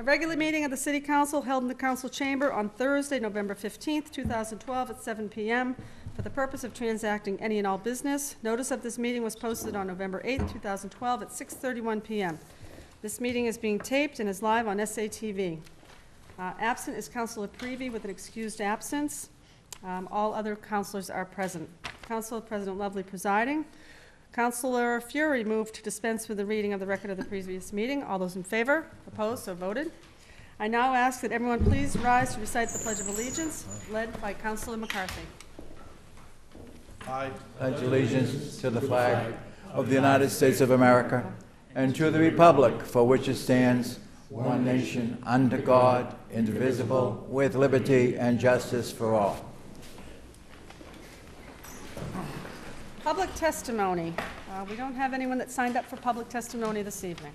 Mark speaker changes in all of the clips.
Speaker 1: A regular meeting of the City Council held in the Council Chamber on Thursday, November 15th, 2012 at 7 p.m. for the purpose of transacting any and all business. Notice of this meeting was posted on November 8th, 2012 at 6:31 p.m. This meeting is being taped and is live on SATV. Absent is Councilor Prevey with an excused absence. All other councilors are present. Council President Lovely presiding. Councilor Fury moved to dispense with the reading of the record of the previous meeting. All those in favor? Opposed? So voted. I now ask that everyone please rise to recite the Pledge of Allegiance, led by Councilor McCarthy.
Speaker 2: I pledge allegiance to the flag of the United States of America and to the republic for which it stands, one nation, under God, indivisible, with liberty and justice for all.
Speaker 1: Public testimony. We don't have anyone that signed up for public testimony this evening.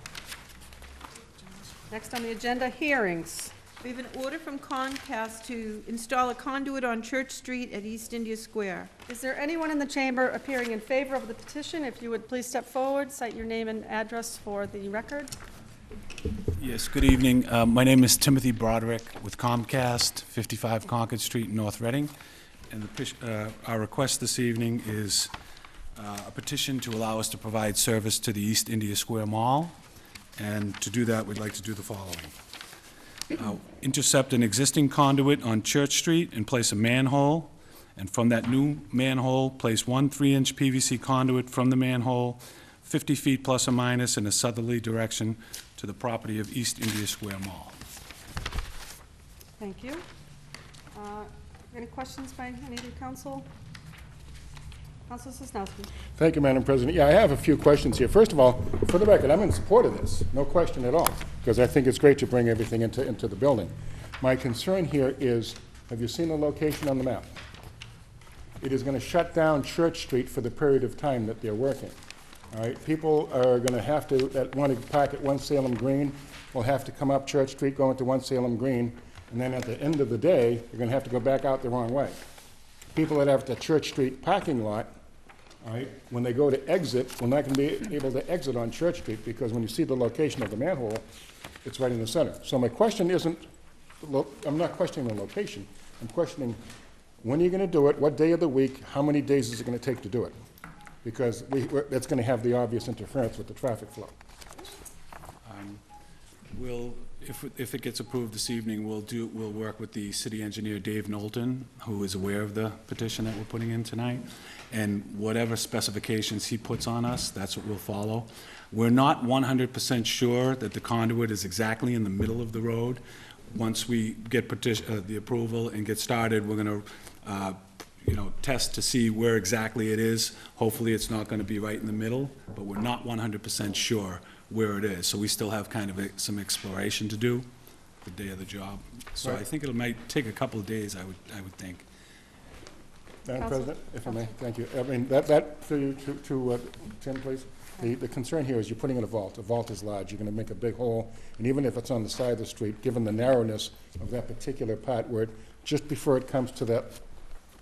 Speaker 1: Next on the agenda, hearings.
Speaker 3: We have an order from Comcast to install a conduit on Church Street at East India Square.
Speaker 1: Is there anyone in the chamber appearing in favor of the petition? If you would please step forward, cite your name and address for the record.
Speaker 4: Yes, good evening. My name is Timothy Broderick with Comcast, 55 Concord Street in North Reading. And our request this evening is a petition to allow us to provide service to the East India Square Mall. And to do that, we'd like to do the following. Intercept an existing conduit on Church Street and place a manhole. And from that new manhole, place one 3-inch PVC conduit from the manhole, 50 feet plus or minus in a southerly direction to the property of East India Square Mall.
Speaker 1: Thank you. Any questions by any of the council? Councilor Sosnowski.
Speaker 5: Thank you, Madam President. Yeah, I have a few questions here. First of all, for the record, I'm in support of this, no question at all, because I think it's great to bring everything into the building. My concern here is, have you seen the location on the map? It is going to shut down Church Street for the period of time that they're working. All right, people are going to have to, that want to park at 1 Salem Green, will have to come up Church Street, go into 1 Salem Green, and then at the end of the day, they're going to have to go back out the wrong way. People that have the Church Street parking lot, all right, when they go to exit, we're not going to be able to exit on Church Street because when you see the location of the manhole, it's right in the center. So my question isn't, I'm not questioning the location. I'm questioning when are you going to do it, what day of the week, how many days is it going to take to do it? Because that's going to have the obvious interference with the traffic flow.
Speaker 4: If it gets approved this evening, we'll work with the city engineer, Dave Knowlton, who is aware of the petition that we're putting in tonight. And whatever specifications he puts on us, that's what we'll follow. We're not 100% sure that the conduit is exactly in the middle of the road. Once we get the approval and get started, we're going to test to see where exactly it is. Hopefully it's not going to be right in the middle, but we're not 100% sure where it is. So we still have kind of some exploration to do the day of the job. So right. I think it might take a couple of days, I would think.
Speaker 5: Madam President, if I may, thank you. I mean, that for you to Tim, please. The concern here is you're putting in a vault. A vault is large. You're going to make a big hole, and even if it's on the side of the street, given the narrowness of that particular part where just before it comes to that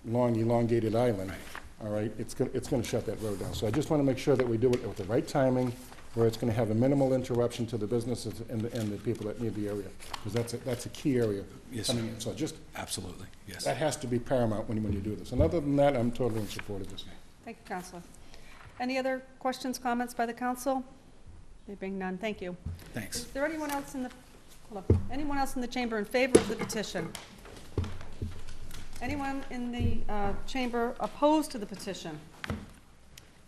Speaker 5: long elongated island, right. All right, it's going to shut that road down. So I just want to make sure that we do it with the right timing, where it's going to have a minimal interruption to the businesses and the people that need the area, because that's a key area.
Speaker 4: Yes,
Speaker 5: I mean, so just
Speaker 4: absolutely, yes.
Speaker 5: That has to be paramount when you do this. And other than that, I'm totally in support of this.
Speaker 1: Thank you, Councilor. Any other questions, comments by the council? There being none, thank you.
Speaker 4: Thanks.
Speaker 1: Is there anyone else in the chamber in favor of the petition? Anyone in the chamber opposed to the petition?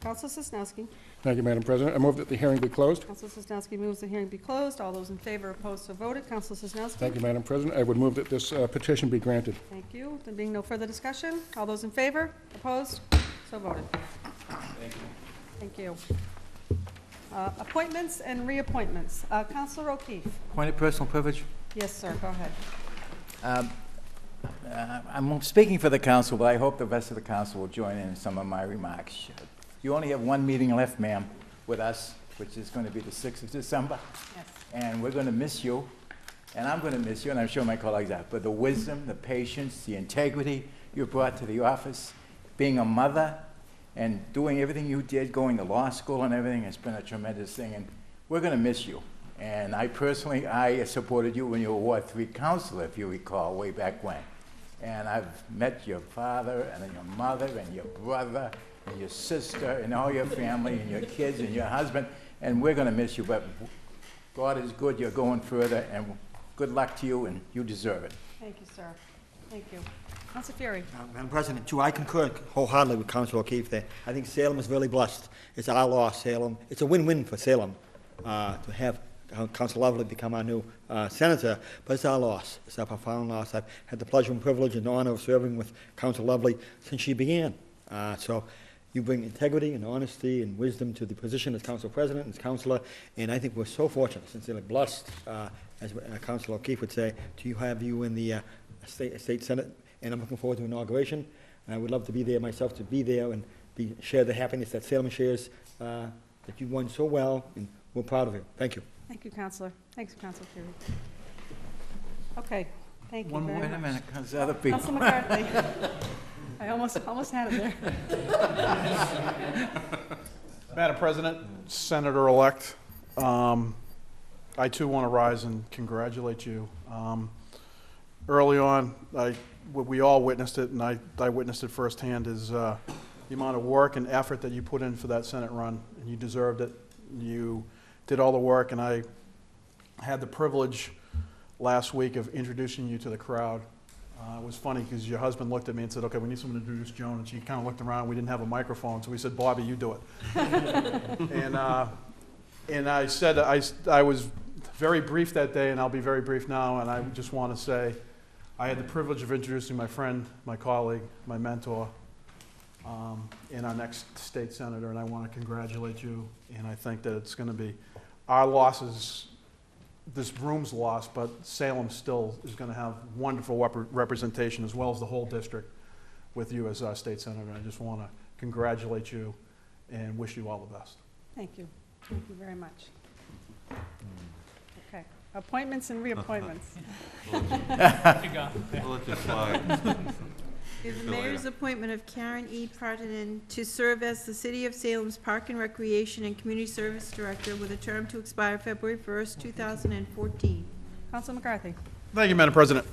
Speaker 1: Councilor Sosnowski.
Speaker 5: Thank you, Madam President. I move that the hearing be closed.
Speaker 1: Councilor Sosnowski moves the hearing be closed. All those in favor, opposed, so voted. Councilor Sosnowski.
Speaker 5: Thank you, Madam President. I would move that this petition be granted.
Speaker 1: Thank you. There being no further discussion, all those in favor, opposed, so voted.
Speaker 4: Thank you.
Speaker 1: Thank you. Appointments and reappointments. Councilor O'Keefe.
Speaker 2: Point of personal privilege.
Speaker 1: Yes, sir. Go ahead.
Speaker 2: I'm speaking for the council, but I hope the rest of the council will join in some of my remarks. You only have one meeting left, ma'am, with us, which is going to be the 6th of December.
Speaker 1: Yes.
Speaker 2: And we're going to miss you, and I'm going to miss you, and I'm sure my colleagues are. But the wisdom, the patience, the integrity you brought to the office, being a mother, and doing everything you did, going to law school and everything, has been a tremendous thing. And we're going to miss you. And I supported you when you were Ward 3 councilor, if you recall, way back when. And I've met your father and your mother and your brother and your sister and all your family and your kids and your husband, and we're going to miss you, but God is good. You're going further, and good luck to you, and you deserve it.
Speaker 1: Thank you, sir. Thank you. Council Fury.
Speaker 6: Madam President, too, I concur wholeheartedly with Councilor O'Keefe there. I think Salem is really blessed. It's our loss, Salem. It's a win-win for Salem to have Councilor Lovely become our new senator, but it's our loss. It's our profound loss. I've had the pleasure and privilege and honor of serving with Councilor Lovely since she began. So you bring integrity and honesty and wisdom to the position as Council President and as Councilor, and I think we're so fortunate, sincerely blessed, as Councilor O'Keefe would say, to have you in the State Senate, and I'm looking forward to inauguration. And I would love to be there myself, to be there and share the happiness that Salem shares, that you won so well, and we're proud of you. Thank you.
Speaker 1: Thank you, Councilor. Thanks, Council Fury. Okay, thank you
Speaker 2: One
Speaker 1: very
Speaker 2: more.
Speaker 1: much.
Speaker 2: Wait a minute, because the other people.
Speaker 1: Council McCarthy. I almost had it there.
Speaker 7: Madam President, Senator-elect, I too want to rise and congratulate you. Early on, we all witnessed it, and I witnessed it firsthand, is the amount of work and effort that you put in for that Senate run, and you deserved it. You did all the work, and I had the privilege last week of introducing you to the crowd. It was funny because your husband looked at me and said, okay, we need someone to introduce Joan, and she kind of looked around. We didn't have a microphone, so we said, Bobby, you do it. And I said, I was very brief that day, and I'll be very brief now, and I just want to say I had the privilege of introducing my friend, my colleague, my mentor, and our next state senator, and I want to congratulate you, and I think that it's going to be our losses. This room's lost, but Salem still is going to have wonderful representation, as well as the whole district, with you as our state senator. I just want to congratulate you and wish you all the best.
Speaker 1: Thank you. Thank you very much. Okay, appointments and reappointments.
Speaker 8: We'll let this slide.
Speaker 3: Is the mayor's appointment of Karen E. Partinen to serve as the City of Salem's Park and Recreation and Community Service Director with a term to expire February 1st, 2014.
Speaker 1: Council McCarthy.
Speaker 7: Thank you, Madam President.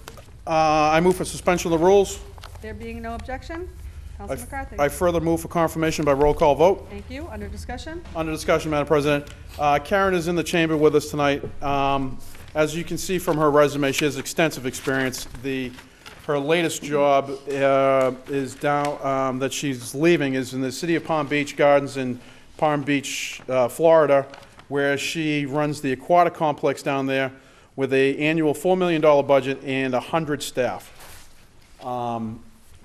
Speaker 7: I move for suspension of the rules.
Speaker 1: There being no objection, Council McCarthy.
Speaker 7: I further move for confirmation by roll call vote.
Speaker 1: Thank you. Under discussion?
Speaker 7: Under discussion, Madam President. Karen is in the chamber with us tonight. As you can see from her resume, she has extensive experience. Her latest job is down that she's leaving is in the City of Palm Beach Gardens in Palm Beach, Florida, where she runs the aquatic complex down there with an annual $4 million budget and 100 staff. I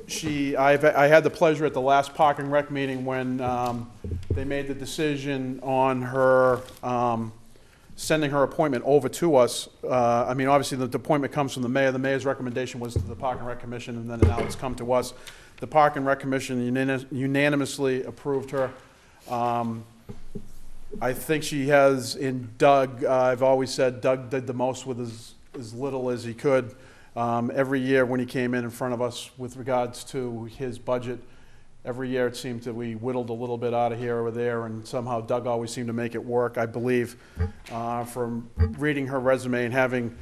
Speaker 7: had the pleasure at the last Park and Rec meeting when they made the decision on her sending her appointment over to us. I mean, obviously, the appointment comes from the mayor. The mayor's recommendation was to the Park and Rec Commission, and then now it's come to us. The Park and Rec Commission unanimously approved her. I think she has, in Doug, I've always said Doug did the most with as little as he could. Every year when he came in front of us with regards to his budget, every year it seemed that we whittled a little bit out of here or there, and somehow Doug always seemed to make it work. I believe from reading her resume and having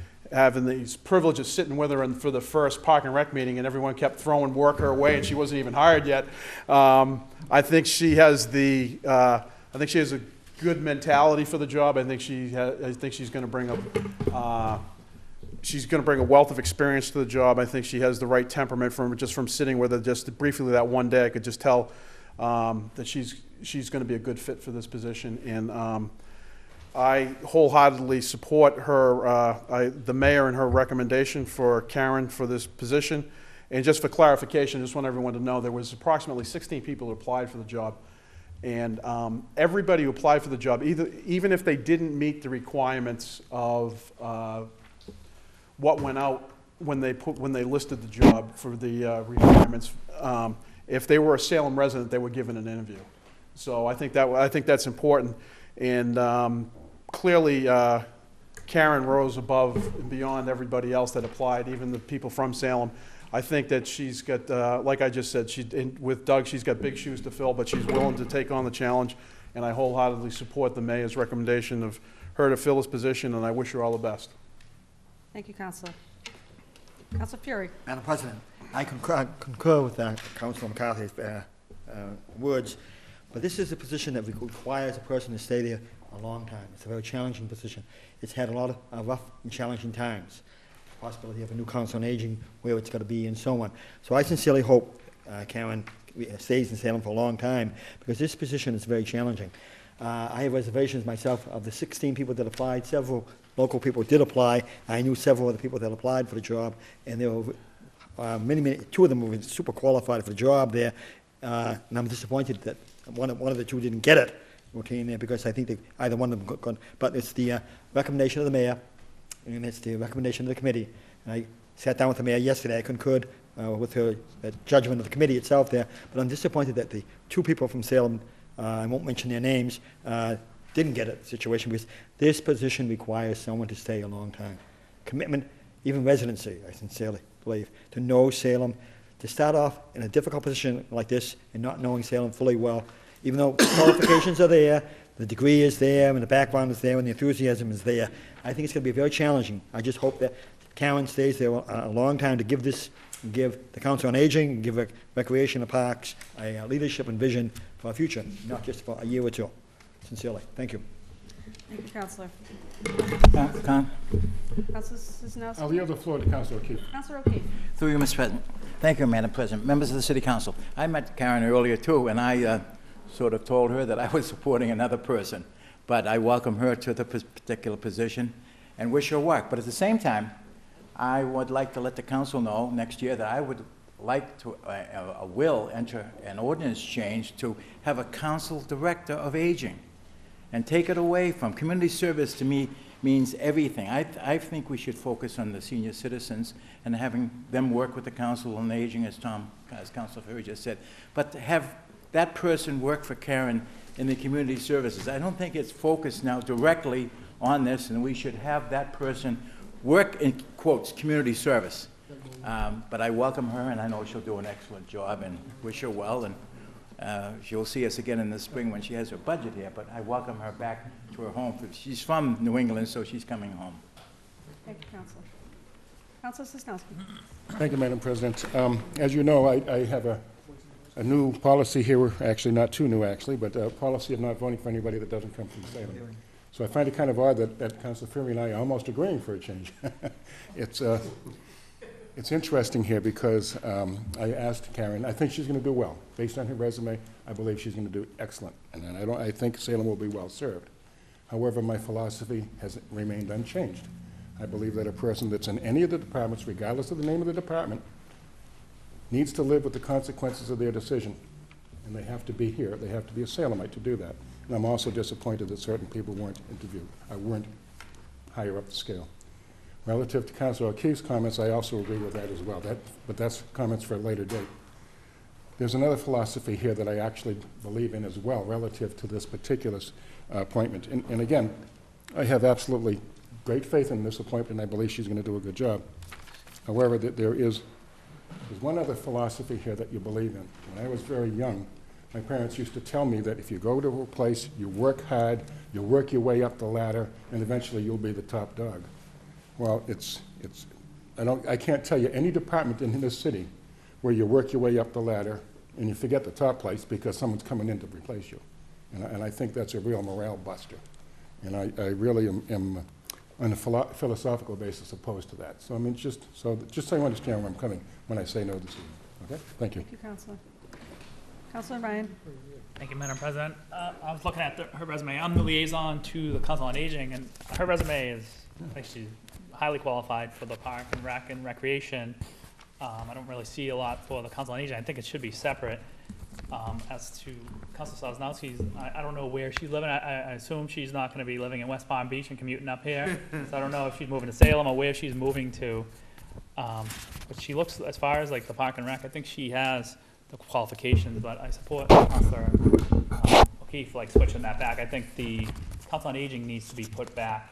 Speaker 7: these privileges sitting with her for the first Park and Rec meeting, and everyone kept throwing work her way, and she wasn't even hired yet. I think she has a good mentality for the job. I think she's going to bring a wealth of experience to the job. I think she has the right temperament from sitting with her just briefly that one day. I could just tell that she's going to be a good fit for this position. And I wholeheartedly support the mayor and her recommendation for Karen for this position. And just for clarification, I just want everyone to know there was approximately 16 people who applied for the job. And everybody who applied for the job, even if they didn't meet the requirements of what went out when they listed the job for the requirements, if they were a Salem resident, they were given an interview. So I think that's important. And clearly, Karen rose above and beyond everybody else that applied, even the people from Salem. I think that she's got, like I just said, with Doug, she's got big shoes to fill, but she's willing to take on the challenge. And I wholeheartedly support the mayor's recommendation of her to fill this position, and I wish her all the best.
Speaker 1: Thank you, Counselor. Counselor Fury.
Speaker 6: Madam President, I concur with Councilor McCarthy's words, but this is a position that requires a person to stay there a long time. It's a very challenging position. It's had a lot of rough and challenging times. Possibility of a new council on aging, where it's going to be, and so on. So I sincerely hope Karen stays in Salem for a long time, because this position is very challenging. I have reservations myself. Of the 16 people that applied, several local people did apply. I knew several of the people that applied for the job, and there were two of them were super qualified for the job there. And I'm disappointed that one of the two didn't get it, okay, in there, because I think either one of them got. But it's the recommendation of the mayor, and it's the recommendation of the committee. And I sat down with the mayor yesterday. I concurred with her judgment of the committee itself there, but I'm disappointed that the two people from Salem, I won't mention their names, didn't get a situation, because this position requires someone to stay a long time. Commitment, even residency, I sincerely believe, to know Salem, to start off in a difficult position like this and not knowing Salem fully well, even though qualifications are there, the degree is there, and the background is there, and the enthusiasm is there. I think it's going to be very challenging. I just hope that Karen stays there a long time to give the Council on Aging, give Recreation and Parks a leadership and vision for our future, not just for a year or two. Sincerely, thank you.
Speaker 1: Thank you, Counselor.
Speaker 2: Con-
Speaker 1: Counselor Sisnowski.
Speaker 5: I'll yield the floor to Councilor O'Keefe.
Speaker 1: Counselor O'Keefe.
Speaker 2: Through you, Mr. President. Thank you, Madam President. Members of the City Council, I met Karen earlier too, and I sort of told her that I was supporting another person, but I welcome her to the particular position and wish her luck. But at the same time, I would like to let the council know next year that I would like to, will enter an ordinance change to have a council director of aging and take it away from community service. To me means everything. I think we should focus on the senior citizens and having them work with the council on aging, as Councilor Ferry just said, but to have that person work for Karen in the community services. I don't think it's focused now directly on this, and we should have that person work in, quotes, community service. But I welcome her, and I know she'll do an excellent job, and wish her well, and she'll see us again in the spring when she has her budget here, but I welcome her back to her home. She's from New England, so she's coming home.
Speaker 1: Thank you, Counselor. Counselor Sisnowski.
Speaker 5: Thank you, Madam President. As you know, I have a new policy here, actually not too new actually, but a policy of not voting for anybody that doesn't come from Salem. So I find it kind of odd that Councilor Ferry and I are almost agreeing for a change. It's interesting here because I asked Karen, I think she's going to do well. Based on her resume, I believe she's going to do excellent. And I think Salem will be well served. However, my philosophy has remained unchanged. I believe that a person that's in any of the departments, regardless of the name of the department, needs to live with the consequences of their decision. And they have to be here. They have to be a Salemite to do that. And I'm also disappointed that certain people weren't interviewed. Weren't higher up the scale. Relative to Councilor O'Keefe's comments, I also agree with that as well. But that's comments for a later date. There's another philosophy here that I actually believe in as well, relative to this particular appointment. And again, I have absolutely great faith in this appointment, and I believe she's going to do a good job. However, there's one other philosophy here that you believe in. When I was very young, my parents used to tell me that if you go to a place, you work hard, you work your way up the ladder, and eventually you'll be the top dog. Well, I can't tell you any department in this city where you work your way up the ladder and you forget the top place because someone's coming in to replace you. And I think that's a real morale buster. And I really am on a philosophical basis opposed to that. So I mean, just so you understand where I'm coming when I say no this evening. Okay? Thank you.
Speaker 1: Thank you, Counselor. Counselor Ryan.
Speaker 9: Thank you, Madam President. I was looking at her resume. I'm the liaison to the Council on Aging, and her resume is actually highly qualified for the Park and Rec and Recreation. I don't really see a lot for the Council on Aging. I think it should be separate. As to Councilor Sosnowski's, I don't know where she's living. I assume she's not going to be living in West Palm Beach and commuting up here. So I don't know if she's moving to Salem or where she's moving to. But she looks, as far as like the Park and Rec, I think she has the qualifications, but I support Councilor O'Keefe like switching that back. I think the Council on Aging needs to be put back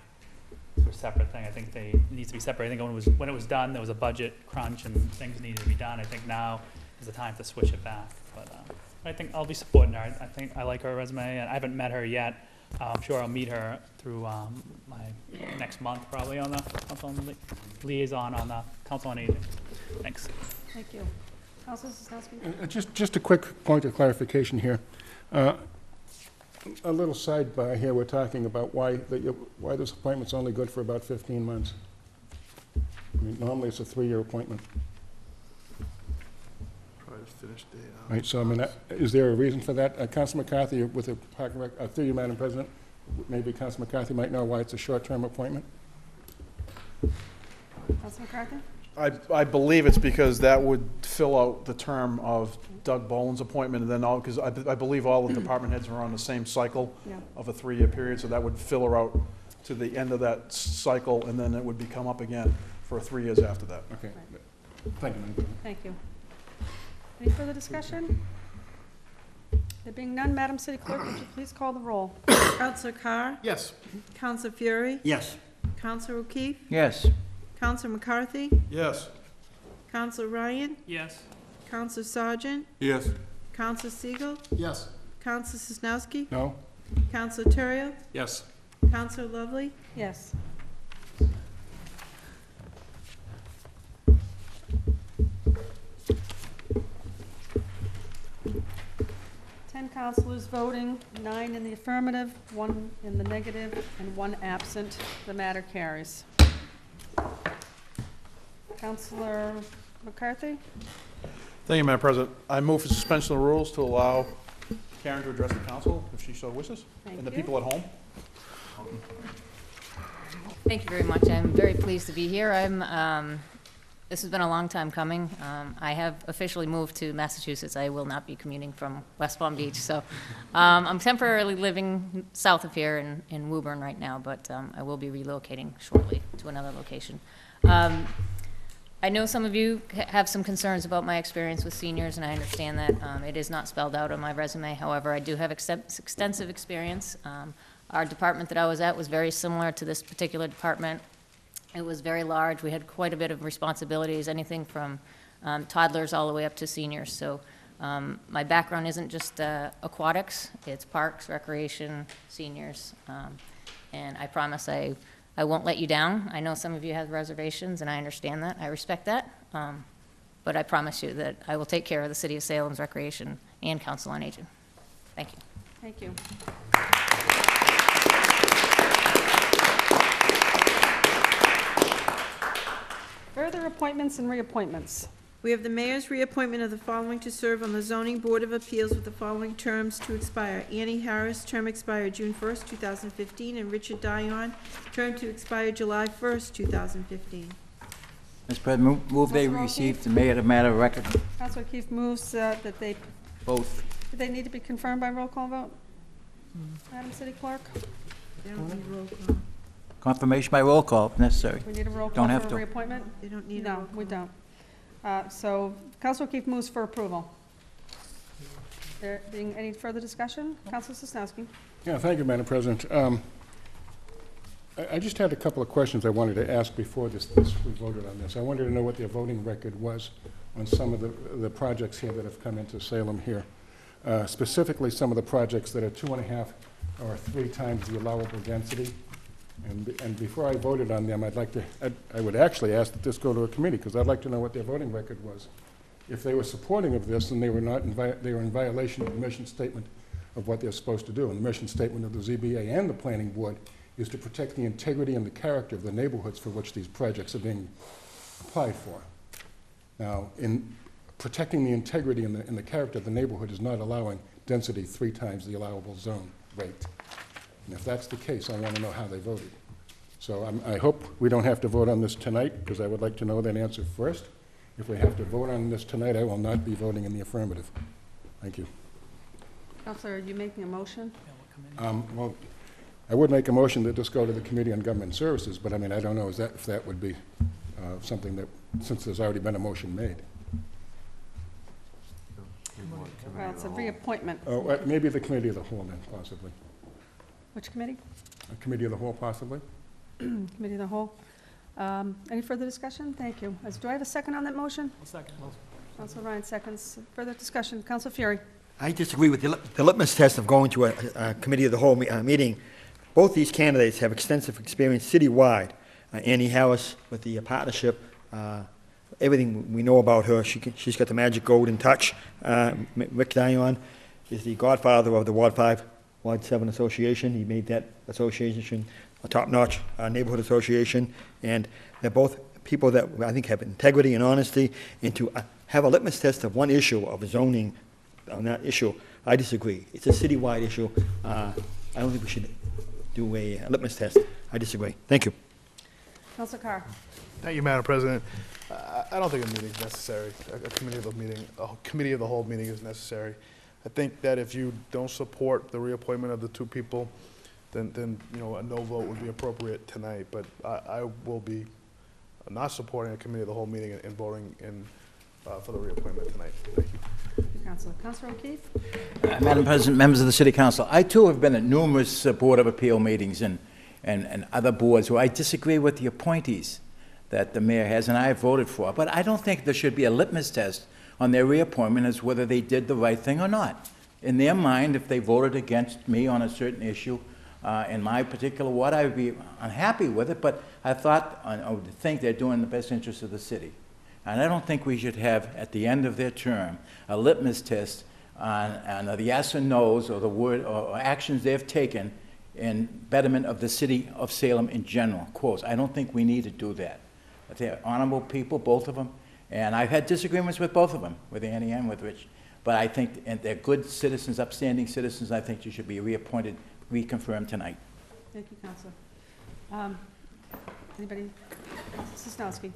Speaker 9: to a separate thing. I think they needs to be separate. I think when it was done, there was a budget crunch and things needed to be done. I think now is the time to switch it back. But I think I'll be supporting her. I think I like her resume, and I haven't met her yet. I'm sure I'll meet her through my next month, probably, on the council on liaison on the Council on Aging. Thanks.
Speaker 1: Thank you. Councilor Sosnowski?
Speaker 5: Just a quick point of clarification here. A little sidebar here, we're talking about why this appointment's only good for about 15 months. I mean, normally it's a 3-year appointment.
Speaker 7: Try to finish day out.
Speaker 5: Right, so I mean, is there a reason for that? Council McCarthy, with the Park and Rec, through you, Madam President, maybe Council McCarthy might know why it's a short-term appointment?
Speaker 1: Councilor McCarthy?
Speaker 7: I believe it's because that would fill out the term of Doug Boland's appointment, and then because I believe all the department heads are on the same cycle
Speaker 1: Yeah.
Speaker 7: of a 3-year period, so that would fill her out to the end of that cycle, and then it would become up again for 3 years after that.
Speaker 5: Okay. Thank you, Madam President.
Speaker 1: Thank you. Any further discussion? There being none, Madam City Clerk, would you please call the roll?
Speaker 3: Counselor Carr?
Speaker 7: Yes.
Speaker 3: Counselor Fury?
Speaker 6: Yes.
Speaker 3: Counselor O'Keefe?
Speaker 2: Yes.
Speaker 3: Counselor McCarthy?
Speaker 7: Yes.
Speaker 3: Counselor Ryan?
Speaker 9: Yes.
Speaker 3: Counselor Sargent?
Speaker 8: Yes.
Speaker 3: Counselor Siegel?
Speaker 7: Yes.
Speaker 3: Counselor Sosnowski?
Speaker 5: No?
Speaker 3: Counselor Terrio?
Speaker 7: Yes.
Speaker 3: Counselor Lovely?
Speaker 1: Yes. Ten councilors voting, 9 in the affirmative, 1 in the negative, and 1 absent. The matter carries. Councilor McCarthy?
Speaker 7: Thank you, Madam President. I move for suspension of the rules to allow Karen to address the council, if she so wishes,
Speaker 1: Thank
Speaker 7: and the
Speaker 1: you.
Speaker 7: people at home.
Speaker 10: Thank you very much. I'm very pleased to be here. This has been a long time coming. I have officially moved to Massachusetts. I will not be commuting from West Palm Beach. So I'm temporarily living south of here in Woburn right now, but I will be relocating shortly to another location. I know some of you have some concerns about my experience with seniors, and I understand that. It is not spelled out on my resume. However, I do have extensive experience. Our department that I was at was very similar to this particular department. It was very large. We had quite a bit of responsibilities, anything from toddlers all the way up to seniors. So my background isn't just aquatics, it's parks, recreation, seniors. And I promise I won't let you down. I know some of you have reservations, and I understand that. I respect that. But I promise you that I will take care of the City of Salem's Recreation and Council on Aging. Thank you.
Speaker 1: Thank you. Further appointments and reappointments.
Speaker 3: We have the mayor's reappointment of the following to serve on the Zoning Board of Appeals with the following terms to expire. Annie Harris, term expired June 1st, 2015, and Richard Dion, term to expire July 1st, 2015.
Speaker 2: Mr. President, move they
Speaker 1: Councilor
Speaker 2: receive the matter of record,
Speaker 1: Councilor O'Keefe moves that they,
Speaker 2: both.
Speaker 1: do they need to be confirmed by roll call vote? Madam City Clerk?
Speaker 3: They don't need roll call.
Speaker 2: Confirmation by roll call if necessary.
Speaker 1: We need a roll
Speaker 2: Don't
Speaker 1: call
Speaker 2: have
Speaker 1: for a
Speaker 2: to.
Speaker 1: reappointment?
Speaker 3: They don't need a roll
Speaker 1: No,
Speaker 3: call.
Speaker 1: we don't. So Councilor O'Keefe moves for approval. There being any further discussion? Councilor Sosnowski?
Speaker 5: Yeah, thank you, Madam President. I just had a couple of questions I wanted to ask before we voted on this. I wanted to know what their voting record was on some of the projects here that have come into Salem here. Specifically, some of the projects that are 2.5 or 3 times the allowable density. And before I voted on them, I would actually ask that this go to a committee, because I'd like to know what their voting record was. If they were supporting of this, then they were in violation of the mission statement of what they're supposed to do. And the mission statement of the ZBA and the planning board is to protect the integrity and the character of the neighborhoods for which these projects are being applied for. Now, in protecting the integrity and the character of the neighborhood is not allowing density 3 times the allowable zone rate. And if that's the case, I want to know how they voted. So I hope we don't have to vote on this tonight, because I would like to know that answer first. If we have to vote on this tonight, I will not be voting in the affirmative. Thank you.
Speaker 1: Counselor, are you making a motion?
Speaker 5: Well, I would make a motion that this go to the Committee on Government Services, but I mean, I don't know if that would be something that, since there's already been a motion made.
Speaker 1: Well, it's a reappointment.
Speaker 5: Oh, maybe the Committee of the Whole then, possibly.
Speaker 1: Which committee?
Speaker 5: A Committee of the Whole, possibly?
Speaker 1: Committee of the Whole. Any further discussion? Thank you. Do I have a second on that motion?
Speaker 9: Second.
Speaker 1: Councilor Ryan seconds. Further discussion. Councilor Fury?
Speaker 6: I disagree with the litmus test of going to a committee of the whole meeting. Both these candidates have extensive experience citywide. Annie Harris with the partnership, everything we know about her, she's got the magic golden touch. Rick Dion is the godfather of the Ward 5, Ward 7 Association. He made that association a top-notch neighborhood association, and they're both people that I think have integrity and honesty, and to have a litmus test of one issue of zoning on that issue, I disagree. It's a citywide issue. I don't think we should do a litmus test. I disagree. Thank you.
Speaker 1: Council Carr.
Speaker 11: Thank you, Madam President. I don't think a meeting is necessary. A committee of the whole meeting is necessary. I think that if you don't support the reappointment of the two people, then you know, a no vote would be appropriate tonight. But I will be not supporting a committee of the whole meeting and voting for the reappointment tonight. Thank you.
Speaker 1: Councilor O'Keefe.
Speaker 2: Madam President, members of the City Council, I too have been at numerous Board of Appeal meetings and other boards where I disagree with the appointees that the mayor has and I have voted for. But I don't think there should be a litmus test on their reappointment as whether they did the right thing or not. In their mind, if they voted against me on a certain issue in my particular ward, I would be unhappy with it, but I would think they're doing the best interest of the city. And I don't think we should have, at the end of their term, a litmus test on the yes or no's or the word or actions they've taken in betterment of the city of Salem in general. Quotes. I don't think we need to do that. They're honorable people, both of them, and I've had disagreements with both of them, with Annie and with Rich. But I think and they're good citizens, upstanding citizens. I think you should be reappointed, reconfirmed tonight.
Speaker 1: Thank you, Councilor. Anybody? Sosnowski.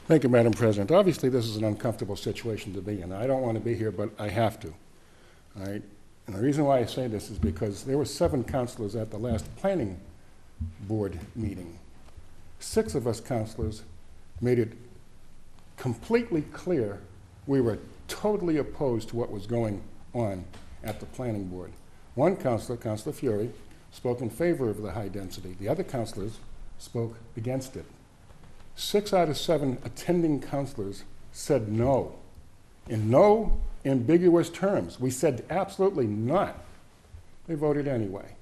Speaker 5: Thank you, Madam President. Obviously, this is an uncomfortable situation to be in. I don't want to be here, but I have to. All right? And the reason why I say this is because there were 7 councilors at the last planning board meeting. 6 of us councilors made it completely clear we were totally opposed to what was going on at the planning board. One councilor, Councilor Fury, spoke in favor of the high density. The other councilors spoke against it. 6 out of 7 attending councilors said no, in no ambiguous terms. We said absolutely not. They voted anyway.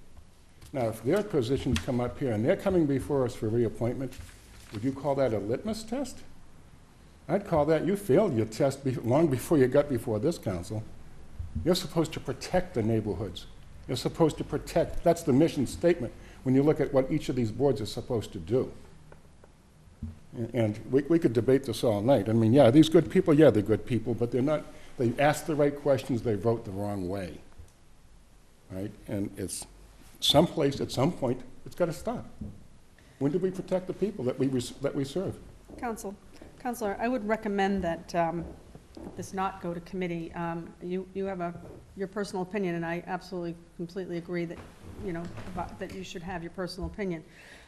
Speaker 5: Now, if their positions come up here and they're coming before us for reappointment, would you call that a litmus test? I'd call that you failed your test long before you got before this council. You're supposed to protect the neighborhoods. You're supposed to protect, that's the mission statement when you look at what each of these boards is supposed to do. And we could debate this all night. I mean, yeah, these good people, yeah, they're good people, but they're not, they ask the right questions, they vote the wrong way. Right? And it's someplace, at some point, it's got to stop. When do we protect the people that we serve?
Speaker 1: Councilor, I would recommend that this not go to committee. You have your personal opinion, and I absolutely, completely agree that, you know, that you should have your personal opinion.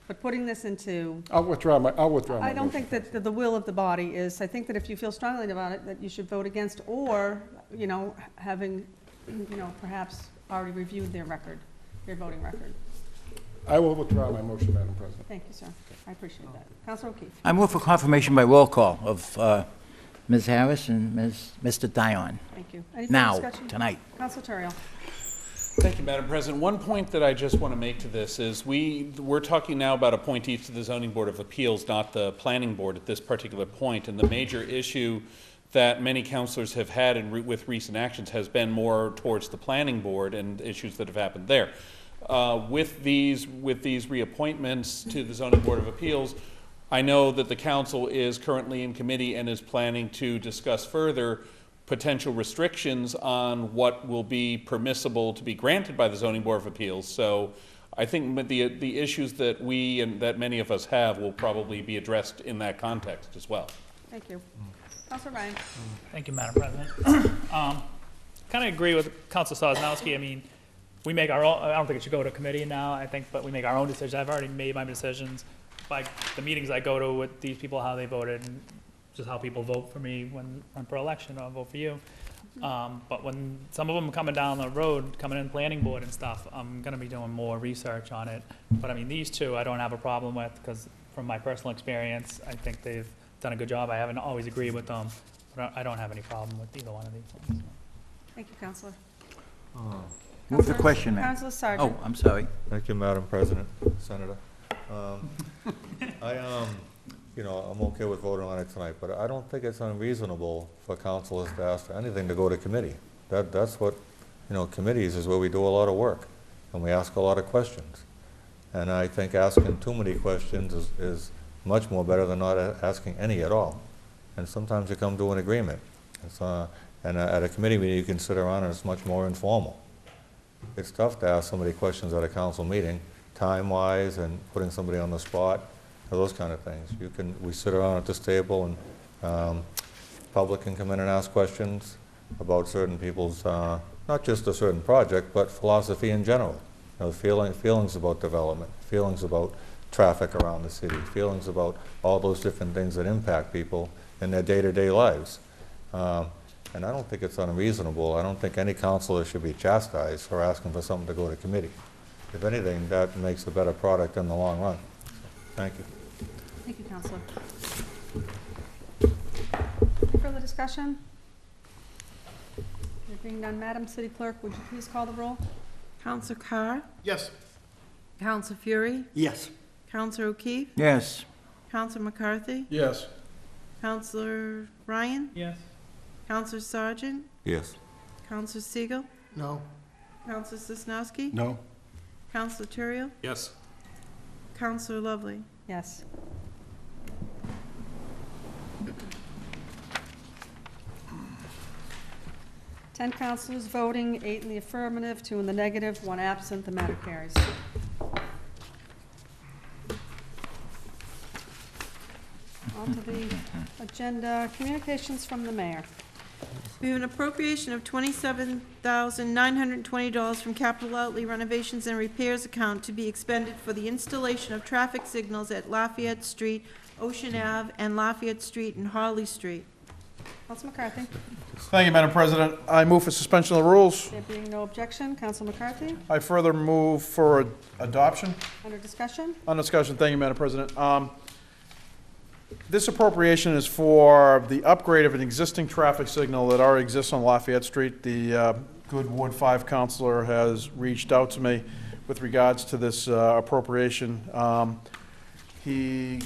Speaker 1: But putting this into... I'll withdraw my I don't think that the will of the body is, I think that if you feel strongly about it, that you should vote against, or, you know, having, you know, perhaps already reviewed their record, their voting record.
Speaker 5: I will withdraw my motion, Madam President.
Speaker 1: Thank you, sir. I appreciate that. Councilor O'Keefe.
Speaker 2: I move for confirmation by roll call of Ms. Harris and Mr. Dion.
Speaker 1: Thank you. Any further
Speaker 2: Now,
Speaker 1: discussion?
Speaker 2: tonight.
Speaker 1: Councilor Terrell.
Speaker 8: Thank you, Madam President. One point that I just want to make to this is we're talking now about appointees to the Zoning Board of Appeals, not the Planning Board at this particular point. And the major issue that many councilors have had with recent actions has been more towards the Planning Board and issues that have happened there. With these reappointments to the Zoning Board of Appeals, I know that the council is currently in committee and is planning to discuss further potential restrictions on what will be permissible to be granted by the Zoning Board of Appeals. So I think the issues that we and that many of us have will probably be addressed in that context as well.
Speaker 1: Thank you. Councilor Ryan.
Speaker 9: Thank you, Madam President. Kind of agree with Councilor Sosnowski. I mean, we make our own, I don't think it should go to committee now, I think, but we make our own decisions. I've already made my decisions by the meetings I go to with these people, how they voted, and just how people vote for me when run for election or vote for you. But when some of them are coming down the road, coming in planning board and stuff, I'm gonna be doing more research on it. But I mean, these two I don't have a problem with, because from my personal experience, I think they've done a good job. I haven't always agreed with them, but I don't have any problem with either one of these ones.
Speaker 1: Thank you, Counselor.
Speaker 2: Move the question, ma'am.
Speaker 1: Counselor Sargent.
Speaker 2: Oh, I'm sorry.
Speaker 12: Thank you, Madam President, Senator. I'm okay with voting on it tonight, but I don't think it's unreasonable for councilors to ask for anything to go to committee. That's what, committees is where we do a lot of work, and we ask a lot of questions. And I think asking too many questions is much more better than not asking any at all. And sometimes you come to an agreement. And at a committee meeting, you can sit around and it's much more informal. It's tough to ask somebody questions at a council meeting, time-wise and putting somebody on the spot, or those kind of things. We sit around at this table and public can come in and ask questions about certain people's, not just a certain project, but philosophy in general. Feelings about development, feelings about traffic around the city, feelings about all those different things that impact people in their day-to-day lives. And I don't think it's unreasonable. I don't think any councilor should be chastised for asking for something to go to committee. If anything, that makes a better product in the long run. Thank you.
Speaker 1: Thank you, Counselor. Further discussion? There being none, Madam City Clerk, would you please call the roll?
Speaker 3: Counselor Carr?
Speaker 11: Yes.
Speaker 3: Counselor Fury?
Speaker 6: Yes.
Speaker 3: Counselor O'Keefe?
Speaker 2: Yes.
Speaker 3: Counselor McCarthy?
Speaker 7: Yes.
Speaker 3: Counselor Ryan?
Speaker 9: Yes.
Speaker 3: Counselor Sargent?
Speaker 12: Yes.
Speaker 3: Counselor Siegel?
Speaker 11: No.
Speaker 3: Counselor Sosnowski?
Speaker 5: No?
Speaker 3: Counselor Turiel?
Speaker 8: Yes.
Speaker 3: Counselor Lovely?
Speaker 1: Yes. Ten councilors voting, 8 in the affirmative, 2 in the negative, 1 absent. The matter carries. On to the agenda, communications from the mayor.
Speaker 3: We have an appropriation of $27,920 from capital outlay renovations and repairs account to be expended for the installation of traffic signals at Lafayette Street, Ocean Ave, and Lafayette Street and Harley Street.
Speaker 1: Counsel McCarthy.
Speaker 7: Thank you, Madam President. I move for suspension of the rules.
Speaker 1: There being no objection, Counsel McCarthy.
Speaker 7: I further move for adoption.
Speaker 1: Under discussion?
Speaker 7: On discussion, thank you, Madam President. This appropriation is for the upgrade of an existing traffic signal that already exists on Lafayette Street. The good Ward 5 councilor has reached out to me with regards to this appropriation. He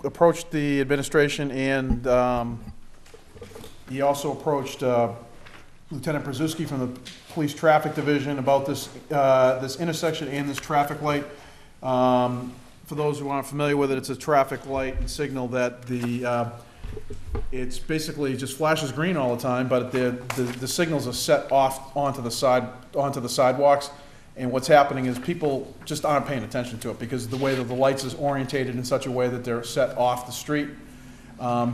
Speaker 7: approached the administration and he also approached Lieutenant Brzezinski from the Police Traffic Division about this this intersection and this traffic light. For those who aren't familiar with it, it's a traffic light and signal that it's basically just flashes green all the time, but the signals are set off onto the sidewalks. And what's happening is people just aren't paying attention to it because the way that the lights is orientated in such a way that they're set off the street.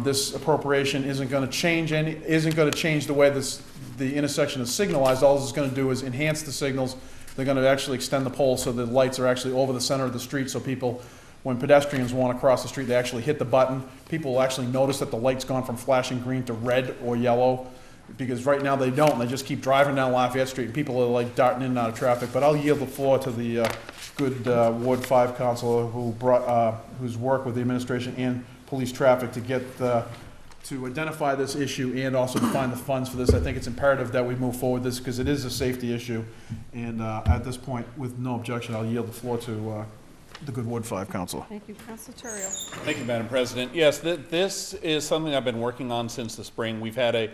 Speaker 7: This appropriation isn't going to change the way the intersection is signalized. All this is going to do is enhance the signals. They're going to actually extend the pole so the lights are actually over the center of the street, so people, when pedestrians want to cross the street, they actually hit the button. People will actually notice that the light's gone from flashing green to red or yellow, because right now they don't. They just keep driving down Lafayette Street, and people are like darting in and out of traffic. But I'll yield the floor to the good Ward 5 councilor who's worked with the administration and police traffic to get to identify this issue and also to find the funds for this. I think it's imperative that we move forward this because it is a safety issue. And at this point, with no objection, I'll yield the floor to the good Ward 5 councilor.
Speaker 1: Thank you, Counsel Turiel.
Speaker 8: Thank you, Madam President. Yes, this is something I've been working on since the spring. We had a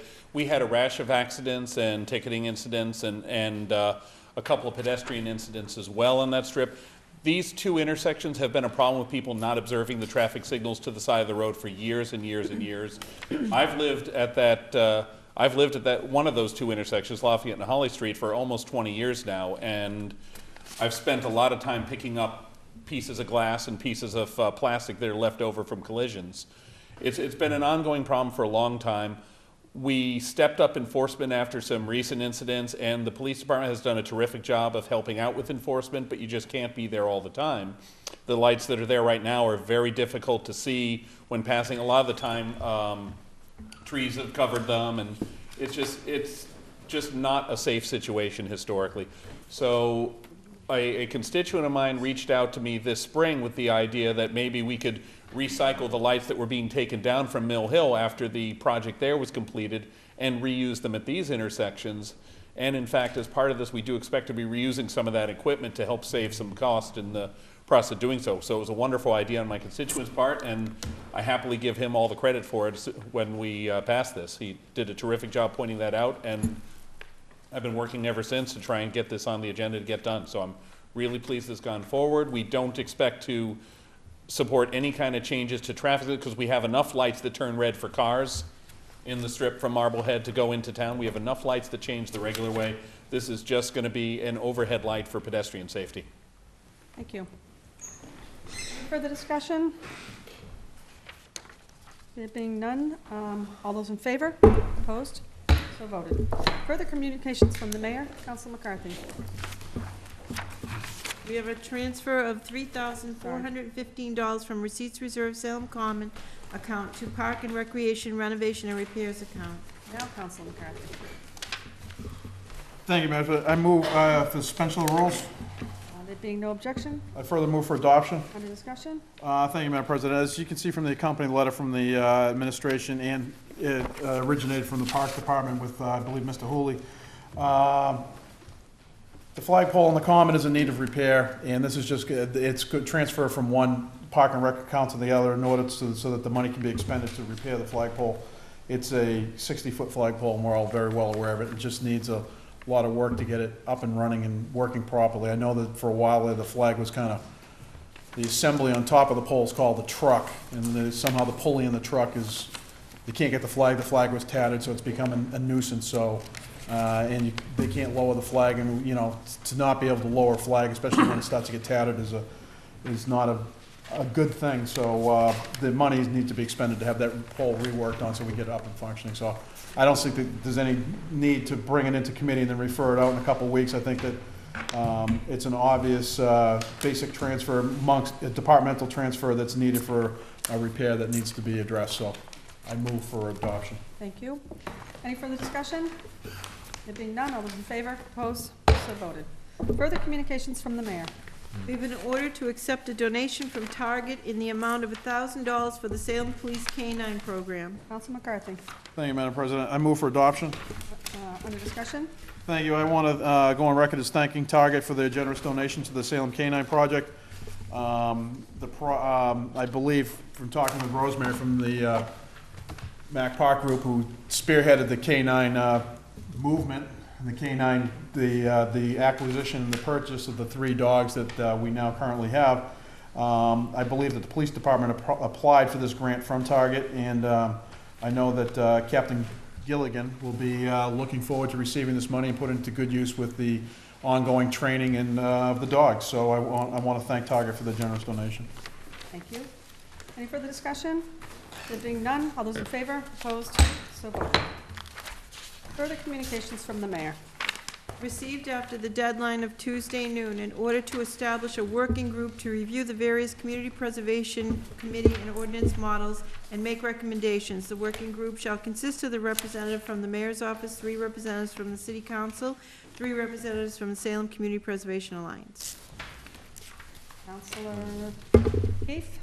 Speaker 8: rash of accidents and ticketing incidents and a couple of pedestrian incidents as well on that strip. These two intersections have been a problem with people not observing the traffic signals to the side of the road for years and years and years. I've lived at that one of those two intersections, Lafayette and Holly Street, for almost 20 years now, and I've spent a lot of time picking up pieces of glass and pieces of plastic that are left over from collisions. It's been an ongoing problem for a long time. We stepped up enforcement after some recent incidents, and the police department has done a terrific job of helping out with enforcement, but you just can't be there all the time. The lights that are there right now are very difficult to see when passing. A lot of the time, trees have covered them, and it's just not a safe situation historically. So a constituent of mine reached out to me this spring with the idea that maybe we could recycle the lights that were being taken down from Mill Hill after the project there was completed and reuse them at these intersections. And in fact, as part of this, we do expect to be reusing some of that equipment to help save some cost in the process of doing so. So it was a wonderful idea on my constituent's part, and I happily give him all the credit for it when we passed this. He did a terrific job pointing that out, and I've been working ever since to try and get this on the agenda to get done. So I'm really pleased it's gone forward. We don't expect to support any kind of changes to traffic because we have enough lights that turn red for cars in the strip from Marblehead to go into town. We have enough lights that change the regular way. This is just going to be an overhead light for pedestrian safety.
Speaker 1: Thank you. Further discussion? There being none, all those in favor? Opposed? So voted. Further communications from the mayor. Council McCarthy.
Speaker 3: We have a transfer of $3,415 from Receipts Reserve Salem Common account to Park and Recreation Renovation and Repairs account.
Speaker 1: Now, Council McCarthy.
Speaker 7: Thank you, Madam President. I move for suspension of the rules.
Speaker 1: There being no objection,
Speaker 7: I further move for adoption.
Speaker 1: under discussion.
Speaker 7: Thank you, Madam President. As you can see from the accompanying letter from the administration, and it originated from the Parks Department with, I believe, Mr. Hooley. The flagpole on the common is in need of repair, and this is just, it's good transfer from one park and rec account to the other in order to, so that the money can be expended to repair the flagpole. It's a 60-foot flagpole, and we're all very well aware of it. It just needs a lot of work to get it up and running and working properly. I know that for a while there, the flag was kind of, the assembly on top of the pole is called the truck, and somehow the pulley in the truck is, you can't get the flag was tattered, so it's become a nuisance, so, and they can't lower the flag, and, you know, to not be able to lower a flag, especially when it starts to get tattered, is not a good thing, so, the money needs to be expended to have that pole reworked on so we get it up and functioning, so I don't think that there's any need to bring it into committee and then refer it out in a couple of weeks. I think that it's an obvious basic transfer, amongst a departmental transfer that's needed for a repair that needs to be addressed. So I move for adoption.
Speaker 1: Thank you. Any further discussion? There being none, all those in favor? Opposed? So voted. Further communications from the mayor.
Speaker 3: We have an order to accept a donation from Target in the amount of $1,000 for the Salem Police K-9 program.
Speaker 1: Council McCarthy.
Speaker 7: Thank you, Madam President. I move for adoption.
Speaker 1: Under discussion.
Speaker 7: Thank you. I want to go on record as thanking Target for their generous donation to the Salem K-9 project. I believe from talking with Rosemary from the Mac Park Group, who spearheaded the K-9 movement, and the K-9, the acquisition and the purchase of the 3 dogs that we now currently have. I believe that the police department applied for this grant from Target, and I know that Captain Gilligan will be looking forward to receiving this money and put it into good use with the ongoing training and of the dogs. So I want to thank Target for the generous donation.
Speaker 1: Thank you. Any further discussion? There being none, all those in favor? Opposed? So voted. Further communications from the mayor.
Speaker 3: Received after the deadline of Tuesday noon in order to establish a working group to review the various community preservation committee and ordinance models and make recommendations. The working group shall consist of the representative from the mayor's office, 3 representatives from the city council, 3 representatives from the Salem Community Preservation Alliance.
Speaker 1: Councilor Keith.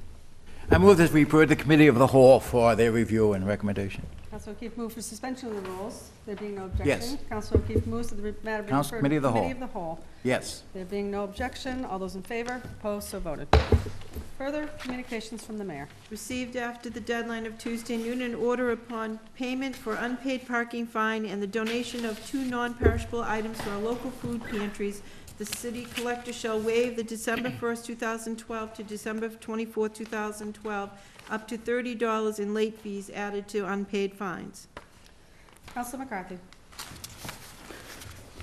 Speaker 2: I move that we refer to the committee of the whole for their review and recommendation.
Speaker 1: Councilor O'Keefe moves for suspension of the rules. There being no objection.
Speaker 2: Yes.
Speaker 1: Councilor O'Keefe moves that the matter be
Speaker 2: Council
Speaker 1: referred
Speaker 2: Committee
Speaker 1: to
Speaker 2: of the
Speaker 1: Committee
Speaker 2: Whole.
Speaker 1: of the Whole.
Speaker 2: Yes.
Speaker 1: There being no objection, all those in favor? Opposed? So voted. Further communications from the mayor.
Speaker 3: Received after the deadline of Tuesday noon an order upon payment for unpaid parking fine and the donation of 2 non-perishable items for our local food pantries. The city collector shall waive the December 1st, 2012 to December 24th, 2012, up to $30 in late fees added to unpaid fines.
Speaker 1: Councilor McCarthy.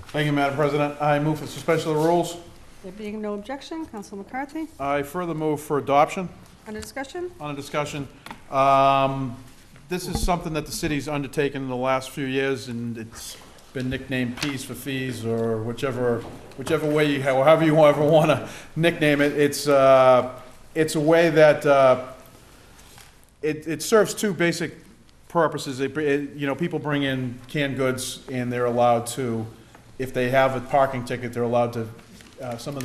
Speaker 7: Thank you, Madam President. I move for suspension of the rules.
Speaker 1: There being no objection, Councilor McCarthy.
Speaker 7: I further move for adoption.
Speaker 1: Under discussion.
Speaker 7: On a discussion, this is something that the city's undertaken in the last few years, and it's been nicknamed Peas for Fees, or whichever way you, however you ever want to nickname it. It's a way that it serves 2 basic purposes. You know, people bring in canned goods, and they're allowed to, if they have a parking ticket, they're allowed to some of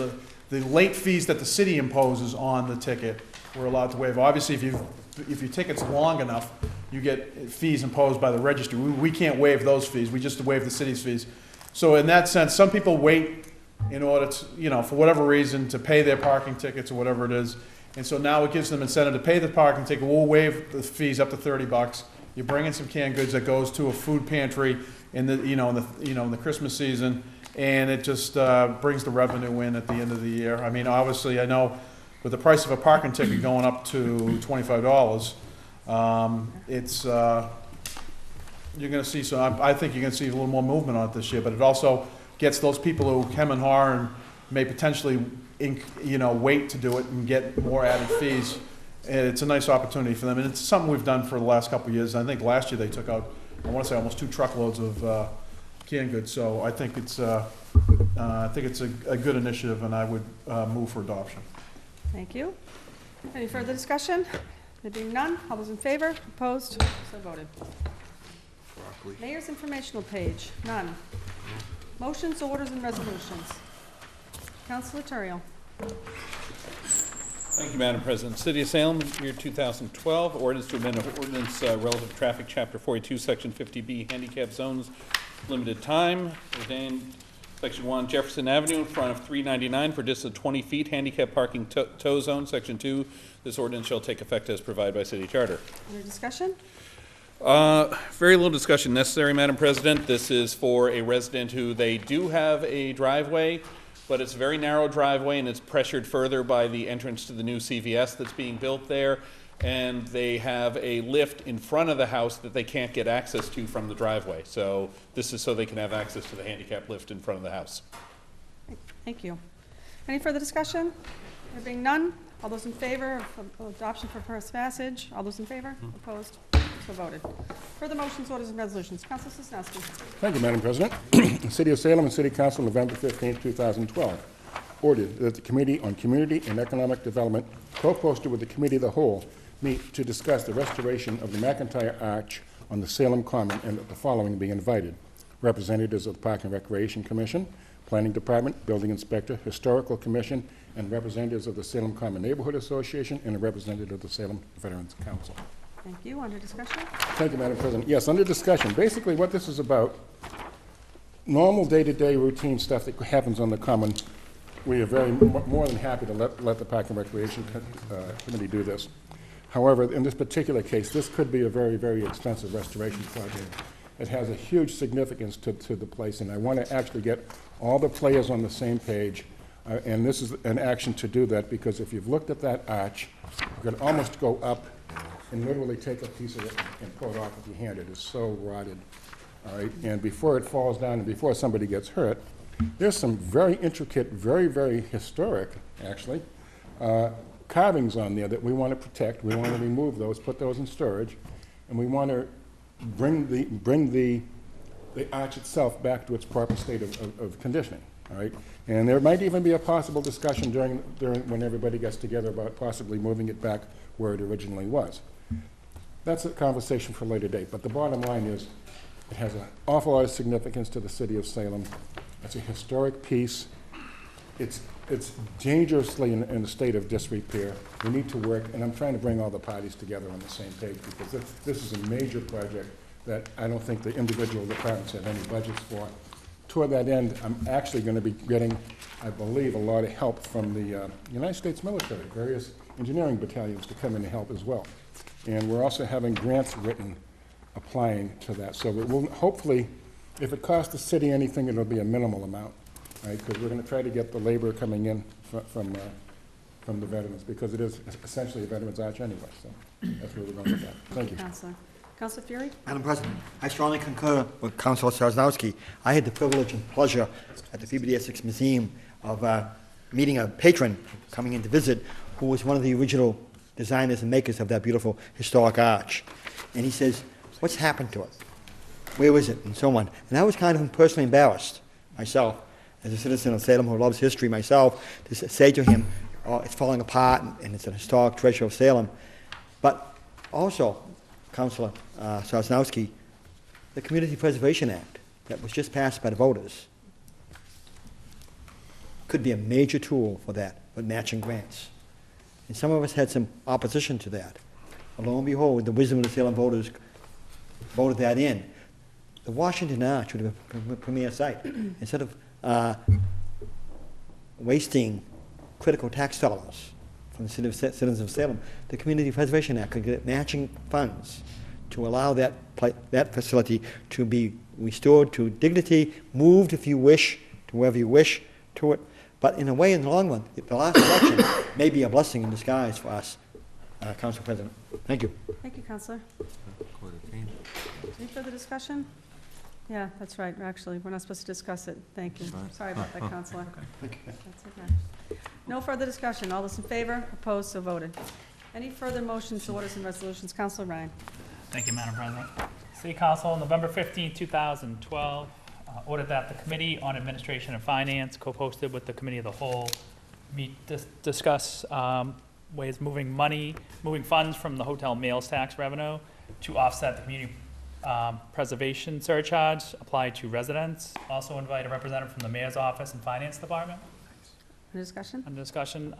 Speaker 7: the late fees that the city imposes on the ticket, we're allowed to waive. Obviously, if your ticket's long enough, you get fees imposed by the registry. We can't waive those fees, we just waive the city's fees. So in that sense, some people wait in order to, for whatever reason, to pay their parking tickets or whatever it is. And so now it gives them incentive to pay the parking ticket. We'll waive the fees up to $30. You bring in some canned goods that goes to a food pantry in the, in the Christmas season, and it just brings the revenue in at the end of the year. I mean, obviously, I know with the price of a parking ticket going up to $25, it's you're going to see some. I think you're going to see a little more movement on it this year. But it also gets those people who hem and haw and may potentially, wait to do it and get more added fees. And it's a nice opportunity for them, and it's something we've done for the last couple of years. I think last year they took out, I want to say, almost 2 truckloads of canned goods. So I think it's a good initiative, and I would move for adoption.
Speaker 1: Thank you. Any further discussion? There being none, all those in favor? Opposed? So voted. Mayor's informational page, none. Motions, orders, and resolutions. Councilor Terrio.
Speaker 8: Thank you, Madam President. City of Salem, year 2012, ordinance to amend an ordinance relative to traffic, Chapter 42, Section 50B, handicap zones, limited time. Ordained, Section 1, Jefferson Avenue in front of 399 for distance of 20 feet, handicap parking tow zone. Section 2, this ordinance shall take effect as provided by city charter.
Speaker 1: Under discussion?
Speaker 8: Very little discussion necessary, Madam President. This is for a resident who they do have a driveway, but it's a very narrow driveway, and it's pressured further by the entrance to the new CVS that's being built there. And they have a lift in front of the house that they can't get access to from the driveway. So this is so they can have access to the handicap lift in front of the house.
Speaker 1: Thank you. Any further discussion? There being none, all those in favor of adoption for first passage? All those in favor? Opposed? So voted. Further motions, orders, and resolutions. Councilor Sosnowski.
Speaker 5: Thank you, Madam President. The City of Salem and City Council, November 15, 2012, ordered that the Committee on Community and Economic Development, co-posted with the Committee of the Whole, meet to discuss the restoration of the McIntyre Arch on the Salem Common, and that the following be invited: representatives of the Park and Recreation Commission, Planning Department, Building Inspector, Historical Commission, and representatives of the Salem Common Neighborhood Association, and a representative of the Salem Veterans Council.
Speaker 1: Thank you. Under discussion?
Speaker 5: Thank you, Madam President. Yes, under discussion. Basically, what this is about, normal day-to-day routine stuff that happens on the Common, we are very more than happy to let the Park and Recreation Committee do this. However, in this particular case, this could be a very, very expensive restoration project. It has a huge significance to the place, and I want to actually get all the players on the same page. And this is an action to do that, because if you've looked at that arch, you could almost go up and literally take a piece of it and pull it off with your hand. It is so rotted, all right? And before it falls down and before somebody gets hurt, there's some very intricate, very, very historic, actually, carvings on there that we want to protect. We want to remove those, put those in storage, and we want to bring the arch itself back to its proper state of conditioning, all right? And there might even be a possible discussion during when everybody gets together about possibly moving it back where it originally was. That's a conversation for a later date, but the bottom line is it has an awful lot of significance to the city of Salem. It's a historic piece. It's dangerously in a state of disrepair. We need to work, and I'm trying to bring all the parties together on the same page, because this is a major project that I don't think the individual departments have any budgets for. Toward that end, I'm actually going to be getting, I believe, a lot of help from the United States military, various engineering battalions to come in and help as well. And we're also having grants written applying to that. So it will hopefully, if it costs the city anything, it'll be a minimal amount, right? Because we're going to try to get the labor coming in from the veterans, because it is essentially a veterans arch anyway. So that's where we're going with that. Thank you.
Speaker 1: Councilor. Councilor Fury?
Speaker 6: Madam President, I strongly concur with Councilor Sosnowski. I had the privilege and pleasure at the Phoebe Essex Museum of meeting a patron coming in to visit who was one of the original designers and makers of that beautiful historic arch. And he says, what's happened to it? Where is it? And so on. And I was kind of personally embarrassed myself, as a citizen of Salem who loves history myself, to say to him, oh, it's falling apart and it's an historic treasure of Salem. But also, Councilor Sosnowski, the Community Preservation Act that was just passed by the voters could be a major tool for that, with matching grants. And some of us had some opposition to that. But lo and behold, the wisdom of the Salem voters voted that in. The Washington Arch would have been a premier site. Instead of wasting critical tax dollars from the citizens of Salem, the Community Preservation Act could get matching funds to allow that facility to be restored to dignity, moved if you wish, to wherever you wish to it. But in a way, in the long run, the last election may be a blessing in disguise for us, Council President. Thank you.
Speaker 1: Thank you, Counselor. Any further discussion? Yeah, that's right. Actually, we're not supposed to discuss it. Thank you. Sorry about that, Counselor. That's okay. No further discussion. All those in favor? Opposed? So voted. Any further motions, orders, and resolutions? Counselor Ryan.
Speaker 9: Thank you, Madam President. City Council, November 15, 2012, ordered that the Committee on Administration and Finance, co-posted with the Committee of the Whole, discuss ways moving funds from the hotel meals tax revenue to offset the community preservation surcharge applied to residents. Also invite a representative from the Mayor's Office and Finance Department.
Speaker 1: Any discussion?
Speaker 9: Under discussion,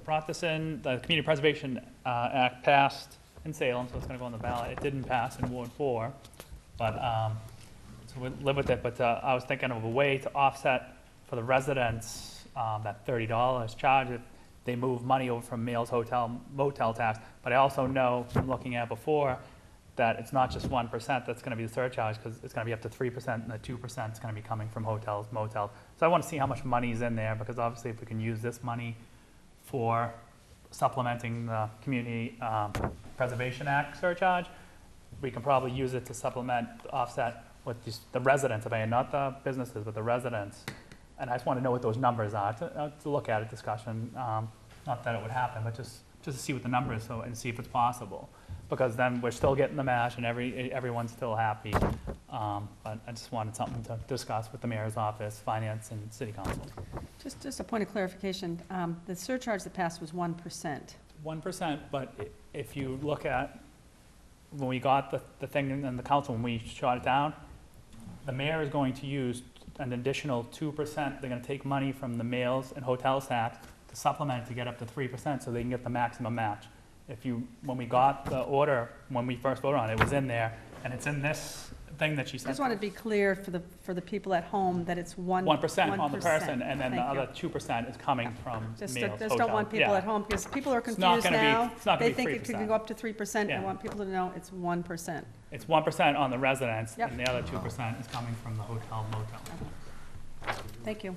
Speaker 9: brought this in, the Community Preservation Act passed in Salem, so it's gonna go on the ballot. It didn't pass in Ward 4, but, so we'll live with it, but I was thinking of a way to offset for the residents, that $30 charge if they move money over from meals, hotel, motel tax. But I also know from looking at before that it's not just 1% that's gonna be the surcharge, because it's gonna be up to 3%, and the 2% is gonna be coming from hotels, motels. So I wanna see how much money is in there, because obviously if we can use this money for supplementing the Community Preservation Act surcharge, we can probably use it to supplement, offset what the residents are paying, not the businesses, but the residents. And I just want to know what those numbers are, to look at a discussion, not that it would happen, but just to see what the number is, and see if it's possible. Because then we're still getting the match and everyone's still happy. But I just wanted something to discuss with the Mayor's Office, Finance, and City Council.
Speaker 1: Just a point of clarification. The surcharge that passed was 1%.
Speaker 9: 1%, but if you look at, when we got the thing in the council, when we shot it down, the mayor is going to use an additional 2%. They're gonna take money from the meals and hotels tax to supplement it to get up to 3%, so they can get the maximum match. When we got the order, when we first voted on it, it was in there, and it's in this thing that she
Speaker 1: I
Speaker 9: sent.
Speaker 1: just want to be clear for the people at home that it's
Speaker 9: 1% on the person, and then the
Speaker 1: Thank you.
Speaker 9: other 2% is coming from meals,
Speaker 1: Just
Speaker 9: hotel.
Speaker 1: don't want people
Speaker 9: Yeah.
Speaker 1: at home, because people are
Speaker 9: It's not
Speaker 1: confused
Speaker 9: gonna be-
Speaker 1: now.
Speaker 9: it's not gonna
Speaker 1: They
Speaker 9: be
Speaker 1: think it could
Speaker 9: 3%.
Speaker 1: go up to 3%. I
Speaker 9: Yeah.
Speaker 1: want people to know it's 1%.
Speaker 9: It's 1% on the residents,
Speaker 1: Yep.
Speaker 9: and the other 2% is coming from the hotel, motel.
Speaker 1: Thank you.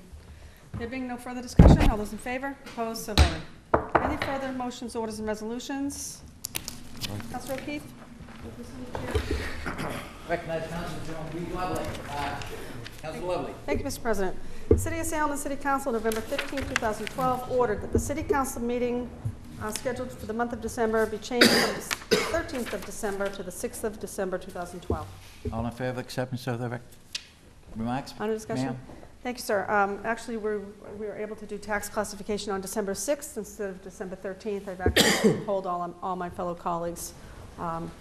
Speaker 1: There being no further discussion, all those in favor? Opposed? So voted. Any further motions, orders, and resolutions? Councilor O'Keefe?
Speaker 2: Recognize Councilman Lovely. Councilor Lovely.
Speaker 1: Thank you, Mr. President. The City of Salem and City Council, November 15, 2012, ordered that the City Council meeting scheduled for the month of December be changed from the 13th of December to the 6th of December, 2012.
Speaker 2: All in favor of acceptance of the remarks?
Speaker 1: Under discussion?
Speaker 2: Ma'am?
Speaker 1: Thank you, sir. Actually, we were able to do tax classification on December 6th instead of December 13th. I've actually told all my fellow colleagues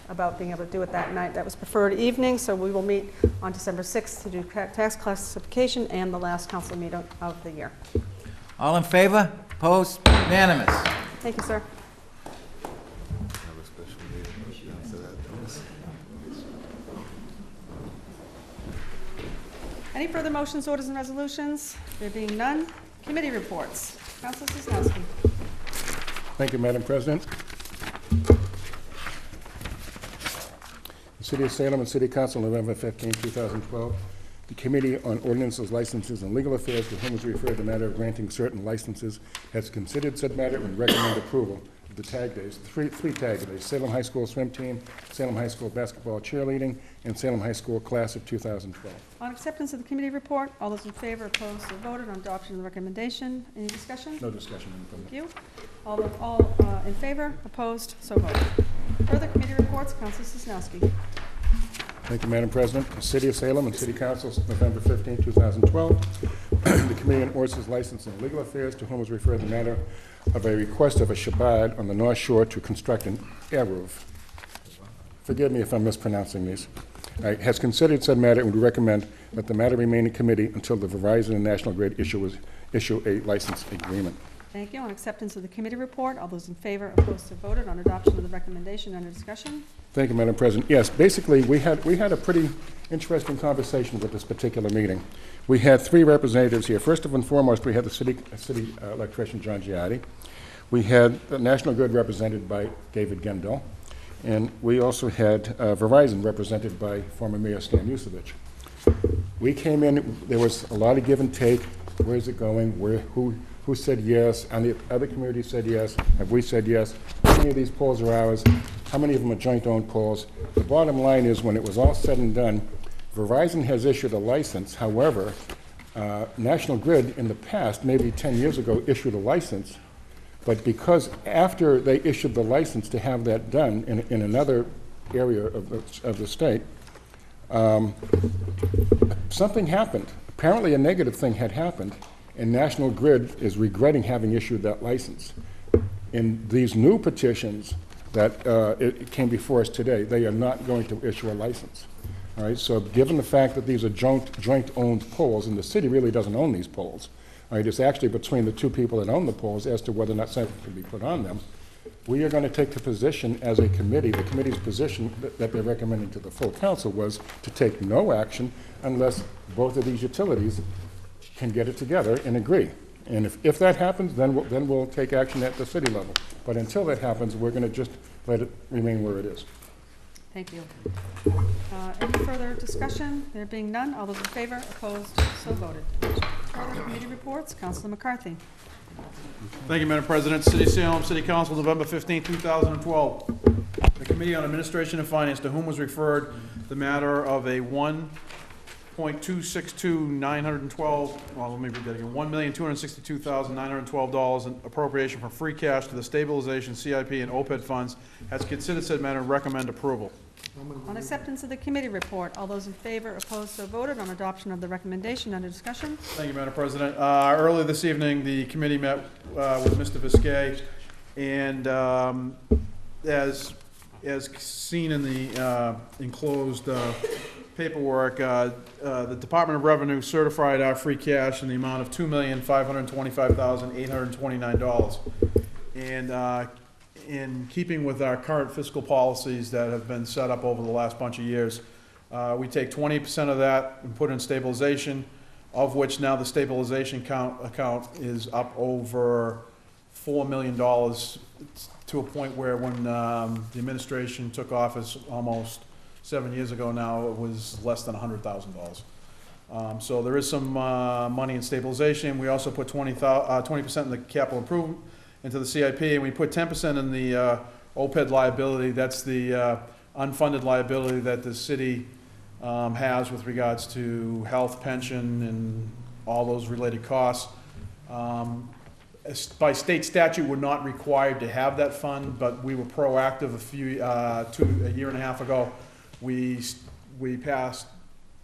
Speaker 1: about being able to do it that night. That was preferred evening, so we will meet on December 6th to do tax classification and the last council meeting of the year.
Speaker 2: All in favor? Opposed? Unanimous.
Speaker 1: Thank you, sir. Any further motions, orders, and resolutions? There being none, committee reports. Councilor Sosnowski.
Speaker 5: Thank you, Madam President. The City of Salem and City Council, November 15, 2012. The Committee on Ordinances, Licenses, and Legal Affairs, to whom is referred the matter of granting certain licenses, has considered said matter and recommend approval of the tag days, three tag days: Salem High School Swim Team, Salem High School Basketball Cheerleading, and Salem High School Class of 2012.
Speaker 1: On acceptance of the committee report, all those in favor, opposed, so voted. On adoption of the recommendation, any discussion?
Speaker 5: No discussion.
Speaker 1: Thank you. All in favor, opposed, so voted. Further committee reports, Councilor Sosnowski.
Speaker 5: Thank you, Madam President. The City of Salem and City Council, November 15, 2012. The Committee on Ordinances, Licensing, and Legal Affairs, to whom is referred the matter of a request of a Shabbat on the North Shore to construct an air roof. Forgive me if I'm mispronouncing these. Has considered said matter and would recommend that the matter remain in committee until the Verizon and National Grid issue issue a license agreement.
Speaker 1: Thank you. On acceptance of the committee report, all those in favor, opposed, so voted. On adoption of the recommendation, under discussion.
Speaker 5: Thank you, Madam President. Yes, basically, we had a pretty interesting conversation with this particular meeting. We had three representatives here. First and foremost, we had the city electrician, John Giardi. We had the National Grid represented by David Gendel. And we also had Verizon represented by former Mayor Stan Yusevich. We came in, there was a lot of give and take. Where is it going? Who said yes? And the other communities said yes. Have we said yes? How many of these poles are ours? How many of them are joint-owned poles? The bottom line is, when it was all said and done, Verizon has issued a license. However, National Grid in the past, maybe 10 years ago, issued a license. But because after they issued the license to have that done in another area of the state, something happened. Apparently a negative thing had happened, and National Grid is regretting having issued that license. In these new petitions that it came before us today, they are not going to issue a license. All right, so given the fact that these are joint-owned poles, and the city really doesn't own these poles, all right, it's actually between the two people that own the poles as to whether or not something can be put on them. We are going to take the position as a committee, the committee's position that they're recommending to the full council was to take no action unless both of these utilities can get it together and agree. And if that happens, then we'll take action at the city level. But until that happens, we're going to just let it remain where it is.
Speaker 1: Thank you. Any further discussion? There being none, all those in favor, opposed, so voted. Further committee reports, Councilor McCarthy.
Speaker 7: Thank you, Madam President. City of Salem, City Council, November 15, 2012. The Committee on Administration and Finance, to whom was referred the matter of a $1,262,912, well, let me read that again, $1,262,912 in appropriation from free cash to the stabilization, CIP, and OPED funds, has considered said matter and recommend approval.
Speaker 1: On acceptance of the committee report, all those in favor, opposed, so voted. On adoption of the recommendation, under discussion.
Speaker 7: Thank you, Madam President. Earlier this evening, the committee met with Mr. Biscay, and as seen in the enclosed paperwork, the Department of Revenue certified our free cash in the amount of $2,525,829. And in keeping with our current fiscal policies that have been set up over the last bunch of years, we take 20% of that and put in stabilization, of which now the stabilization account is up over $4 million to a point where when the administration took office almost 7 years ago now, it was less than $100,000. So there is some money in stabilization. We also put 20% in the capital improvement into the CIP, and we put 10% in the OPED liability. That's the unfunded liability that the city has with regards to health, pension, and all those related costs. By state statute, we're not required to have that fund, but we were proactive a year and a half ago. We passed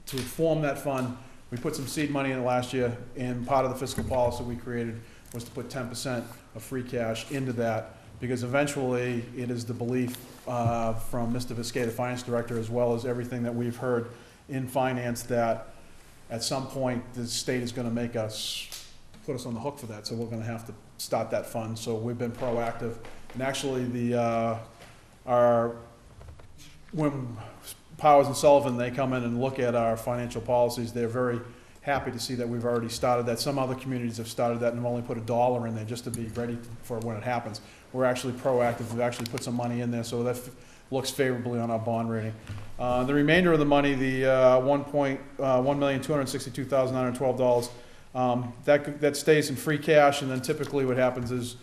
Speaker 7: to form that fund. We put some seed money in it last year, and part of the fiscal policy we created was to put 10% of free cash into that, because eventually it is the belief from Mr. Biscay, the finance director, as well as everything that we've heard in finance, that at some point the state is going to make us put us on the hook for that. So we're going to have to start that fund. So we've been proactive, and actually when Powers and Sullivan, they come in and look at our financial policies, they're very happy to see that we've already started that. Some other communities have started that and have only put $1 in there just to be ready for when it happens. We're actually proactive. We've actually put some money in there, so that looks favorably on our bond rating. The remainder of the money, the $1,262,912, that stays in free cash, and then typically what happens is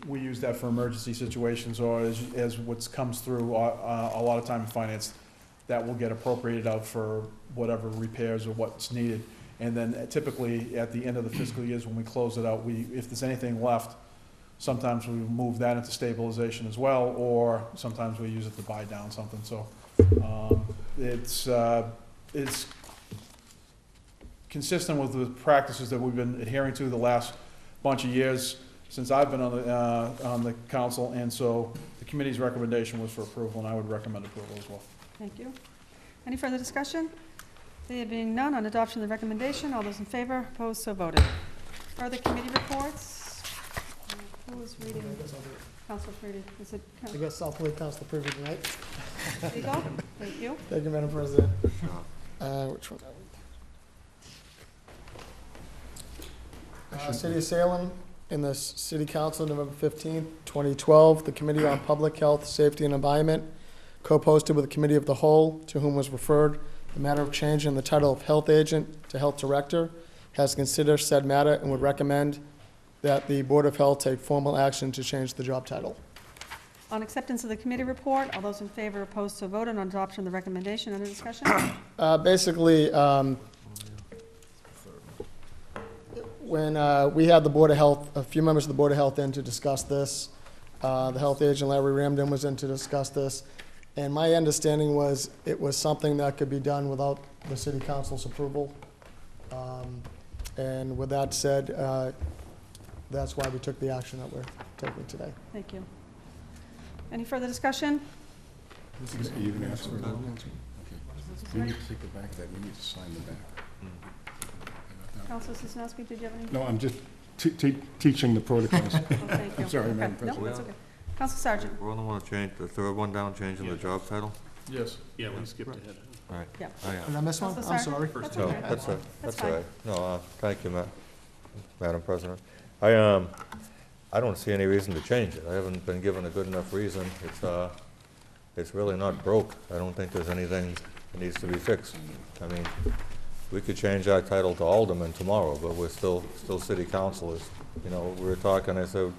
Speaker 7: we use that for emergency situations, or as what comes through a lot of time in finance, that will get appropriated out for whatever repairs or what's needed. And then typically at the end of the fiscal years when we close it out, if there's anything left, sometimes we move that into stabilization as well, or sometimes we use it to buy down something. So it's consistent with the practices that we've been adhering to the last bunch of years since I've been on the council, and so the committee's recommendation was for approval, and I would recommend approval as well.
Speaker 1: Thank you. Any further discussion? There being none, on adoption of the recommendation, all those in favor, opposed, so voted. Further committee reports? Who is reading? Council Freedy, is it?
Speaker 13: I guess I'll play Council Privy tonight.
Speaker 1: There you go. Thank you.
Speaker 13: Thank you, Madam President. Which one are we? City of Salem, in the City Council, November 15th, 2012, the Committee on Public Health, Safety, and Environment, co-posted with the Committee of the Whole, to whom was referred the matter of changing the title of Health Agent to Health Director, has considered said matter and would recommend that the Board of Health take formal action to change the job title.
Speaker 1: On acceptance of the committee report, all those in favor, opposed, so voted. On adoption of the recommendation, under discussion?
Speaker 13: Basically, when we had the Board of Health, a few members of the Board of Health in to discuss this, the health agent, Larry Ramden, was in to discuss this, and my understanding was it was something that could be done without the City Council's approval. And with that said, that's why we took the action that we're taking today.
Speaker 1: Thank you. Any further discussion?
Speaker 5: You can ask for a vote. Okay. We need to take the back of that, we need to sign the back.
Speaker 1: Councilor Sosnowski, did you have any?
Speaker 5: No, I'm just teaching the protocols.
Speaker 1: Oh, thank you.
Speaker 5: I'm sorry,
Speaker 1: Okay.
Speaker 5: Madam
Speaker 1: No,
Speaker 5: President.
Speaker 1: that's okay. Council Sergeant?
Speaker 12: We're only want to change the third one down, changing the job title?
Speaker 7: Yes.
Speaker 8: Yeah, we skipped ahead.
Speaker 12: All right.
Speaker 1: Yeah.
Speaker 12: Oh, yeah.
Speaker 13: Did I miss one?
Speaker 1: Council
Speaker 13: I'm
Speaker 1: Sergeant?
Speaker 13: sorry.
Speaker 1: That's
Speaker 12: No,
Speaker 1: okay.
Speaker 12: that's all
Speaker 1: That's
Speaker 12: right.
Speaker 1: fine.
Speaker 12: No, thank you, Madam President. I don't see any reason to change it. I haven't been given a good enough reason. It's really not broke. I don't think there's anything that needs to be fixed. I mean, we could change our title to Alderman tomorrow, but we're still city councilors. You know, we were talking, I said,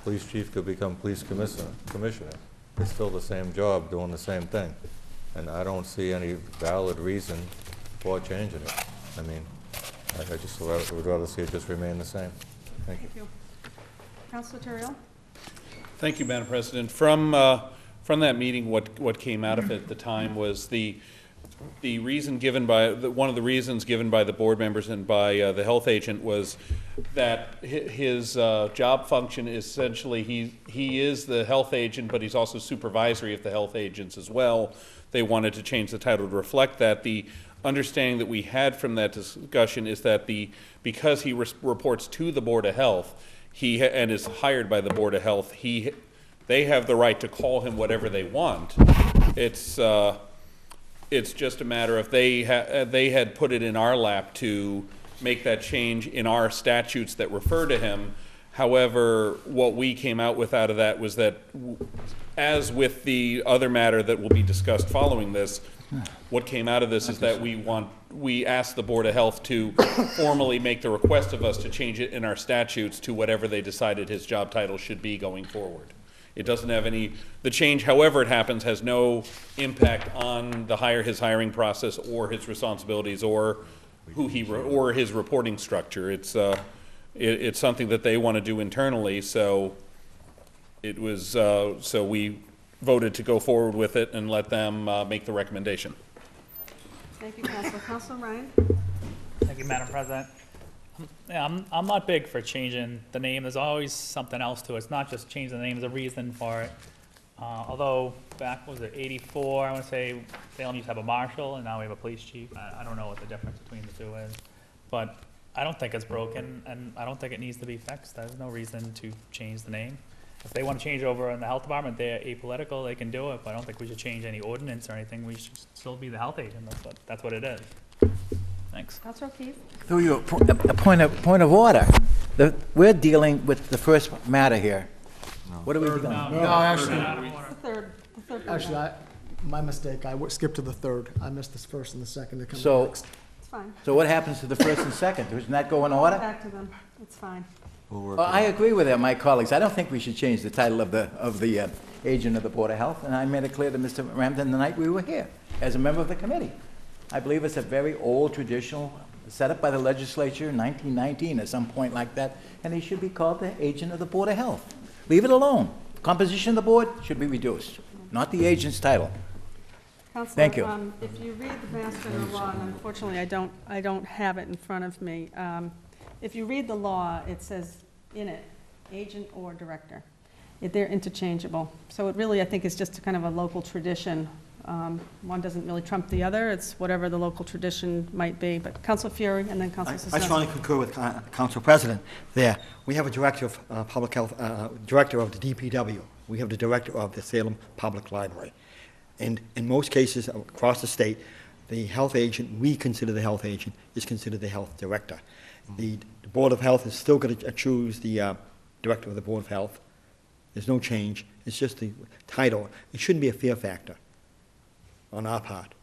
Speaker 12: police chief could become police commissioner. It's still the same job, doing the same thing. And I don't see any valid reason for changing it. I mean, I just would rather see it just remain the same. Thank you.
Speaker 1: Thank you. Councilor Terrell?
Speaker 8: Thank you, Madam President. From that meeting, what came out of it at the time was the reason given by, one of the reasons given by the board members and by the health agent was that his job function is essentially, he is the health agent, but he's also supervisory of the health agents as well. They wanted to change the title to reflect that. The understanding that we had from that discussion is that because he reports to the Board of Health, and is hired by the Board of Health, they have the right to call him whatever they want. It's just a matter of they had put it in our lap to make that change in our statutes that refer to him. However, what we came out with out of that was that, as with the other matter that will be discussed following this, what came out of this is that we asked the Board of Health to formally make the request of us to change it in our statutes to whatever they decided his job title should be going forward. It doesn't have the change, however it happens, has no impact on his hiring process or his responsibilities or or his reporting structure. It's something that they want to do internally, so we voted to go forward with it and let them make the recommendation.
Speaker 1: Thank you, Councilor. Councilor Ryan?
Speaker 9: Thank you, Madam President. Yeah, I'm not big for changing the name. There's always something else to it. It's not just changing the name, there's a reason for it. Although back, was it 84, I want to say Salem used to have a marshal and now we have a police chief. I don't know what the difference between the two is. But I don't think it's broken and I don't think it needs to be fixed. There's no reason to change the name. If they want to change over in the health department, they're apolitical, they can do it, but I don't think we should change any ordinance or anything. We should still be the health agent. That's what it is. Thanks.
Speaker 1: Councilor O'Keefe?
Speaker 2: Through you, a point of order. We're dealing with the first matter here. What are we doing?
Speaker 13: No, actually,
Speaker 1: The third.
Speaker 13: actually, my mistake. I skipped to the third. I missed this first and the second to come
Speaker 2: So-
Speaker 13: next.
Speaker 1: It's fine.
Speaker 2: So what happens to the first and second? Doesn't that go in order?
Speaker 1: Back to them. It's fine.
Speaker 12: We'll work
Speaker 2: Well,
Speaker 12: with
Speaker 2: I
Speaker 12: it.
Speaker 2: agree with my colleagues. I don't think we should change the title of the agent of the Board of Health, and I made it clear to Mr. Ramden the night we were here, as a member of the committee. I believe it's a very old traditional, set up by the legislature in 1919 at some point like that, and he should be called the agent of the Board of Health. Leave it alone. Composition of the board should be reduced, not the agent's title.
Speaker 1: Counselor,
Speaker 2: Thank you.
Speaker 1: If you read the Mass General Law, and unfortunately I don't have it in front of me, if you read the law, it says in it, agent or director. They're interchangeable. So it really, I think, is just kind of a local tradition One doesn't really trump the other. It's whatever the local tradition might be. But Council Fury and then Council
Speaker 6: I
Speaker 1: Sisnetos.
Speaker 6: strongly concur with Council President there. We have a director of public health, director of the DPW. We have the director of the Salem Public Library. And in most cases across the state, the health agent, we consider the health agent, is considered the health director. The Board of Health is still going to choose the director of the Board of Health. There's no change. It's just the title. It shouldn't be a fear factor on our part.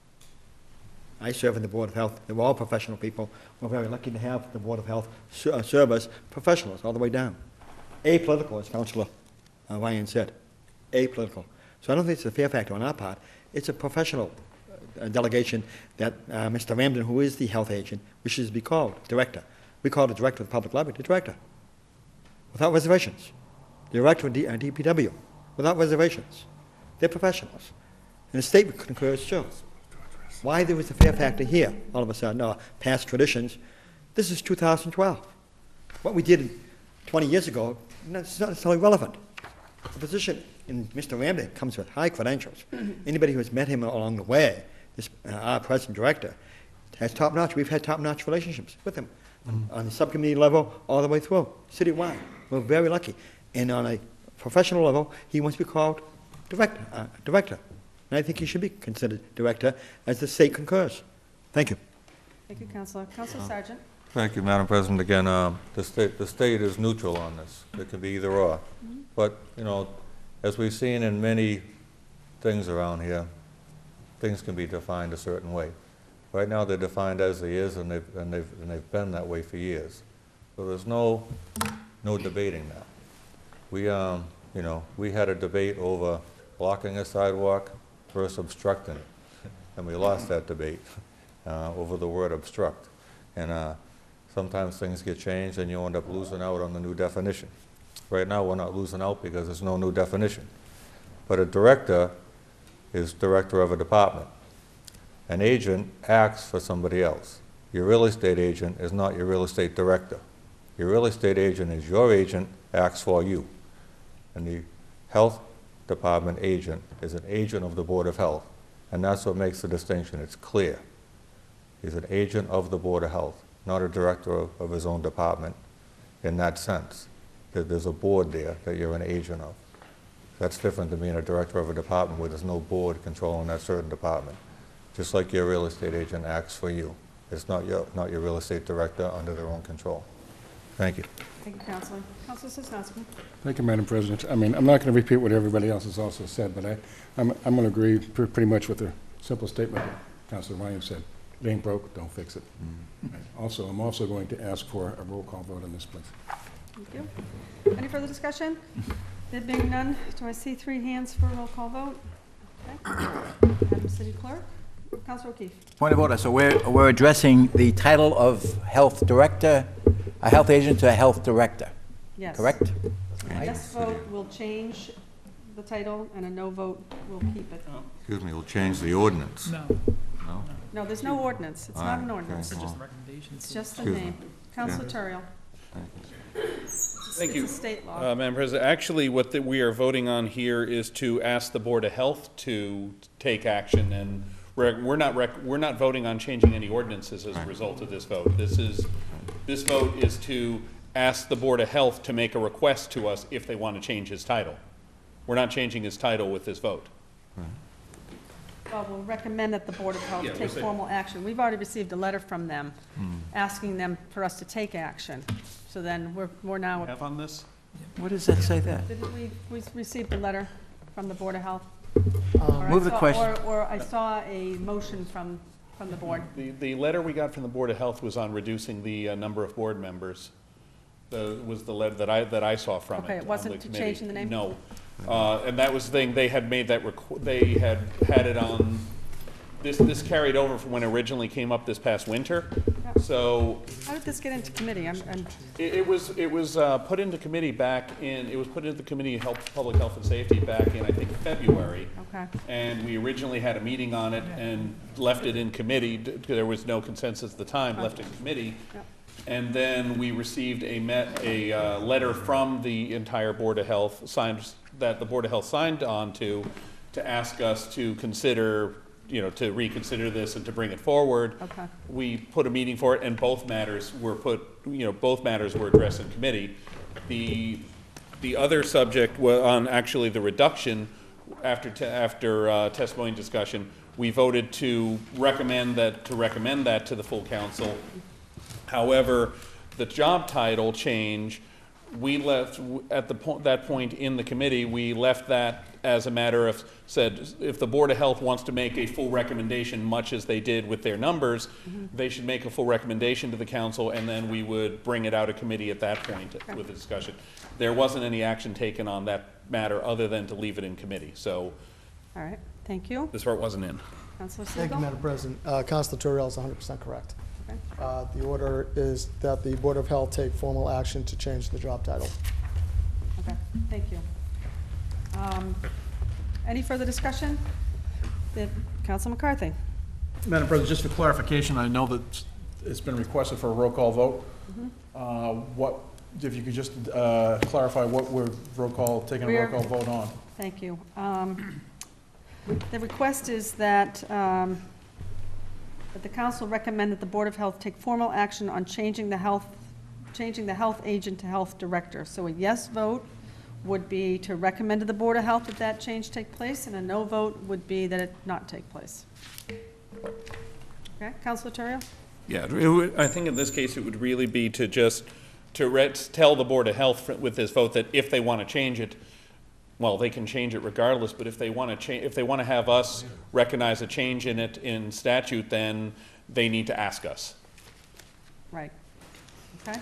Speaker 6: I serve in the Board of Health. They're all professional people. We're very lucky to have the Board of Health serve us professionals all the way down. Apolitical, as Councilor Ryan said. Apolitical. So I don't think it's a fear factor on our part. It's a professional delegation that Mr. Ramden, who is the health agent, wishes to be called director. We call the director of the public library the director, without reservations. The director of DPW, without reservations. They're professionals. And the state concurs too. Why there was a fear factor here, all of a sudden, no, past traditions. This is 2012. What we did 20 years ago, it's not necessarily relevant. The position in Mr. Ramden comes with high credentials. Anybody who has met him along the way, this, our present director, has top-notch. We've had top-notch relationships with him on the subcommittee level all the way through, citywide. We're very lucky. And on a professional level, he wants to be called director. And I think he should be considered director as the state concurs. Thank you.
Speaker 1: Thank you, Councilor. Councilor Sargent.
Speaker 12: Thank you, Madam President. Again, the state is neutral on this. It can be either or. But, you know, as we've seen in many things around here, things can be defined a certain way. Right now, they're defined as they is, and they've been that way for years. So there's no debating that. We, you know, we had a debate over blocking a sidewalk versus obstructing it, and we lost that debate over the word obstruct. And sometimes things get changed, and you end up losing out on the new definition. Right now, we're not losing out because there's no new definition. But a director is director of a department. An agent acts for somebody else. Your real estate agent is not your real estate director. Your real estate agent is your agent, acts for you. And the health department agent is an agent of the Board of Health. And that's what makes the distinction. It's clear. He's an agent of the Board of Health, not a director of his own department in that sense. There's a board there that you're an agent of. That's different than being a director of a department where there's no board controlling that certain department. Just like your real estate agent acts for you. It's not your real estate director under their own control. Thank you.
Speaker 1: Thank you, Councilor. Councilor Sisnetos.
Speaker 5: Thank you, Madam President. I mean, I'm not going to repeat what everybody else has also said, but I'm going to agree pretty much with the simple statement that Councilor Ryan said. It ain't broke, don't fix it. Also, I'm also going to ask for a roll call vote on this, please.
Speaker 1: Thank you. Any further discussion? There being none, do I see 3 hands for a roll call vote? Okay. Madam City Clerk. Councilor O'Keefe.
Speaker 2: Point of order. So we're addressing the title of health director, a health agent to a health director.
Speaker 1: Yes.
Speaker 2: Correct?
Speaker 1: A yes vote will change the title, and a no vote will keep it.
Speaker 12: Excuse me, we'll change the ordinance.
Speaker 9: No.
Speaker 12: No?
Speaker 1: No, there's no ordinance. It's not an ordinance.
Speaker 12: okay.
Speaker 9: It's just recommendations.
Speaker 1: It's just the
Speaker 12: Excuse me.
Speaker 1: name. Councilor Turiel.
Speaker 8: Thank you.
Speaker 1: It's a state law.
Speaker 8: Madam President, actually, what we are voting on here is to ask the Board of Health to take action, and we're not voting on changing any ordinances as a result of this vote. This vote is to ask the Board of Health to make a request to us if they want to change his title. We're not changing his title with this vote.
Speaker 1: Well, we'll recommend that the Board of Health take formal action. We've already received a letter from them asking them for us to take action. So then we're now,
Speaker 8: Have on this?
Speaker 2: What does that say there?
Speaker 1: didn't we received a letter from the Board of Health?
Speaker 2: Move the question.
Speaker 1: Or I saw a motion from the board.
Speaker 8: The letter we got from the Board of Health was on reducing the number of board members. Was the letter that I saw from it.
Speaker 1: Okay, it wasn't
Speaker 8: on the
Speaker 1: to
Speaker 8: committee.
Speaker 1: changing the name?
Speaker 8: No. And that was the thing, they had made that, they had it on, this carried over from when it originally came up this past winter.
Speaker 1: Yeah.
Speaker 8: So
Speaker 1: How did this get into committee?
Speaker 8: it was put into committee back in, it was put into the Committee of Public Health and Safety back in, I think, February.
Speaker 1: Okay.
Speaker 8: And we originally had a meeting on it and left it in committee. There was no consensus at the time, left it in committee.
Speaker 1: Yep.
Speaker 8: And then we received a letter from the entire Board of Health, that the Board of Health signed on to, to ask us to consider, to reconsider this and to bring it forward.
Speaker 1: Okay.
Speaker 8: We put a meeting for it, and both matters were addressed in committee. The other subject was on actually the reduction after testimony and discussion. We voted to recommend that to the full council. However, the job title change, we left at that point in the committee, we left that as a matter of, said, if the Board of Health wants to make a full recommendation, much as they did with their numbers, they should make a full recommendation to the council, and then we would bring it out of committee at that point with the discussion. There wasn't any action taken on that matter other than to leave it in committee, so.
Speaker 1: All right, thank you.
Speaker 8: This part wasn't in.
Speaker 1: Councilor
Speaker 13: Thank you,
Speaker 1: Segal?
Speaker 13: Madam President. Councilor Turiel is 100% correct.
Speaker 1: Okay.
Speaker 13: The order is that the Board of Health take formal action to change the job title.
Speaker 1: Okay, thank you. Any further discussion? Council McCarthy?
Speaker 7: Madam President, just for clarification, I know that it's been requested for a roll call vote. What, if you could just clarify what we're taking a roll call vote on?
Speaker 1: Thank you. The request is that the council recommend that the Board of Health take formal action on changing the health agent to health director. So a yes vote would be to recommend to the Board of Health that that change take place, and a no vote would be that it not take place. Okay, Councilor Terrio?
Speaker 8: Yeah, I think in this case, it would really be to just, tell the Board of Health with this vote that if they want to change it, well, they can change it regardless, but if they want to have us recognize a change in it in statute, then they need to ask us.
Speaker 1: Right. Okay.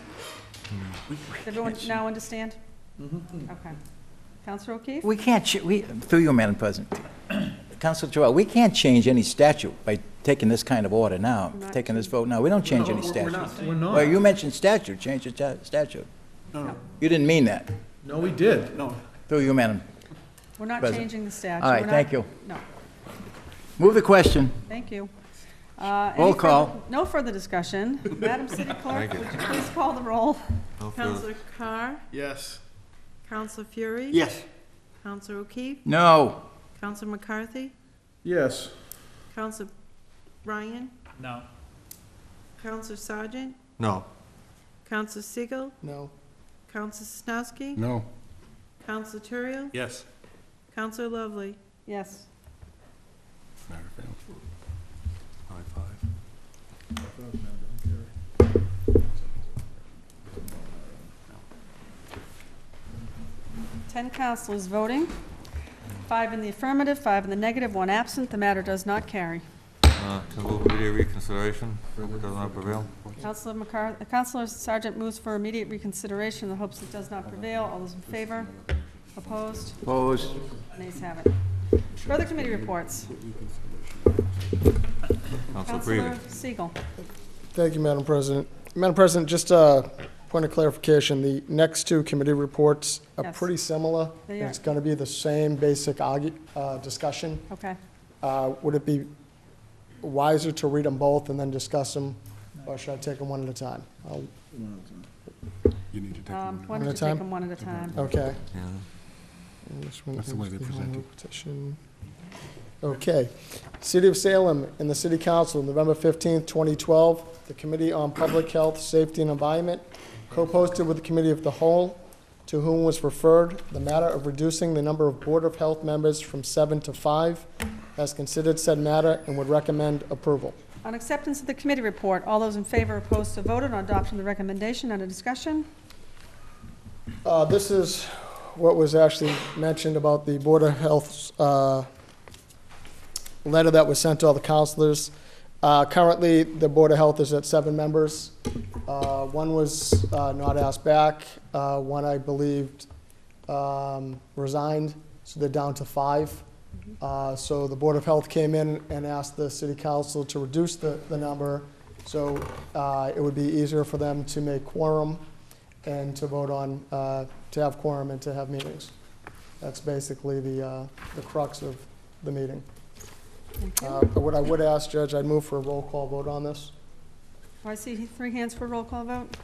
Speaker 1: Does everyone now understand? Okay. Councilor O'Keefe?
Speaker 2: We can't, through you, Madam President. Councilor Terrell, we can't change any statute by taking this kind of order now, taking this vote now. We don't change any statute.
Speaker 7: We're not.
Speaker 2: Well, you mentioned statute, change the statute.
Speaker 7: No.
Speaker 2: You didn't mean that.
Speaker 7: No, we did. No.
Speaker 2: Through you, Madam.
Speaker 1: We're not
Speaker 2: President.
Speaker 1: changing the statute.
Speaker 2: All right,
Speaker 1: We're not-
Speaker 2: thank you.
Speaker 1: No,
Speaker 2: Move the question.
Speaker 1: thank you.
Speaker 2: Roll call.
Speaker 1: No further discussion. Madam City Clerk, would you please call the roll?
Speaker 3: Counselor Carr?
Speaker 11: Yes.
Speaker 3: Counselor Fury?
Speaker 6: Yes.
Speaker 3: Counselor O'Keefe?
Speaker 2: No.
Speaker 3: Counselor McCarthy?
Speaker 7: Yes.
Speaker 3: Counselor Ryan?
Speaker 9: No.
Speaker 3: Counselor Sargent?
Speaker 12: No.
Speaker 3: Counselor Segal?
Speaker 13: No.
Speaker 3: Counselor Sosnowski?
Speaker 5: No.
Speaker 3: Counselor Turiel?
Speaker 8: Yes.
Speaker 3: Counselor Lovely?
Speaker 1: Yes. Ten councilors voting, 5 in the affirmative, 5 in the negative, 1 absent. The matter does not carry.
Speaker 12: To move immediate reconsideration, does not prevail.
Speaker 1: Councilor Sargent moves for immediate reconsideration in the hopes it does not prevail. All those in favor? Opposed?
Speaker 2: Opposed?
Speaker 1: Nays have it. Further committee reports.
Speaker 12: Councilor
Speaker 1: Councilor
Speaker 12: Creevy.
Speaker 1: Siegel.
Speaker 13: Thank you, Madam President. Madam President, just a point of clarification, the next two committee reports are
Speaker 1: Yes.
Speaker 13: pretty similar.
Speaker 1: They are.
Speaker 13: It's going to be the same basic discussion.
Speaker 1: Okay.
Speaker 13: Would it be wiser to read them both and then discuss them, or should I take them one at a time?
Speaker 5: You need to take
Speaker 1: Why
Speaker 5: them.
Speaker 1: don't
Speaker 13: One
Speaker 1: you
Speaker 13: at a
Speaker 1: take
Speaker 13: time?
Speaker 1: them one at a time?
Speaker 13: Okay.
Speaker 12: Yeah.
Speaker 13: And this one
Speaker 5: That's the
Speaker 13: is
Speaker 5: way they
Speaker 13: the home
Speaker 5: present
Speaker 13: rule
Speaker 5: it.
Speaker 13: petition. Okay. City of Salem and the City Council, November 15th, 2012. The Committee on Public Health, Safety, and Environment, co-posted with the Committee of the Whole, to whom was referred the matter of reducing the number of Board of Health members from 7 to 5, has considered said matter and would recommend approval.
Speaker 1: On acceptance of the committee report, all those in favor opposed to voted on adoption of the recommendation. Under discussion?
Speaker 13: This is what was actually mentioned about the Board of Health's letter that was sent to all the councilors. Currently, the Board of Health is at 7 members. One was not asked back. One, I believed, resigned, so they're down to 5. So the Board of Health came in and asked the City Council to reduce the number, so it would be easier for them to make quorum and to vote on, to have quorum and to have meetings. That's basically the crux of the meeting.
Speaker 1: Thank you.
Speaker 13: What I would ask, Judge, I'd move for a roll call vote on this.
Speaker 1: Do I see 3 hands for a roll call vote?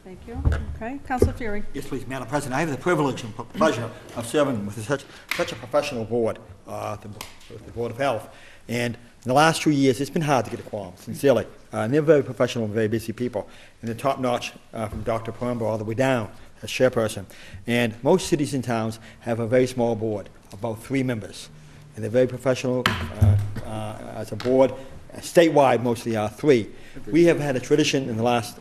Speaker 1: Thank you. Okay, Counselor Fury.
Speaker 6: Yes, please, Madam President. I have the privilege and pleasure of serving with such a professional board, the Board of Health. And in the last 2 years, it's been hard to get a quorum, sincerely. And they're very professional and very busy people. And they're top-notch from Dr. Palumbo all the way down as chairperson. And most cities and towns have a very small board, about 3 members. And they're very professional as a board. Statewide, mostly are 3. We have had a tradition in the last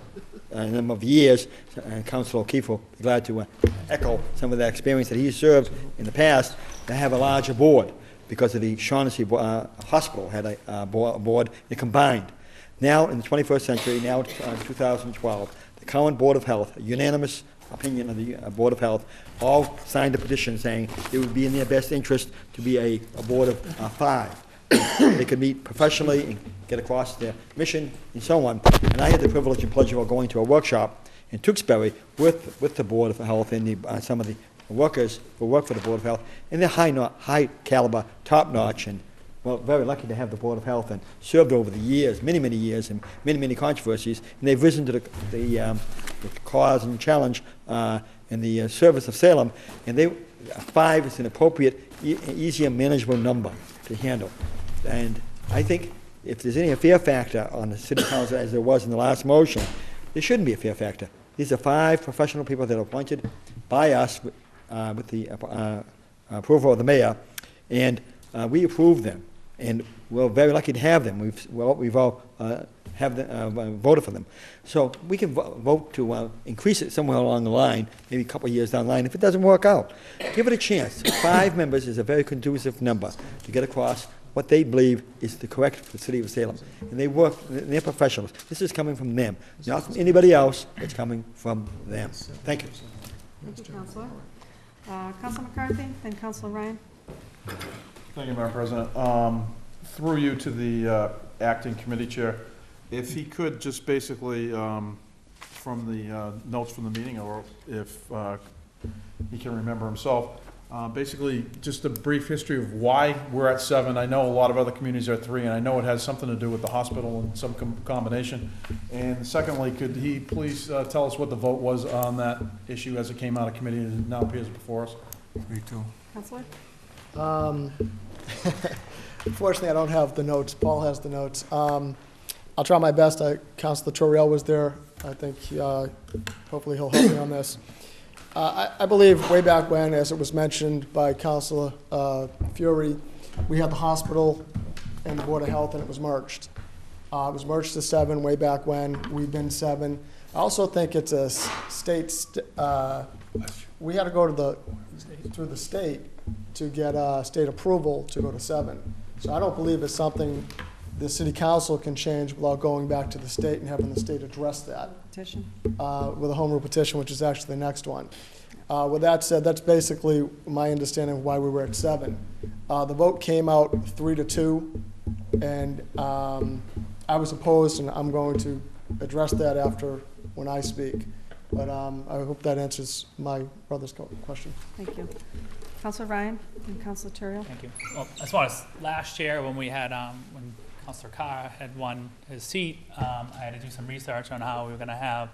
Speaker 6: number of years, and Councilor O'Keefe will be glad to echo some of the experience that he served in the past, to have a larger board, because of the Shaughnessy Hospital had a board, they combined. Now, in the 21st century, now 2012, the current Board of Health, a unanimous opinion of the Board of Health, all signed a petition saying it would be in their best interest to be a board of 5. They could meet professionally and get across their mission and so on. And I had the privilege and pleasure of going to a workshop in Tewksbury with the Board of Health and some of the workers who work for the Board of Health, and they're high caliber, top notch, and well, very lucky to have the Board of Health and served over the years, many years, and many controversies, and they've risen to the cause and challenge in the service of Salem, and 5 is an appropriate, easier manageable number to handle. And I think if there's any fear factor on the city council, as there was in the last motion, there shouldn't be a fear factor. These are 5 professional people that are appointed by us with the approval of the mayor, and we approve them, and we're very lucky to have them. We've all voted for them. So we can vote to increase it somewhere along the line, maybe a couple of years down the line, if it doesn't work out. Give it a chance. 5 members is a very conducive number to get across what they believe is the correct for the city of Salem. And they're professionals. This is coming from them, not from anybody else. It's coming from them. Thank you.
Speaker 1: Thank you, Counselor. Counselor McCarthy, then Counselor Ryan.
Speaker 7: Thank you, Madam President. Through you to the acting committee chair, if he could just basically, from the notes from the meeting, or if he can remember himself, basically just a brief history of why we're at 7. I know a lot of other communities are at 3, and I know it has something to do with the hospital and some combination. And secondly, could he please tell us what the vote was on that issue as it came out of committee and now appears before us?
Speaker 12: Me too.
Speaker 1: Counselor?
Speaker 13: Unfortunately, I don't have the notes. Paul has the notes. I'll try my best. Councilor Toriel was there. I think hopefully he'll help me on this. I believe way back when, as it was mentioned by Councilor Fury, we had the hospital and the Board of Health, and it was merged. It was merged to 7 way back when. We've been 7. I also think it's a we had to go through the state to get state approval to go to 7. So I don't believe it's something the city council can change without going back to the state and having the state address that.
Speaker 1: Petition.
Speaker 13: With a home rule petition, which is actually the next one. With that said, that's basically my understanding of why we were at 7. The vote came out 3-2, and I was opposed, and I'm going to address that after when I speak. But I hope that answers my brother's question.
Speaker 1: Thank you. Counselor Ryan and Counselor Turiel.
Speaker 9: Thank you. Well, as far as last year, when we had, when Counselor Carr had won his seat, I had to do some research on how we were going to have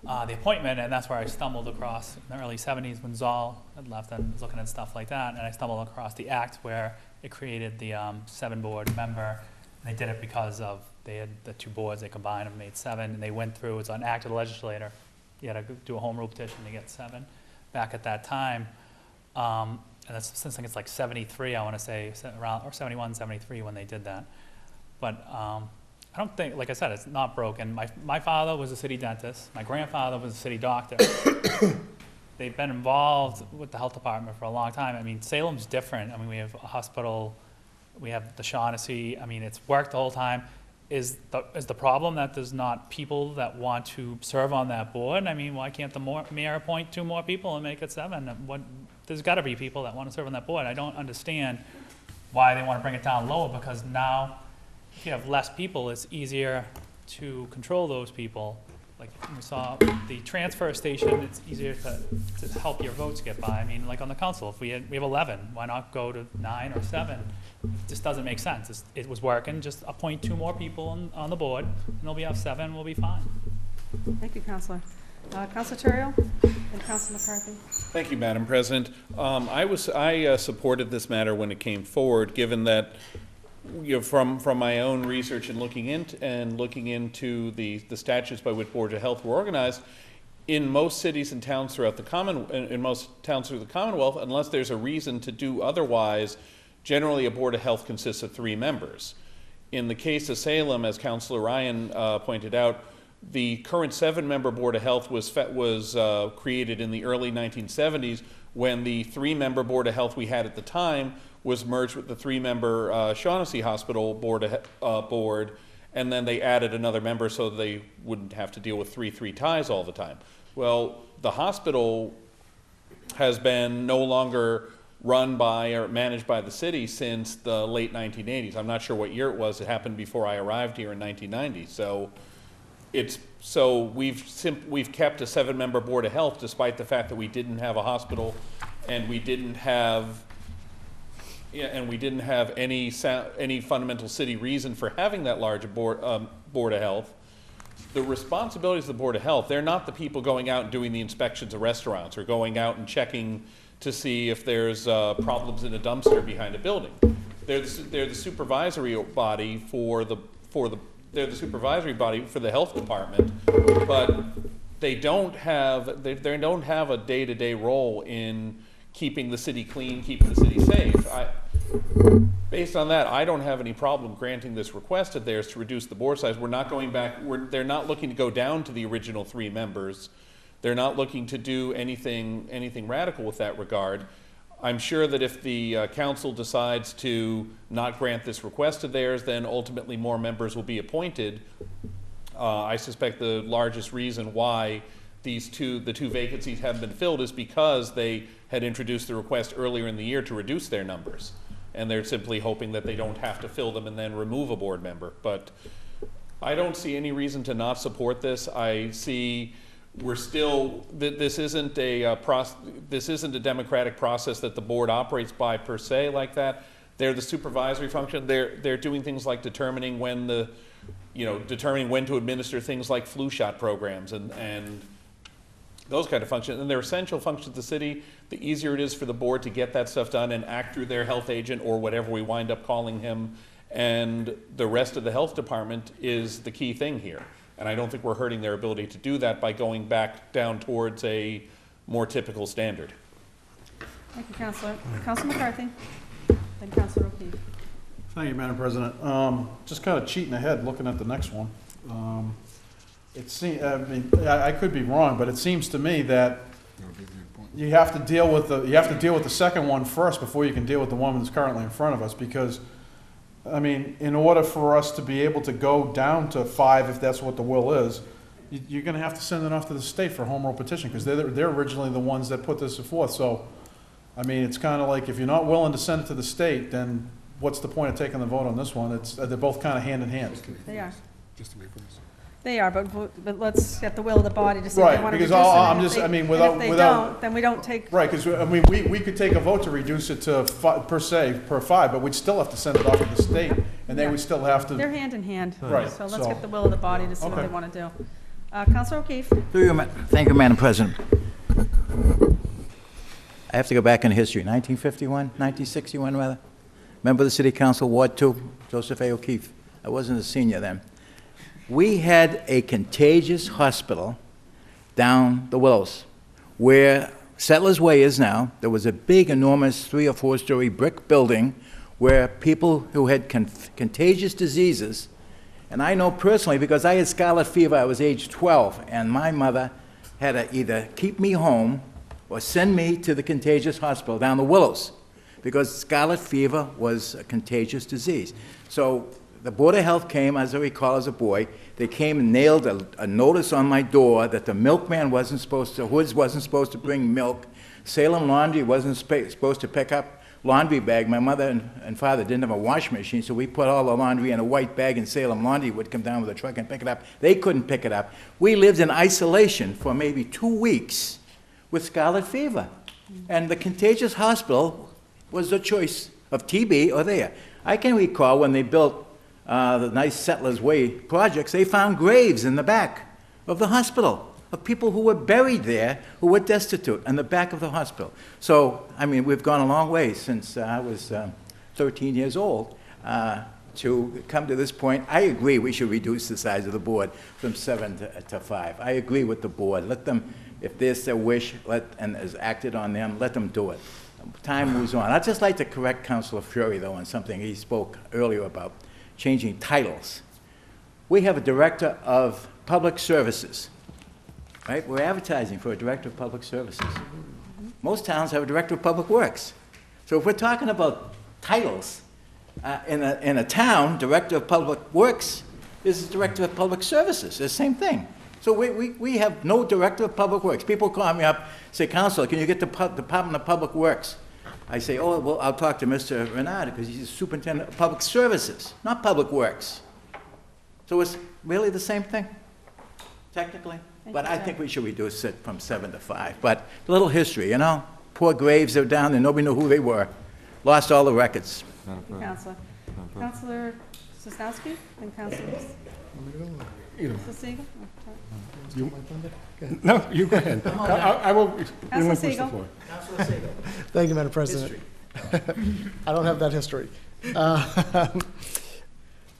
Speaker 9: the appointment, and that's where I stumbled across in the early 70s when Zoll had left and was looking at stuff like that, and I stumbled across the act where it created the 7-board member. And they did it because of, they had the 2 boards, they combined and made 7, and they went through, it's an act of the legislator. You had to do a home rule petition to get 7 back at that time. And that's since I think it's like 73, I want to say, around, or 71, 73 when they did that. But I don't think, like I said, it's not broken. My father was a city dentist. My grandfather was a city doctor. They've been involved with the health department for a long time. I mean, Salem's different. I mean, we have a hospital, we have the Shaughnessy. I mean, it's worked the whole time. Is the problem that there's not people that want to serve on that board? I mean, why can't the mayor appoint 2 more people and make it 7? There's got to be people that want to serve on that board. I don't understand why they want to bring it down lower, because now if you have less people, it's easier to control those people. Like we saw the transfer station, it's easier to help your votes get by. I mean, like on the council, if we have 11, why not go to 9 or 7? It just doesn't make sense. It was working. Just appoint 2 more people on the board, and we'll be up 7. We'll be fine.
Speaker 1: Thank you, Counselor. Council Terrio and Council McCarthy.
Speaker 8: Thank you, Madam President. I supported this matter when it came forward, given that, you know, from my own research and looking into the statutes by which boards of health were organized, in most cities and towns throughout the Commonwealth, unless there's a reason to do otherwise, generally a board of health consists of 3 members. In the case of Salem, as Councilor Ryan pointed out, the current 7-member Board of Health was created in the early 1970s when the 3-member Board of Health we had at the time was merged with the 3-member Shaughnessy Hospital board, and then they added another member so they wouldn't have to deal with 3 ties all the time. Well, the hospital has been no longer run by or managed by the city since the late 1980s. I'm not sure what year it was. It happened before I arrived here in 1990. So we've kept a 7-member Board of Health despite the fact that we didn't have a hospital and we didn't have any fundamental city reason for having that large board of health. The responsibilities of the Board of Health, they're not the people going out and doing the inspections of restaurants or going out and checking to see if there's problems in a dumpster behind a building. They're the supervisory body for the health department, but they don't have a day-to-day role in keeping the city clean, keeping the city safe. Based on that, I don't have any problem granting this request of theirs to reduce the board size. We're not going back. They're not looking to go down to the original 3 members. They're not looking to do anything radical with that regard. I'm sure that if the council decides to not grant this request of theirs, then ultimately more members will be appointed. I suspect the largest reason why the 2 vacancies haven't been filled is because they had introduced the request earlier in the year to reduce their numbers. And they're simply hoping that they don't have to fill them and then remove a board member. But I don't see any reason to not support this. I see this isn't a democratic process that the board operates by per se like that. They're the supervisory function. They're doing things like determining when to administer things like flu shot programs and those kind of functions. And they're essential functions of the city. The easier it is for the board to get that stuff done and act through their health agent or whatever we wind up calling him, and the rest of the health department is the key thing here. And I don't think we're hurting their ability to do that by going back down towards a more typical standard.
Speaker 1: Thank you, Councilor. Council McCarthy. Then Councilor O'Keefe.
Speaker 7: Thank you, Madam President. Just kind of cheating ahead, looking at the next one. I could be wrong, but it seems to me that you have to deal with the second one first before you can deal with the one that's currently in front of us, because I mean, in order for us to be able to go down to 5, if that's what the will is, you're going to have to send it off to the state for a home rule petition, because they're originally the ones that put this forth. So, I mean, it's kind of like, if you're not willing to send it to the state, then what's the point of taking the vote on this one? They're both kind of hand in hand.
Speaker 1: They are. They are, but let's get the will of the body to see if
Speaker 7: Right,
Speaker 1: they want to
Speaker 7: because
Speaker 1: reduce it.
Speaker 7: I'm
Speaker 1: And
Speaker 7: just,
Speaker 1: if
Speaker 7: I
Speaker 1: they-
Speaker 7: mean,
Speaker 1: and
Speaker 7: without,
Speaker 1: if they
Speaker 7: without.
Speaker 1: don't, then we don't take,
Speaker 7: Right, because, I mean, we could take a vote to reduce it to per 5, but we'd still have to send it off to the state, and they would still have to.
Speaker 1: they're hand in hand.
Speaker 7: Right,
Speaker 1: So let's
Speaker 7: so-
Speaker 1: get the will of the body to see what they
Speaker 7: Okay.
Speaker 1: want to do. Councilor O'Keefe.
Speaker 2: Thank you, Madam President. I have to go back in history, 1961 rather. Member of the City Council, Ward 2, Joseph A. O'Keefe. I wasn't a senior then. We had a contagious hospital down the Willows, where Settlers Way is now. There was a big, enormous 3- or 4-story brick building where people who had contagious diseases, and I know personally because I had scarlet fever, I was age 12, and my mother had to either keep me home or send me to the contagious hospital down the Willows, because scarlet fever was a contagious disease. So the Board of Health came, as I recall as a boy. They came and nailed a notice on my door that the milkman Hoods wasn't supposed to bring milk. Salem Laundry wasn't supposed to pick up laundry bag. My mother and father didn't have a washing machine, so we put all the laundry in a white bag, and Salem Laundry would come down with a truck and pick it up. They couldn't pick it up. We lived in isolation for maybe 2 weeks with scarlet fever. And the contagious hospital was the choice of TB or there. I can recall when they built the nice Settlers Way projects, they found graves in the back of the hospital of people who were buried there, who were destitute, in the back of the hospital. So, I mean, we've gone a long way since I was 13 years old to come to this point. I agree we should reduce the size of the board from 7 to 5. I agree with the board. Let them, if there's their wish, and is acted on them, let them do it. Time moves on. I'd just like to correct Councilor Fury, though, on something he spoke earlier about changing titles. We have a Director of Public Services, right? We're advertising for a Director of Public Services. Most towns have a Director of Public Works. So if we're talking about titles, in a town, Director of Public Works is Director of Public Services. It's the same thing. So we have no Director of Public Works. People call me up, say, Counselor, can you get the Department of Public Works? I say, oh, well, I'll talk to Mr. Renard because he's the Superintendent of Public Services, not Public Works. So it's really the same thing, technically. But I think we should reduce it from 7 to 5. But a little history, you know? Poor graves, they're down there, nobody knew who they were. Lost all the records.
Speaker 1: Thank you, Counselor. Counselor Sosnowski and Counselor Siegel?
Speaker 5: No, you go ahead. I will relinquish the
Speaker 1: Siegel.
Speaker 5: floor.
Speaker 2: Councilor Siegel.
Speaker 13: Thank you, Madam President. I don't have that history.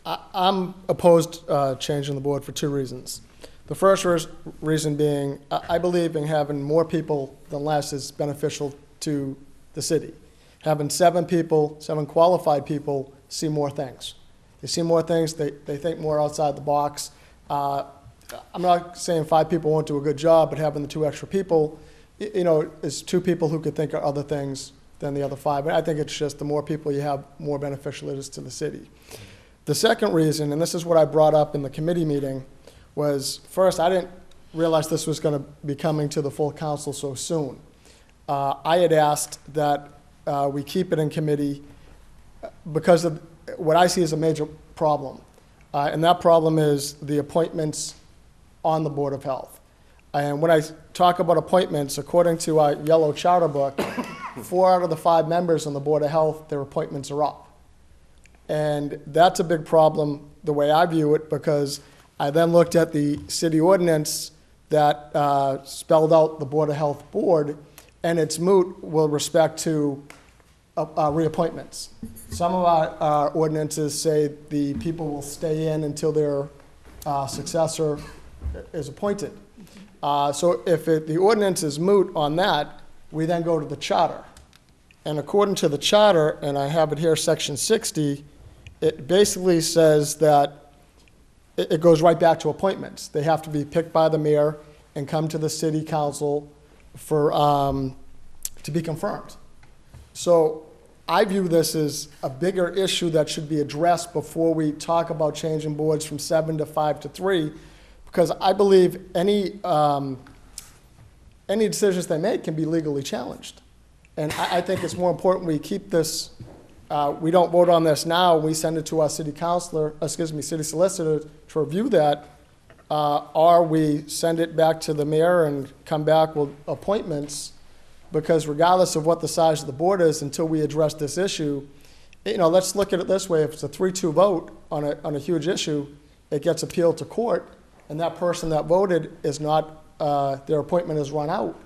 Speaker 13: I'm opposed changing the board for 2 reasons. The first reason being, I believe in having more people than less is beneficial to the city. Having 7 people, 7 qualified people, see more things. They see more things, they think more outside the box. I'm not saying 5 people won't do a good job, but having the 2 extra people, you know, is 2 people who could think of other things than the other 5. And I think it's just the more people you have, more beneficial it is to the city. The second reason, and this is what I brought up in the committee meeting, was first, I didn't realize this was going to be coming to the full council so soon. I had asked that we keep it in committee because of what I see as a major problem. And that problem is the appointments on the Board of Health. And when I talk about appointments, according to our yellow charter book, 4 out of the 5 members on the Board of Health, their appointments are up. And that's a big problem, the way I view it, because I then looked at the city ordinance that spelled out the Board of Health board, and it's moot with respect to reappointments. Some of our ordinances say the people will stay in until their successor is appointed. So if the ordinance is moot on that, we then go to the charter. And according to the charter, and I have it here, section 60, it basically says that it goes right back to appointments. They have to be picked by the mayor and come to the city council for, to be confirmed. So I view this as a bigger issue that should be addressed before we talk about changing boards from 7 to 5 to 3, because I believe any decisions they make can be legally challenged. And I think it's more important we keep this, we don't vote on this now, we send it to our city city solicitor to review that, or we send it back to the mayor and come back with appointments, because regardless of what the size of the board is, until we address this issue, you know, let's look at it this way. If it's a 3-2 vote on a huge issue, it gets appealed to court, and that person that voted is not, their appointment is run out.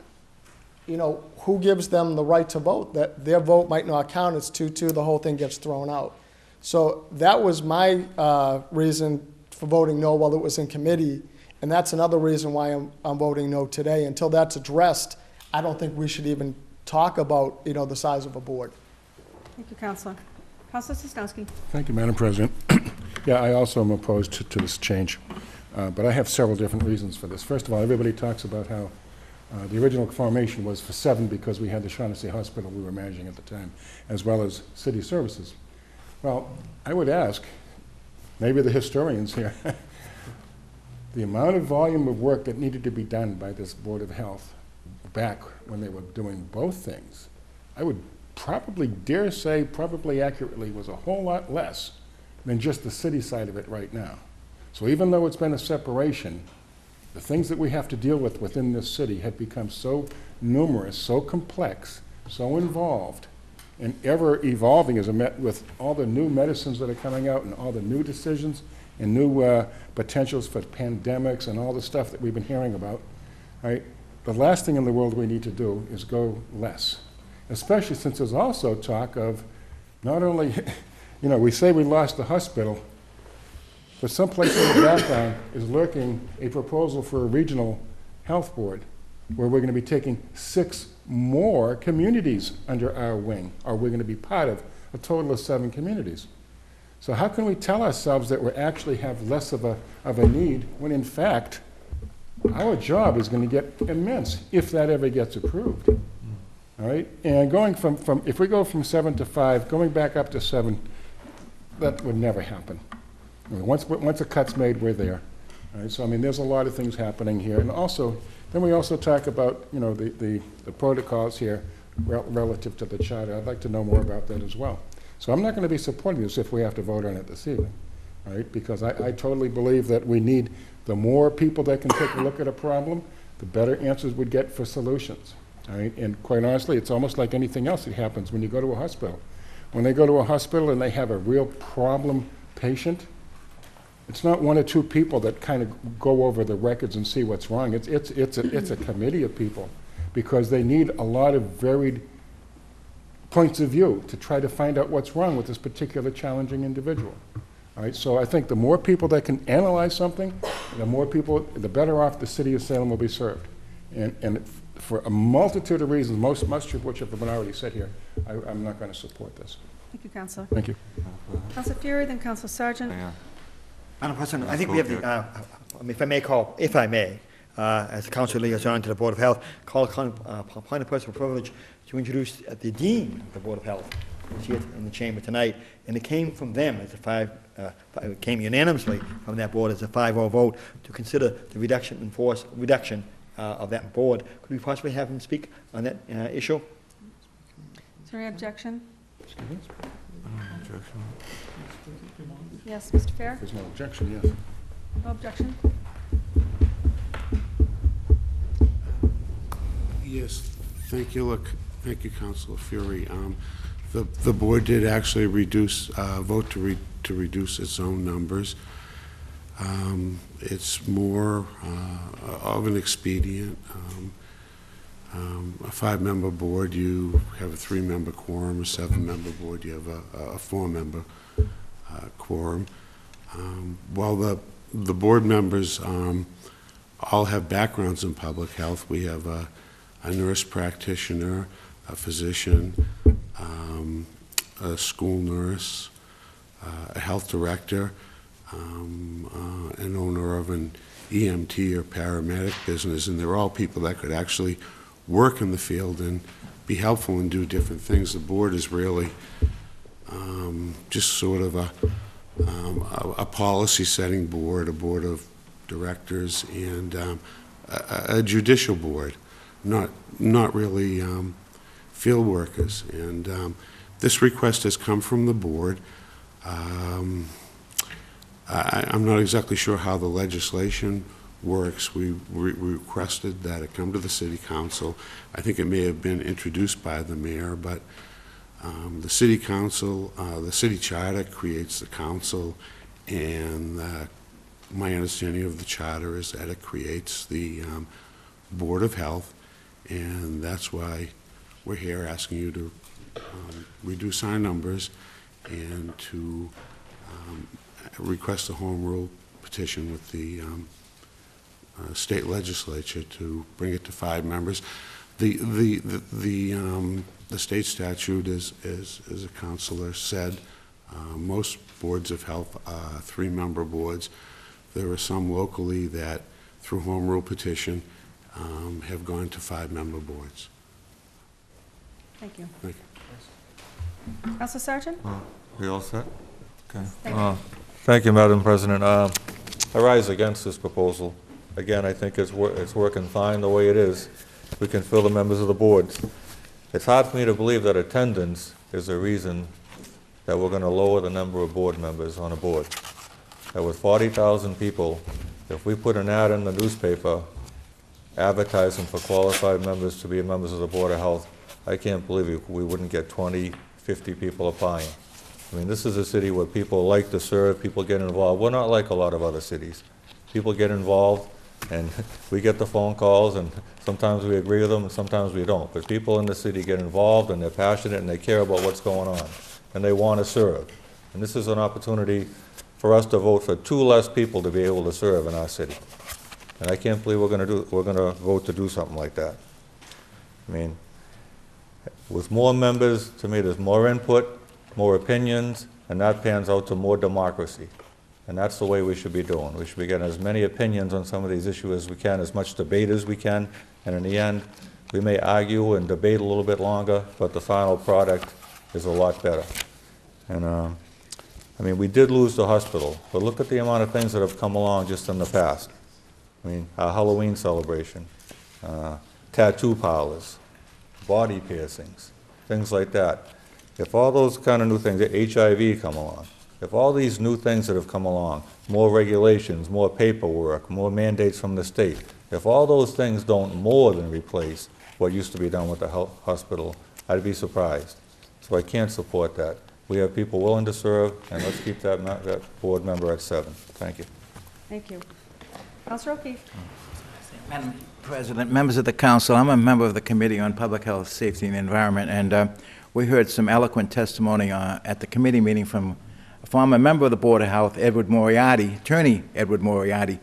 Speaker 13: You know, who gives them the right to vote? That their vote might not count, it's 2-2, the whole thing gets thrown out. So that was my reason for voting no while it was in committee, and that's another reason why I'm voting no today. Until that's addressed, I don't think we should even talk about, you know, the size of a board.
Speaker 1: Thank you, Counselor. Counselor Sosnowski.
Speaker 5: Thank you, Madam President. Yeah, I also am opposed to this change, but I have several different reasons for this. First of all, everybody talks about how the original formation was for 7 because we had the Shaughnessy Hospital we were managing at the time, as well as city services. Well, I would ask, maybe the historians here, the amount of volume of work that needed to be done by this Board of Health back when they were doing both things, I would probably dare say, probably accurately, was a whole lot less than just the city side of it right now. So even though it's been a separation, the things that we have to deal with within this city have become so numerous, so complex, so involved, and ever evolving as with all the new medicines that are coming out and all the new decisions and new potentials for pandemics and all the stuff that we've been hearing about. right? The last thing in the world we need to do is go less, especially since there's also talk of not only, you know, we say we lost the hospital, but someplace in the background is lurking a proposal for a regional health board where we're going to be taking 6 more communities under our wing, or we're going to be part of a total of 7 communities. So how can we tell ourselves that we actually have less of a need when in fact our job is going to get immense if that ever gets approved? All right, and going from if we go from 7 to 5, going back up to 7, that would never happen. I mean, once a cut's made, we're there. All right, so I mean, there's a lot of things happening here, and also, then we also talk about, you know, the protocols here relative to the charter. I'd like to know more about that as well. So I'm not going to be supporting this if we have to vote on it this evening, all right? Because I totally believe that we need the more people that can take a look at a problem, the better answers we get for solutions, all right? And quite honestly, it's almost like anything else that happens when you go to a hospital. When they go to a hospital and they have a real problem patient, it's not 1 or 2 people that kind of go over the records and see what's wrong. It's a committee of people, because they need a lot of varied points of view to try to find out what's wrong with this particular challenging individual. All right, so I think the more people that can analyze something, the better off the city of Salem will be served. And for a multitude of reasons, most of which have been already said here, I'm not going to support this.
Speaker 1: Thank you, Councilor.
Speaker 5: Thank you.
Speaker 1: Councilor Fury, then Councilor Sargent.
Speaker 6: Madam President, I think we have the, I mean, if I may, as a council liaison to the Board of Health, call upon a personal privilege to introduce the Dean of the Board of Health, who's here in the chamber tonight, and it came from them as it came unanimously from that board as a 5-0 vote to consider the reduction of that board. Could we possibly have him speak on that issue?
Speaker 1: Is there any objection? Yes, Mr. Fair?
Speaker 5: There's no objection, yes.
Speaker 1: No objection?
Speaker 14: Yes, thank you, Councilor Fury. The board did actually vote to reduce its own numbers. It's more of an expedient. A 5-member board, you have a 3-member quorum. A 7-member board, you have a 4-member quorum. While the board members all have backgrounds in public health, we have a nurse practitioner, a physician, a school nurse, a health director, an owner of an EMT or paramedic business, and they're all people that could actually work in the field and be helpful and do different things. The board is really just sort of a policy-setting board, a board of directors, and a judicial board, not really field workers. And this request has come from the board. I'm not exactly sure how the legislation works. We requested that it come to the city council. I think it may have been introduced by the mayor, but the city council, the city charter creates the council, and my understanding of the charter is that it creates the Board of Health, and that's why we're here asking you to reduce our numbers and to request a home rule petition with the state legislature to bring it to 5 members. The state statute, as a councilor said, most boards of health are 3-member boards. There are some locally that, through home rule petition, have gone to 5-member boards.
Speaker 1: Thank you.
Speaker 14: Thank you.
Speaker 1: Councilor Sargent?
Speaker 12: We all set? Okay.
Speaker 1: Thank you.
Speaker 12: Thank you, Madam President. I rise against this proposal. Again, I think it's working fine the way it is. We can fill the members of the boards. It's hard for me to believe that attendance is the reason that we're going to lower the number of board members on a board. That with 40,000 people, if we put an ad in the newspaper advertising for qualified members to be members of the Board of Health, I can't believe we wouldn't get 20, 50 people applying. I mean, this is a city where people like to serve, people get involved. We're not like a lot of other cities. People get involved, And we get the phone calls, and sometimes we agree with them, and sometimes we don't. But people in the city get involved, and they're passionate, and they care about what's going on, and they want to serve. And this is an opportunity for us to vote for 2 less people to be able to serve in our city. And I can't believe we're going to vote to do something like that. I mean, with more members, to me, there's more input, more opinions, and that pans out to more democracy. And that's the way we should be doing. We should be getting as many opinions on some of these issues as we can, as much debate as we can, and in the end, we may argue and debate a little bit longer, but the final product is a lot better. And I mean, we did lose the hospital, but look at the amount of things that have come along just in the past. I mean, our Halloween celebration, tattoo parlors, body piercings, things like that. If all those kind of new things, HIV come along, if all these new things that have come along, more regulations, more paperwork, more mandates from the state, if all those things don't more than replace what used to be done with the hospital, I'd be surprised. So I can't support that. We have people willing to serve, and let's keep that board member at 7. Thank you.
Speaker 1: Thank you. Councilor O'Keefe.
Speaker 2: Madam President, members of the council, I'm a member of the Committee on Public Health, Safety, and Environment, and we heard some eloquent testimony at the committee meeting from a former member of the Board of Health, Attorney Edward Moriarty,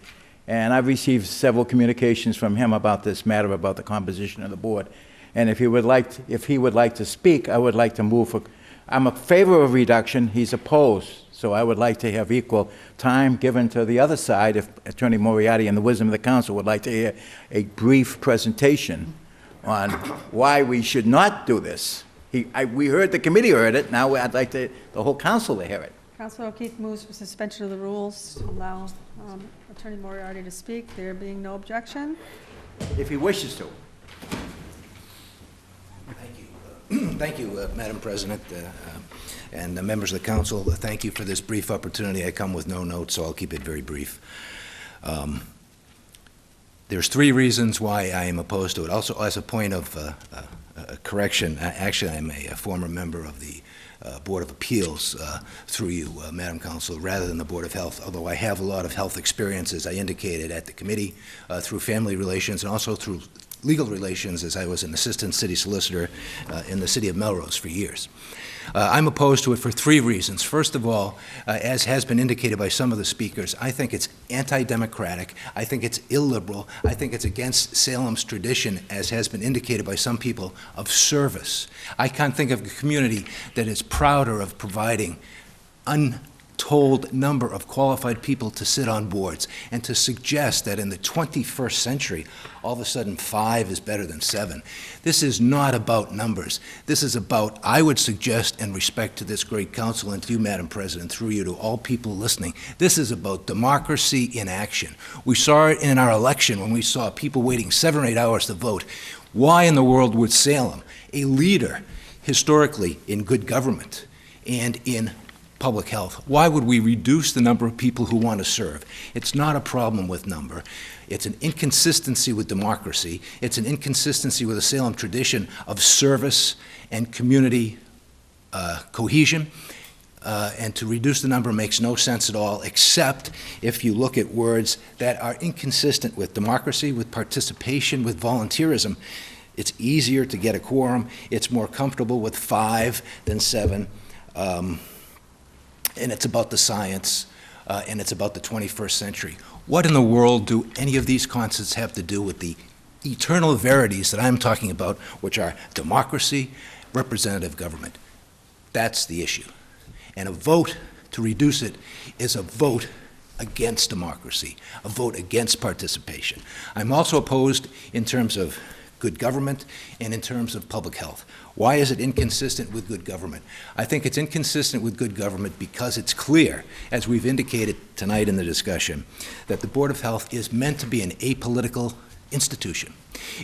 Speaker 2: and I've received several communications from him about this matter, about the composition of the board. And if he would like to speak, I would like to move for. I'm a favor of reduction. He's opposed. So I would like to have equal time given to the other side if Attorney Moriarty and the wisdom of the council would like to hear a brief presentation on why we should not do this. We heard, the committee heard it. Now I'd like the whole council to hear it.
Speaker 1: Councilor O'Keefe moves for suspension of the rules to allow Attorney Moriarty to speak. There being no objection.
Speaker 2: If he wishes to.
Speaker 15: Thank you, Madam President, and the members of the council. Thank you for this brief opportunity. I come with no notes, so I'll keep it very brief. There's 3 reasons why I am opposed to it. Also, as a point of correction, actually, I'm a former member of the Board of Appeals through you, Madam Council, rather than the Board of Health, although I have a lot of health experience, as I indicated at the committee, through family relations and also through legal relations, as I was an assistant city solicitor in the city of Melrose for years. I'm opposed to it for 3 reasons. First of all, as has been indicated by some of the speakers, I think it's anti-democratic, I think it's illiberal, I think it's against Salem's tradition, as has been indicated by some people, of service. I can't think of a community that is prouder of providing untold number of qualified people to sit on boards, and to suggest that in the 21st century, all of a sudden 5 is better than 7. This is not about numbers. This is about, I would suggest, in respect to this great council and to you, Madam President, through you to all people listening, this is about democracy in action. We saw it in our election when we saw people waiting 7 or 8 hours to vote. Why in the world would Salem, a leader historically in good government and in public health, why would we reduce the number of people who want to serve? It's not a problem with number. It's an inconsistency with democracy. It's an inconsistency with the Salem tradition of service and community cohesion. And to reduce the number makes no sense at all, except if you look at words that are inconsistent with democracy, with participation, with volunteerism. It's easier to get a quorum. It's more comfortable with 5 than 7. And it's about the science, and it's about the 21st century. What in the world do any of these concepts have to do with the eternal verities that I'm talking about, which are democracy, representative government? That's the issue. And a vote to reduce it is a vote against democracy, a vote against participation. I'm also opposed in terms of good government and in terms of public health. Why is it inconsistent with good government? I think it's inconsistent with good government because it's clear, as we've indicated tonight in the discussion, that the Board of Health is meant to be an apolitical institution.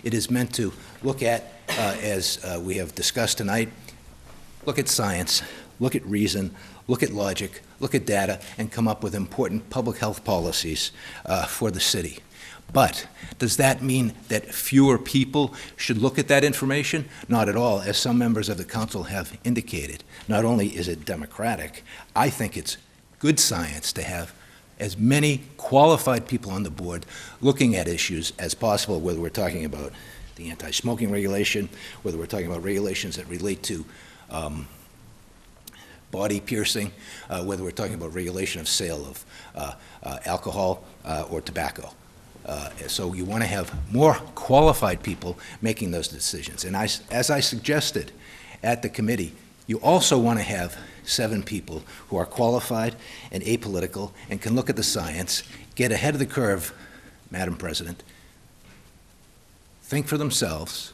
Speaker 15: It is meant to look at, as we have discussed tonight, look at science, look at reason, look at logic, look at data, and come up with important public health policies for the city. But does that mean that fewer people should look at that information? Not at all, as some members of the council have indicated. Not only is it democratic, I think it's good science to have as many qualified people on the board looking at issues as possible, whether we're talking about the anti-smoking regulation, whether we're talking about regulations that relate to body piercing, whether we're talking about regulation of sale of alcohol or tobacco. So you want to have more qualified people making those decisions. And as I suggested at the committee, you also want to have 7 people who are qualified and apolitical and can look at the science, get ahead of the curve, Madam President, think for themselves,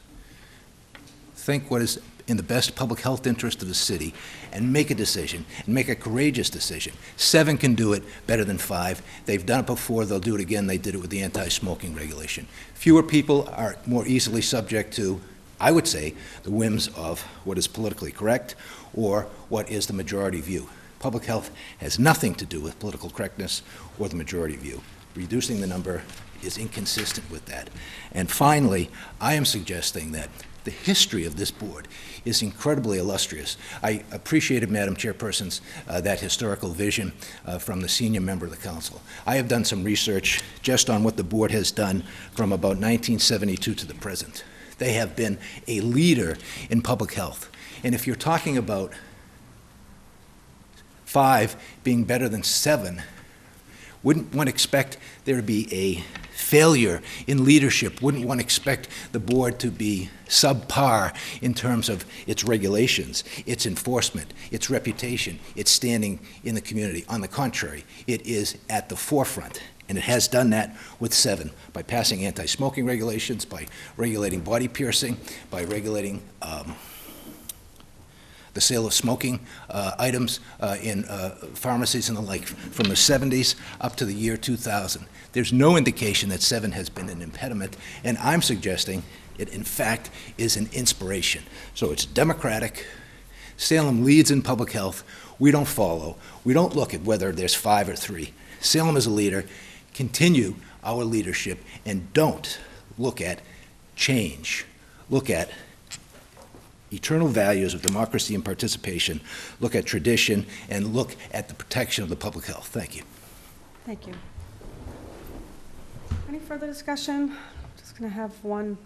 Speaker 15: think what is in the best public health interest of the city, and make a decision, and make a courageous decision. 7 can do it better than 5. They've done it before, they'll do it again. They did it with the anti-smoking regulation. Fewer people are more easily subject to, I would say, the whims of what is politically correct or what is the majority view. Public health has nothing to do with political correctness or the majority view. Reducing the number is inconsistent with that. And finally, I am suggesting that the history of this board is incredibly illustrious. I appreciated, Madam Chairperson's, that historical vision from the senior member of the council. I have done some research just on what the board has done from about 1972 to the present. They have been a leader in public health. And if you're talking about 5 being better than 7, wouldn't one expect there to be a failure in leadership? Wouldn't one expect the board to be subpar in terms of its regulations, its enforcement, its reputation, its standing in the community? On the contrary, it is at the forefront, and it has done that with 7, by passing anti-smoking regulations, by regulating body piercing, by regulating the sale of smoking items in pharmacies and the like, from the 70s up to the year 2000. There's no indication that 7 has been an impediment, and I'm suggesting it, in fact, is an inspiration. So it's democratic. Salem leads in public health. We don't follow. We don't look at whether there's 5 or 3. Salem is a leader. Continue our leadership, and don't look at change. Look at eternal values of democracy and participation, look at tradition, and look at the protection of the public health. Thank you.
Speaker 1: Thank you. Any further discussion? Just going to have one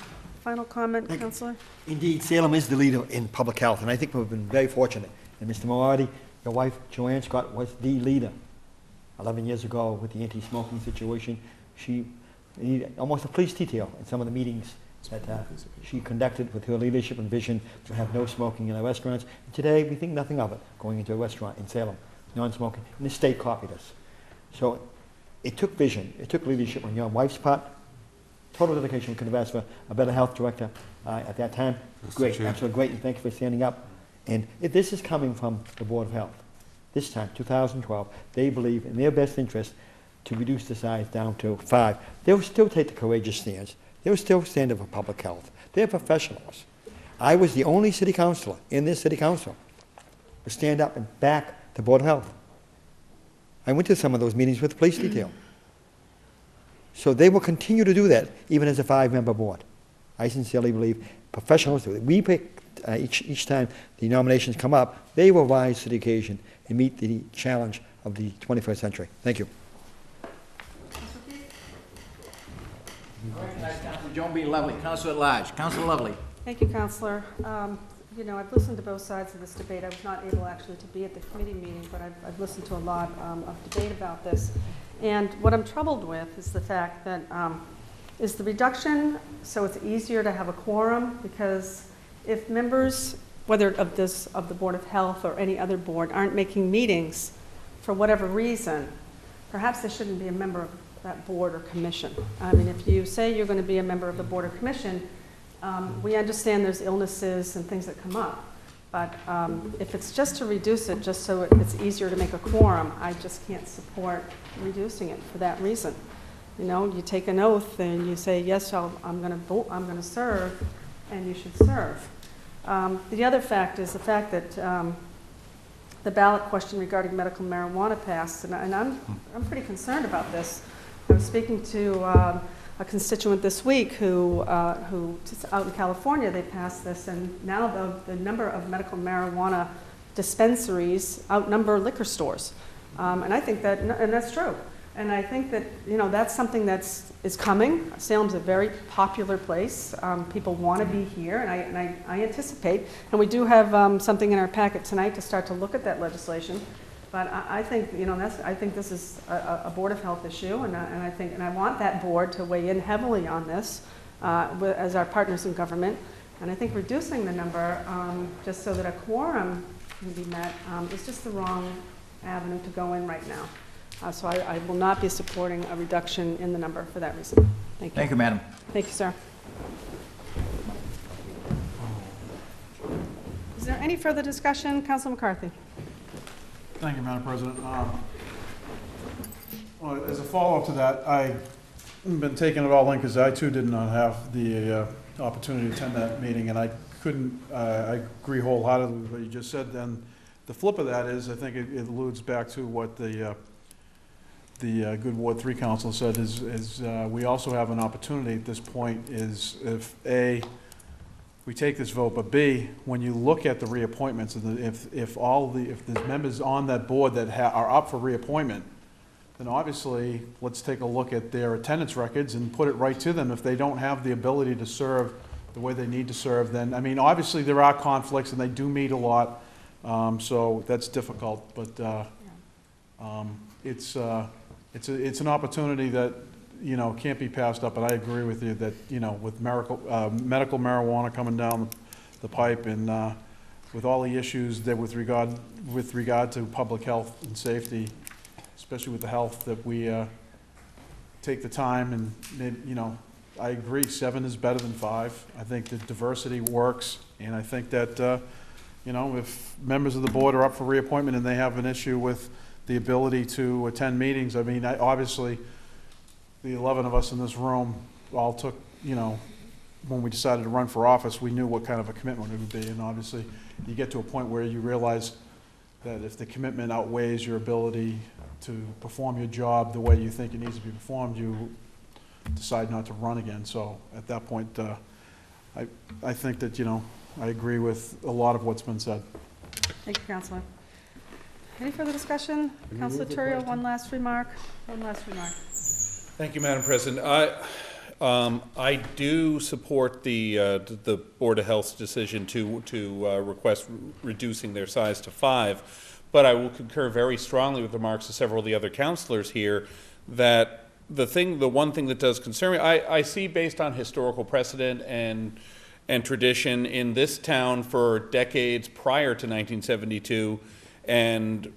Speaker 1: final comment, Councillor.
Speaker 6: Indeed, Salem is the leader in public health, and I think we've been very fortunate. And Mr. Moratti, your wife, Joanne Scott, was the leader 11 years ago with the anti-smoking situation. She needed almost a police detail in some of the meetings that she conducted with her leadership and vision to have no smoking in our restaurants. And today, we think nothing of it, going into a restaurant in Salem, non-smoking, and the state copied us. So it took vision, it took leadership on your wife's part, total dedication. We could have asked for a better health director at that time. Great, absolutely great, and thank you for standing up. And if this is coming from the Board of Health, this time, 2012, they believe in their best interest to reduce the size down to 5. They will still take the courageous stands. They will still stand up for public health. They're professionals. I was the only city councilor in this city council to stand up and back the Board of Health. I went to some of those meetings with the police detail. So they will continue to do that, even as a 5-member board. I sincerely believe professionals do it. We pick each time the nominations come up, they will rise to the occasion and meet the challenge of the 21st century. Thank you.
Speaker 2: Joan B. Lovely, Councilor at Large. Councilor Lovely.
Speaker 1: Thank you, Councillor. You know, I've listened to both sides of this debate. I was not able actually to be at the committee meeting, but I've listened to a lot of debate about this. And what I'm troubled with is the fact that is the reduction so it's easier to have a quorum, because if members, whether of the Board of Health or any other board, aren't making meetings for whatever reason, perhaps they shouldn't be a member of that board or commission. I mean, if you say you're going to be a member of the board or commission, we understand there's illnesses and things that come up. But if it's just to reduce it, just so it's easier to make a quorum, I just can't support reducing it for that reason. You know, you take an oath and you say, yes, I'm going to vote, I'm going to serve, and you should serve. The other fact is the fact that the ballot question regarding medical marijuana passed, and I'm pretty concerned about this. I was speaking to a constituent this week who just out in California, they passed this, and now the number of medical marijuana dispensaries outnumber liquor stores. And I think that, and that's true. And I think that, that's something is coming. Salem's a very popular place. People want to be here, and I anticipate, and we do have something in our packet tonight to start to look at that legislation. But I think, I think this is a Board of Health issue, and I want that board to weigh in heavily on this as our partners in government. And I think reducing the number, just so that a quorum can be met, is just the wrong avenue to go in right now. So I will not be supporting a reduction in the number for that reason. Thank you.
Speaker 2: Thank you, madam.
Speaker 1: Thank you, sir. Is there any further discussion? Council McCarthy.
Speaker 7: Thank you, Madam President. Well, as a follow-up to that, I've been taking it all in because I too did not have the opportunity to attend that meeting, and I couldn't, I agree wholeheartedly with what you just said. Then the flip of that is, I think it alludes back to what the Good Ward 3 Council said, is we also have an opportunity at this point is if A, we take this vote, but B, when you look at the reappointments, if there's members on that board that are up for reappointment, then obviously let's take a look at their attendance records and put it right to them. If they don't have the ability to serve the way they need to serve, then, I mean, obviously there are conflicts and they do meet a lot, so that's difficult, but it's an opportunity that, can't be passed up. And I agree with you that, with medical marijuana coming down the pipe, and with all the issues that with regard to public health and safety, especially with the health, that we take the time and, I agree, 7 is better than 5. I think that diversity works, and I think that, if members of the board are up for reappointment and they have an issue with the ability to attend meetings, I mean, obviously, the 11 of us in this room all took, when we decided to run for office, we knew what kind of a commitment it would be. And obviously, you get to a point where you realize that if the commitment outweighs your ability to perform your job the way you think it needs to be performed, you decide not to run again. So at that point, I think that, I agree with a lot of what's been said.
Speaker 1: Thank you, Councilor. Any further discussion? Councilor Terrio, one last remark.
Speaker 8: Thank you, Madam President. I do support the Board of Health's decision to request reducing their size to 5, but I will concur very strongly with the remarks of several of the other councilors here that the one thing that does concern me, I see based on historical precedent and tradition in this town for decades prior to 1972, and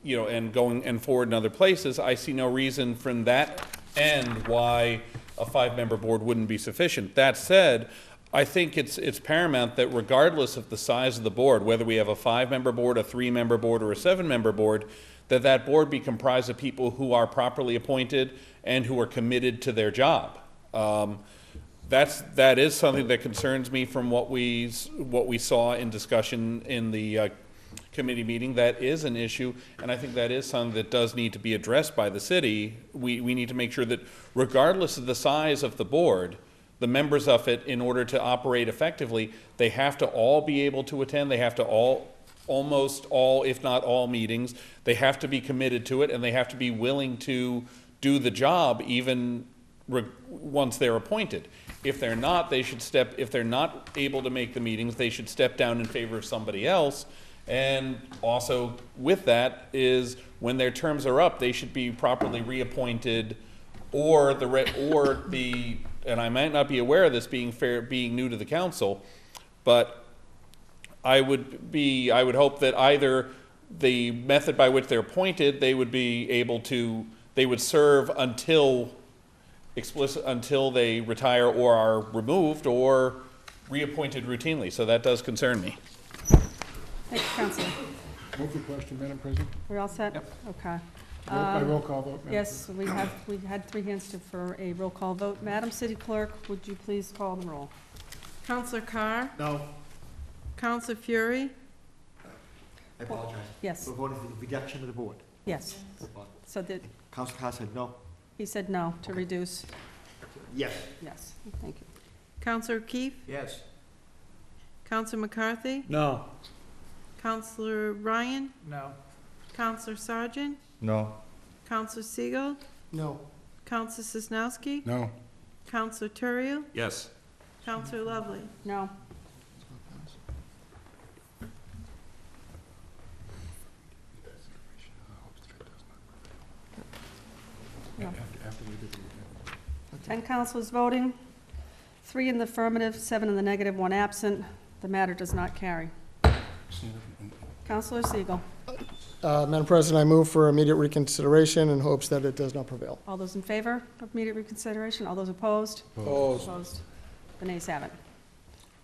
Speaker 8: going forward in other places, I see no reason from that end why a 5-member board wouldn't be sufficient. That said, I think it's paramount that regardless of the size of the board, whether we have a 5-member board, a 3-member board, or a 7-member board, that board be comprised of people who are properly appointed and who are committed to their job. That is something that concerns me from what we saw in discussion in the committee meeting. That is an issue, and I think that is something that does need to be addressed by the city. We need to make sure that regardless of the size of the board, the members of it, in order to operate effectively, they have to all be able to attend. They have to almost all, if not all meetings. They have to be committed to it, and they have to be willing to do the job even once they're appointed. If they're not, if they're not able to make the meetings, they should step down in favor of somebody else. And also with that is when their terms are up, they should be properly reappointed, and I might not be aware of this being new to the council, but I would hope that either the method by which they're appointed, they would serve until they retire or are removed or reappointed routinely. So that does concern me.
Speaker 1: Thank you, Councilor.
Speaker 5: Move the question, Madam President.
Speaker 1: We're all set?
Speaker 5: Yep.
Speaker 1: Okay.
Speaker 5: By roll call vote, Madam
Speaker 1: Yes, we had 3 hands for a roll call vote. Madam City Clerk, would you please call the roll?
Speaker 3: Councilor Carr?
Speaker 6: No.
Speaker 3: Councilor Fury?
Speaker 6: I apologize.
Speaker 1: Yes.
Speaker 6: We're voting for the reduction of the board.
Speaker 1: Yes. So
Speaker 6: Councilor Carr said no.
Speaker 1: he said no to reduce.
Speaker 6: Yes.
Speaker 1: Yes, thank you.
Speaker 3: Councilor O'Keefe?
Speaker 2: Yes.
Speaker 3: Councilor McCarthy?
Speaker 7: No.
Speaker 3: Councilor Ryan?
Speaker 9: No.
Speaker 3: Councilor Sargent?
Speaker 12: No.
Speaker 3: Counselor Siegel,
Speaker 13: No.
Speaker 3: Counselor Sosnowski,
Speaker 5: No?
Speaker 3: Counselor Terrio,
Speaker 8: Yes.
Speaker 3: Counselor Lovely.
Speaker 1: No. No. 10 councilors voting, 3 in the affirmative, 7 in the negative, 1 absent. The matter does not carry. Counselor Siegel.
Speaker 13: Madam President, I move for immediate reconsideration in hopes that it does not prevail.
Speaker 1: All those in favor of immediate reconsideration? All those opposed?
Speaker 7: Opposed.
Speaker 1: The nays have it.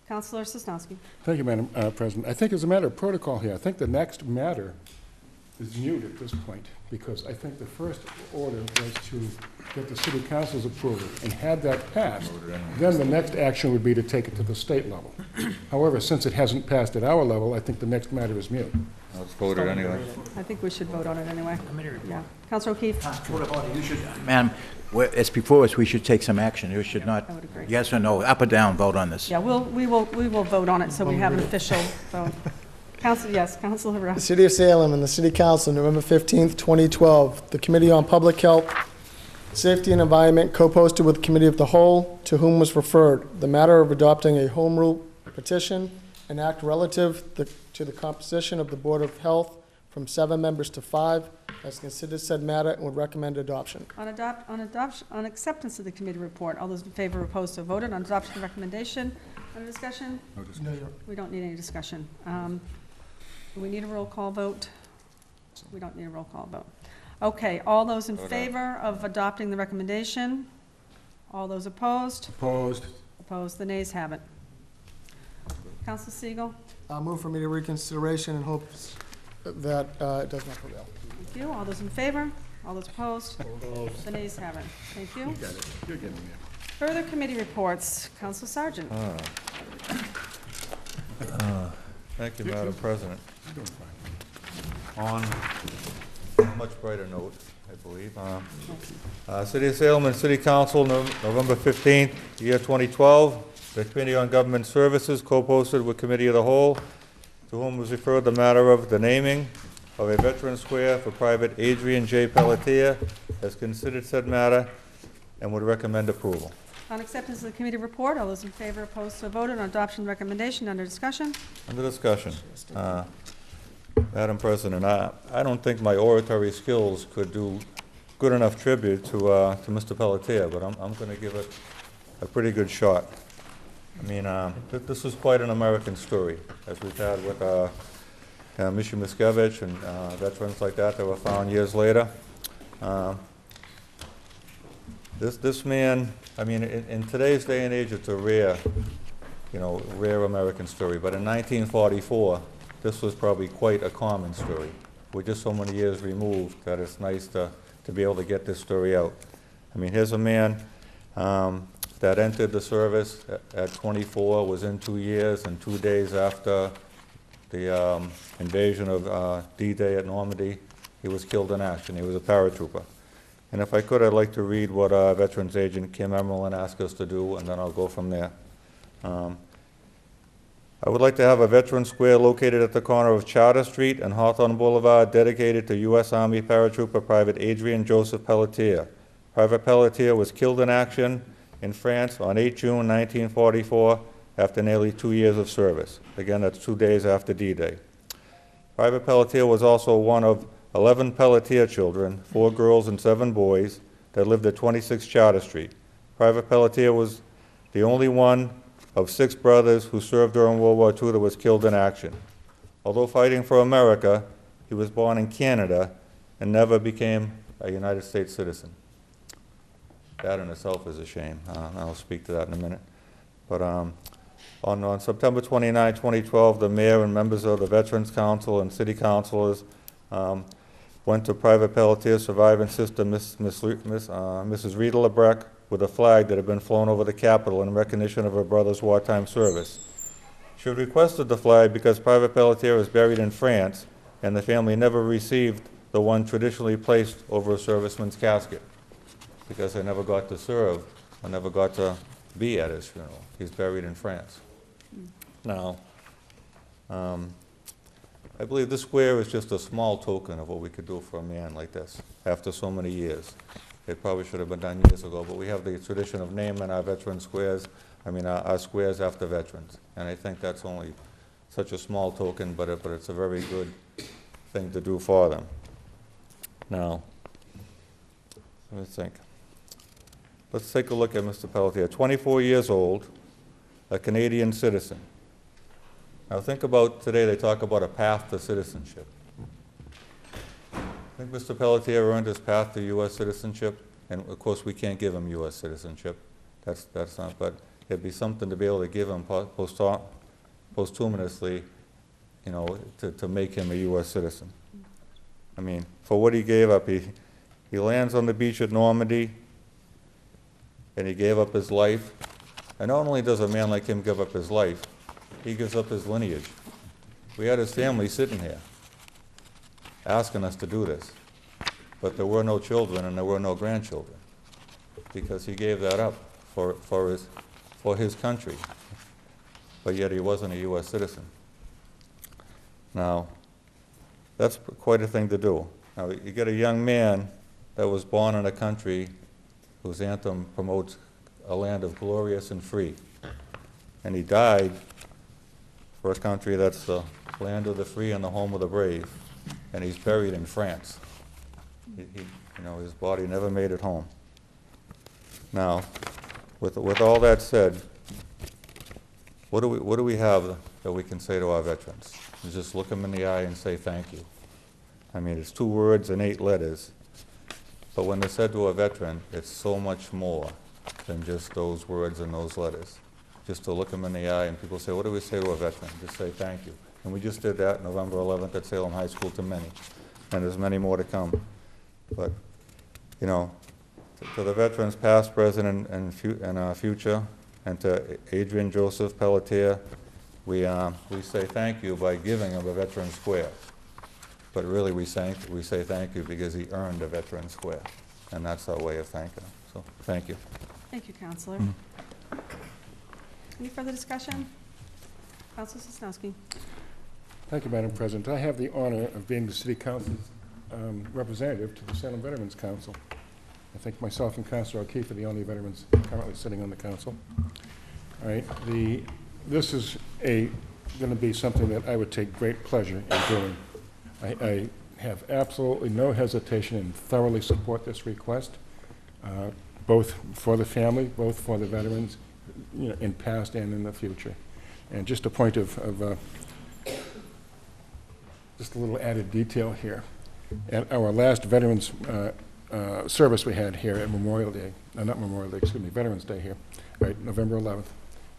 Speaker 1: Counselor Sosnowski.
Speaker 5: Thank you, Madam President. I think as a matter of protocol here, I think the next matter is mute at this point, because I think the first order was to get the city council's approval, and had that passed, then the next action would be to take it to the state level. However, since it hasn't passed at our level, I think the next matter is mute.
Speaker 12: Let's vote it anyway.
Speaker 1: I think we should vote on it anyway. Yeah. Counselor O'Keefe.
Speaker 2: You should, ma'am, it's before us, we should take some action. You should not,
Speaker 1: I would agree.
Speaker 2: yes or no, up or down, vote on this.
Speaker 1: Yeah, we will vote on it, so we have an official vote. Counselor
Speaker 13: The
Speaker 1: Hara.
Speaker 13: City of Salem and the City Council, November 15th, 2012. The Committee on Public Health, Safety and Environment, co-posted with the Committee of the Whole, to whom was referred the matter of adopting a home rule petition, an act relative to the composition of the Board of Health from 7 members to 5, has considered said matter and would recommend adoption.
Speaker 1: On acceptance of the committee report, all those in favor or opposed so voted. On adoption of the recommendation, under discussion?
Speaker 5: No discussion.
Speaker 1: We don't need any discussion. Do we need a roll call vote? We don't need a roll call vote. Okay, all those in favor of adopting the recommendation? All those opposed?
Speaker 5: Opposed?
Speaker 1: Opposed, the nays have it. Counselor Siegel?
Speaker 13: I'll move for immediate reconsideration in hopes that it does not prevail.
Speaker 1: Thank you. All those in favor? All those opposed? The nays have it. Thank you.
Speaker 5: You got it. You're getting there.
Speaker 1: Further committee reports. Counselor Sargent.
Speaker 12: Thank you, Madam President.
Speaker 5: You're doing fine.
Speaker 12: On a much brighter note, I believe. City of Salem and City Council, November 15th, year 2012. The Committee on Government Services, co-posted with Committee of the Whole, to whom was referred the matter of the naming of a veteran square for Private Adrian J. Pelletier, has considered said matter and would recommend approval.
Speaker 1: On acceptance of the committee report, all those in favor, opposed, so voted. On adoption of the recommendation, under discussion.
Speaker 12: Under discussion. Madam President, I don't think my oratory skills could do good enough tribute to Mr. Pelletier, but I'm going to give it a pretty good shot. I mean, this is quite an American story, as we've had with Misha Miskevich and veterans like that were found years later. This man, I mean, in today's day and age, it's a rare American story. But in 1944, this was probably quite a common story. We're just so many years removed that it's nice to be able to get this story out. I mean, here's a man that entered the service at 24, was in 2 years, and 2 days after the invasion of D-Day at Normandy, he was killed in action. He was a paratrooper. And if I could, I'd like to read what Veterans Agent Kim Emerlin asked us to do, and then I'll go from there. I would like to have a veteran square located at the corner of Charter Street and Hawthorne Boulevard dedicated to U.S. Army paratrooper Private Adrian Joseph Pelletier. Private Pelletier was killed in action in France on 8 June 1944 after nearly 2 years of service. Again, that's 2 days after D-Day. Private Pelletier was also one of 11 Pelletier children, 4 girls and 7 boys, that lived at 26 Charter Street. Private Pelletier was the only one of 6 brothers who served during World War II that was killed in action. Although fighting for America, he was born in Canada and never became a United States citizen. That in itself is a shame. I'll speak to that in a minute. But on September 29, 2012, the mayor and members of the Veterans Council and city councilors went to Private Pelletier's surviving sister, Mrs. Rita Lebrecq, with a flag that had been flown over the Capitol in recognition of her brother's wartime service. She requested the flag because Private Pelletier is buried in France, and the family never received the one traditionally placed over a serviceman's casket, because they never got to serve, or never got to be at his funeral. He's buried in France. Now, I believe this square is just a small token of what we could do for a man like this after so many years. It probably should have been done years ago, but we have the tradition of naming our veteran squares, our squares after veterans. And I think that's only such a small token, but it's a very good thing to do for them. Now, let me think. Let's take a look at Mr. Pelletier. 24 years old, a Canadian citizen. Now think about today, they talk about a path to citizenship. I think Mr. Pelletier earned his path to U.S. citizenship, and of course we can't give him U.S. citizenship. That's not, but it'd be something to be able to give him posthumously, to make him a U.S. citizen. I mean, for what he gave up, he lands on the beach at Normandy, and he gave up his life. And not only does a man like him give up his life, he gives up his lineage. We had his family sitting here asking us to do this, but there were no children and there were no grandchildren because he gave that up for his country, but yet he wasn't a U.S. citizen. Now, that's quite a thing to do. Now, you get a young man that was born in a country whose anthem promotes a land of glorious and free, and he died for a country that's the land of the free and the home of the brave, and he's buried in France. His body never made it home. Now, with all that said, what do we have that we can say to our veterans? You just look them in the eye and say thank you. I mean, it's 2 words and 8 letters, but when they're said to a veteran, it's so much more than just those words and those letters. Just to look them in the eye, and people say, what do we say to a veteran? Just say thank you. And we just did that November 11th at Salem High School to many, and there's many more to come. But, to the veterans past, present, and future, and to Adrian Joseph Pelletier, we say thank you by giving him a veteran square. But really, we say thank you because he earned a veteran square, and that's our way of thanking him. So, thank you.
Speaker 1: Thank you, Counselor. Any further discussion? Counselor Sosnowski.
Speaker 5: Thank you, Madam President. I have the honor of being the City Council's representative to the Salem Veterans Council. I think myself and Councilor O'Keefe are the only veterans currently sitting on the council. All right, this is going to be something that I would take great pleasure in doing. I have absolutely no hesitation and thoroughly support this request, both for the family, both for the veterans, in past and in the future. And just a point of just a little added detail here. At our last veterans service we had here at Memorial Day, not Memorial Day, excuse me, Veterans Day here, right, November 11th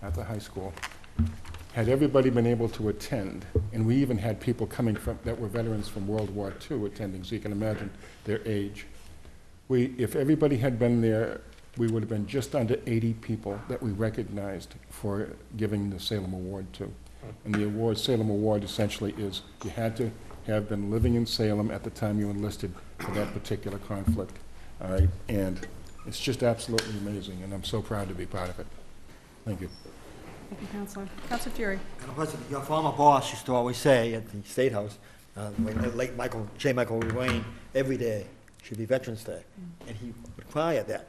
Speaker 5: at the high school. Had everybody been able to attend, and we even had people coming that were veterans from World War II attending, so you can imagine their age. If everybody had been there, we would have been just under 80 people that we recognized for giving the Salem Award to. And the Salem Award essentially is you had to have been living in Salem at the time you enlisted for that particular conflict. All right, and it's just absolutely amazing, and I'm so proud to be part of it. Thank you.
Speaker 1: Thank you, Counselor. Counselor Fury.
Speaker 6: Madam President, your former boss used to always say at the State House, late J. Michael Wayne, every day should be Veterans Day. And he would cry at that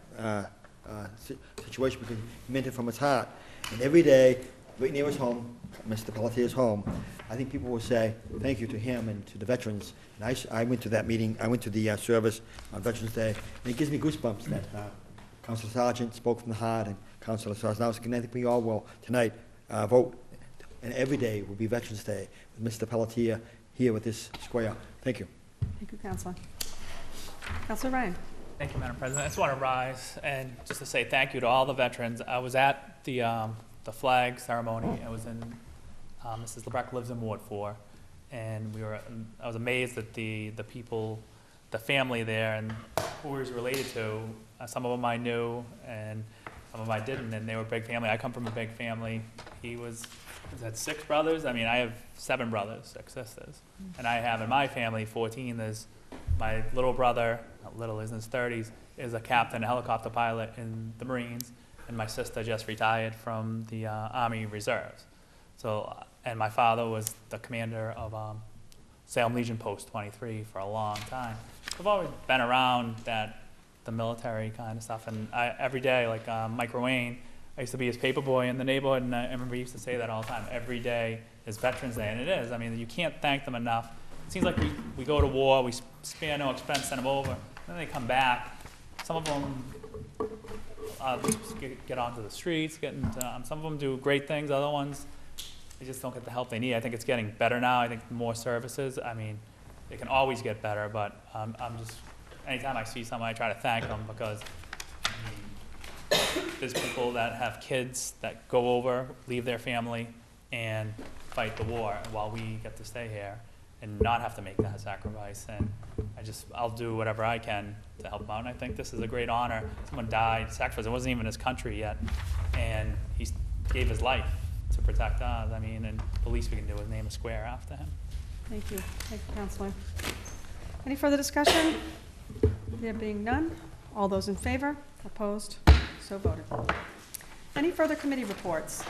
Speaker 6: situation because he meant it from his heart. And every day, right near his home, Mr. Pelletier's home, I think people will say thank you to him and to the veterans. And I went to that meeting, I went to the service on Veterans Day, and it gives me goosebumps that Councilor Sargent spoke from the heart, and Councilor Sosnowski, and I think we all will tonight vote. And every day will be Veterans Day with Mr. Pelletier here with this square. Thank you.
Speaker 1: Thank you, Counselor. Counselor Ryan.
Speaker 9: Thank you, Madam President. I just want to rise and just to say thank you to all the veterans. I was at the flag ceremony. I was in, Mrs. Lebrecht lives in Ward 4, and I was amazed at the people, the family there, and who he was related to. Some of them I knew, and some of them I didn't, and they were a big family. I come from a big family. He had 6 brothers. I mean, I have 7 brothers, 6 sisters. And I have in my family 14. There's my little brother, not little, he's in his 30s, is a captain, a helicopter pilot in the Marines, and my sister just retired from the Army Reserves. So, and my father was the commander of Salem Legion Post 23 for a long time. I've always been around the military kind of stuff, and every day, like Mike Rowan, I used to be his paper boy in the neighborhood, and I remember he used to say that all the time. Every day is Veterans Day, and it is. I mean, you can't thank them enough. It seems like we go to war, we spare no expense, send them over, then they come back. Some of them get onto the streets, some of them do great things, other ones, they just don't get the help they need. I think it's getting better now. I think more services, I mean, they can always get better, but I'm just, anytime I see someone, I try to thank them, because I mean, there's people that have kids that go over, leave their family, and fight the war while we get to stay here and not have to make that sacrifice. And I'll do whatever I can to help him out. And I think this is a great honor. Someone died, sacrificed. It wasn't even his country yet, and he gave his life to protect us. I mean, and the least we can do is name a square after him.
Speaker 1: Thank you. Thank you, Counselor. Any further discussion? There being none, all those in favor? Opposed? So voted. Any further committee reports?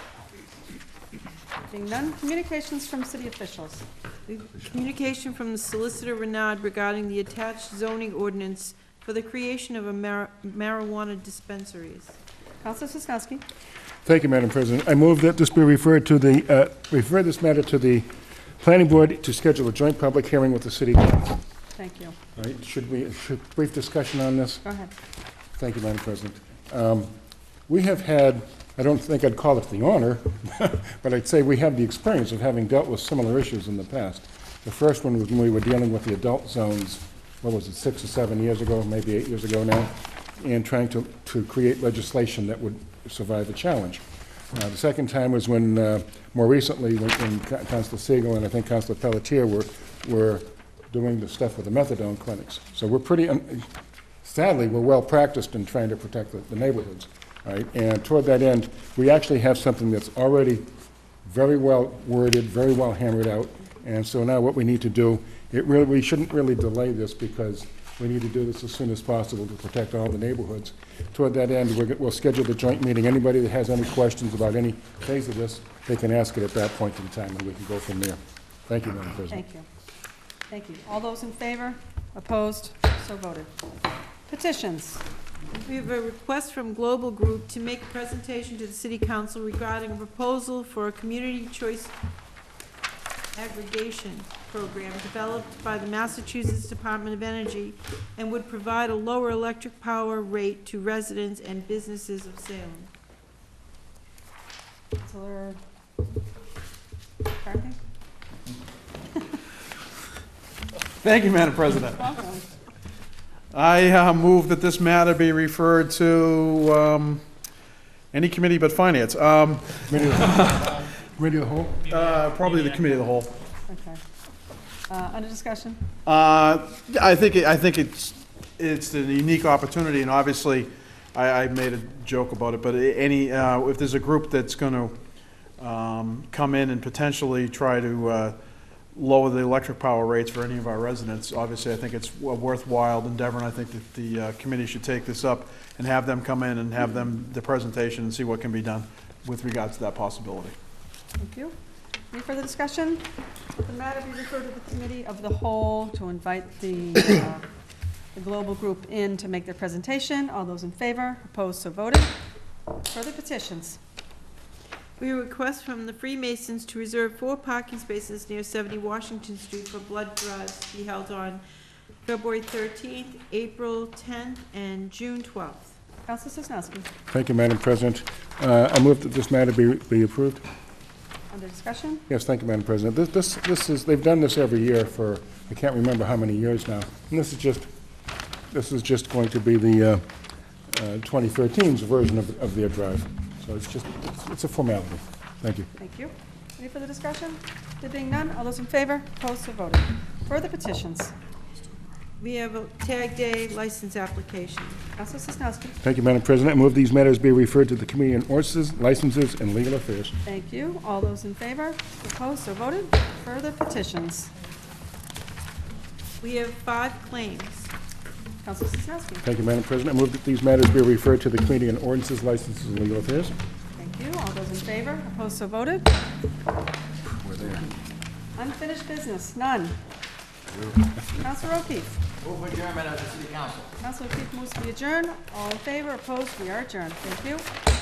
Speaker 1: Being none, communications from city officials.
Speaker 3: Communication from the Solicitor Renard regarding the attached zoning ordinance for the creation of a marijuana dispensaries.
Speaker 1: Councilor Sosnowski.
Speaker 5: Thank you, Madam President. I move that this be referred to the, refer this matter to the Planning Board to schedule a joint public hearing with the City Council.
Speaker 1: Thank you.
Speaker 5: All right, should brief discussion on this?
Speaker 1: Go ahead.
Speaker 5: Thank you, Madam President. We have had, I don't think I'd call it the honor, but I'd say we have the experience of having dealt with similar issues in the past. The first one was when we were dealing with the adult zones, what was it, 6 or 7 years ago, maybe 8 years ago now, and trying to create legislation that would survive the challenge. The second time was when, more recently, when Councilor Siegel and I think Councilor Pelletier were doing the stuff with the methadone clinics. So we're pretty, sadly, we're well practiced in trying to protect the neighborhoods. All right, and toward that end, we actually have something that's already very well worded, very well hammered out, and so now what we need to do, we shouldn't really delay this, because we need to do this as soon as possible to protect all the neighborhoods. Toward that end, we'll schedule the joint meeting. Anybody that has any questions about any phase of this, they can ask it at that point in time, and we can go from there. Thank you, Madam President.
Speaker 1: Thank you. Thank you. All those in favor? Opposed? So voted. Petitions.
Speaker 3: We have a request from Global Group to make a presentation to the City Council regarding a proposal for a community choice aggregation program developed by the Massachusetts Department of Energy and would provide a lower electric power rate to residents and businesses of Salem.
Speaker 1: Councilor McCarthy?
Speaker 7: Thank you, Madam President.
Speaker 1: Welcome.
Speaker 7: I move that this matter be referred to any committee but Finance.
Speaker 5: Committee of the Whole?
Speaker 7: Probably the Committee of the Whole.
Speaker 1: Okay. Under discussion?
Speaker 7: I think it's a unique opportunity, and obviously, I made a joke about it, but if there's a group that's going to come in and potentially try to lower the electric power rates for any of our residents, obviously I think it's a worthwhile endeavor, and I think that the committee should take this up and have them come in and have the presentation and see what can be done with regards to that possibility.
Speaker 1: Thank you. Any further discussion? The matter be referred to the Committee of the Whole to invite the Global Group in to make their presentation. All those in favor? Opposed? So voted. Further petitions.
Speaker 3: We request from the Freemasons to reserve 4 parking spaces near 70 Washington Street for blood drives to be held on February 13th, April 10th, and June 12th.
Speaker 1: Councilor Sosnowski.
Speaker 5: Thank you, Madam President. I move that this matter be approved.
Speaker 1: Under discussion?
Speaker 5: Yes, thank you, Madam President. This is, they've done this every year for, I can't remember how many years now. And this is just going to be the 2013's version of their drive. So it's a formality. Thank you.
Speaker 1: Thank you. Any further discussion? There being none, all those in favor? Opposed? So voted. Further petitions.
Speaker 3: We have a Tag Day license application.
Speaker 1: Councilor Sosnowski.
Speaker 5: Thank you, Madam President. I move these matters be referred to the Committee on Ordinances, Licenses, and Legal Affairs.
Speaker 1: Thank you. All those in favor? Opposed? So voted. Further petitions.
Speaker 3: We have 5 claims.
Speaker 1: Councilor Sosnowski.
Speaker 5: Thank you, Madam President. I move that these matters be referred to the Committee on Ordinances, Licenses, and Legal Affairs.
Speaker 1: Thank you. All those in favor? Opposed? So voted.
Speaker 5: We're there.
Speaker 1: Unfinished business, none. Counselor O'Keefe.
Speaker 2: Move adjournment of the city council.
Speaker 1: Counselor O'Keefe moves to adjourn. All in favor, opposed, we are adjourned. Thank you.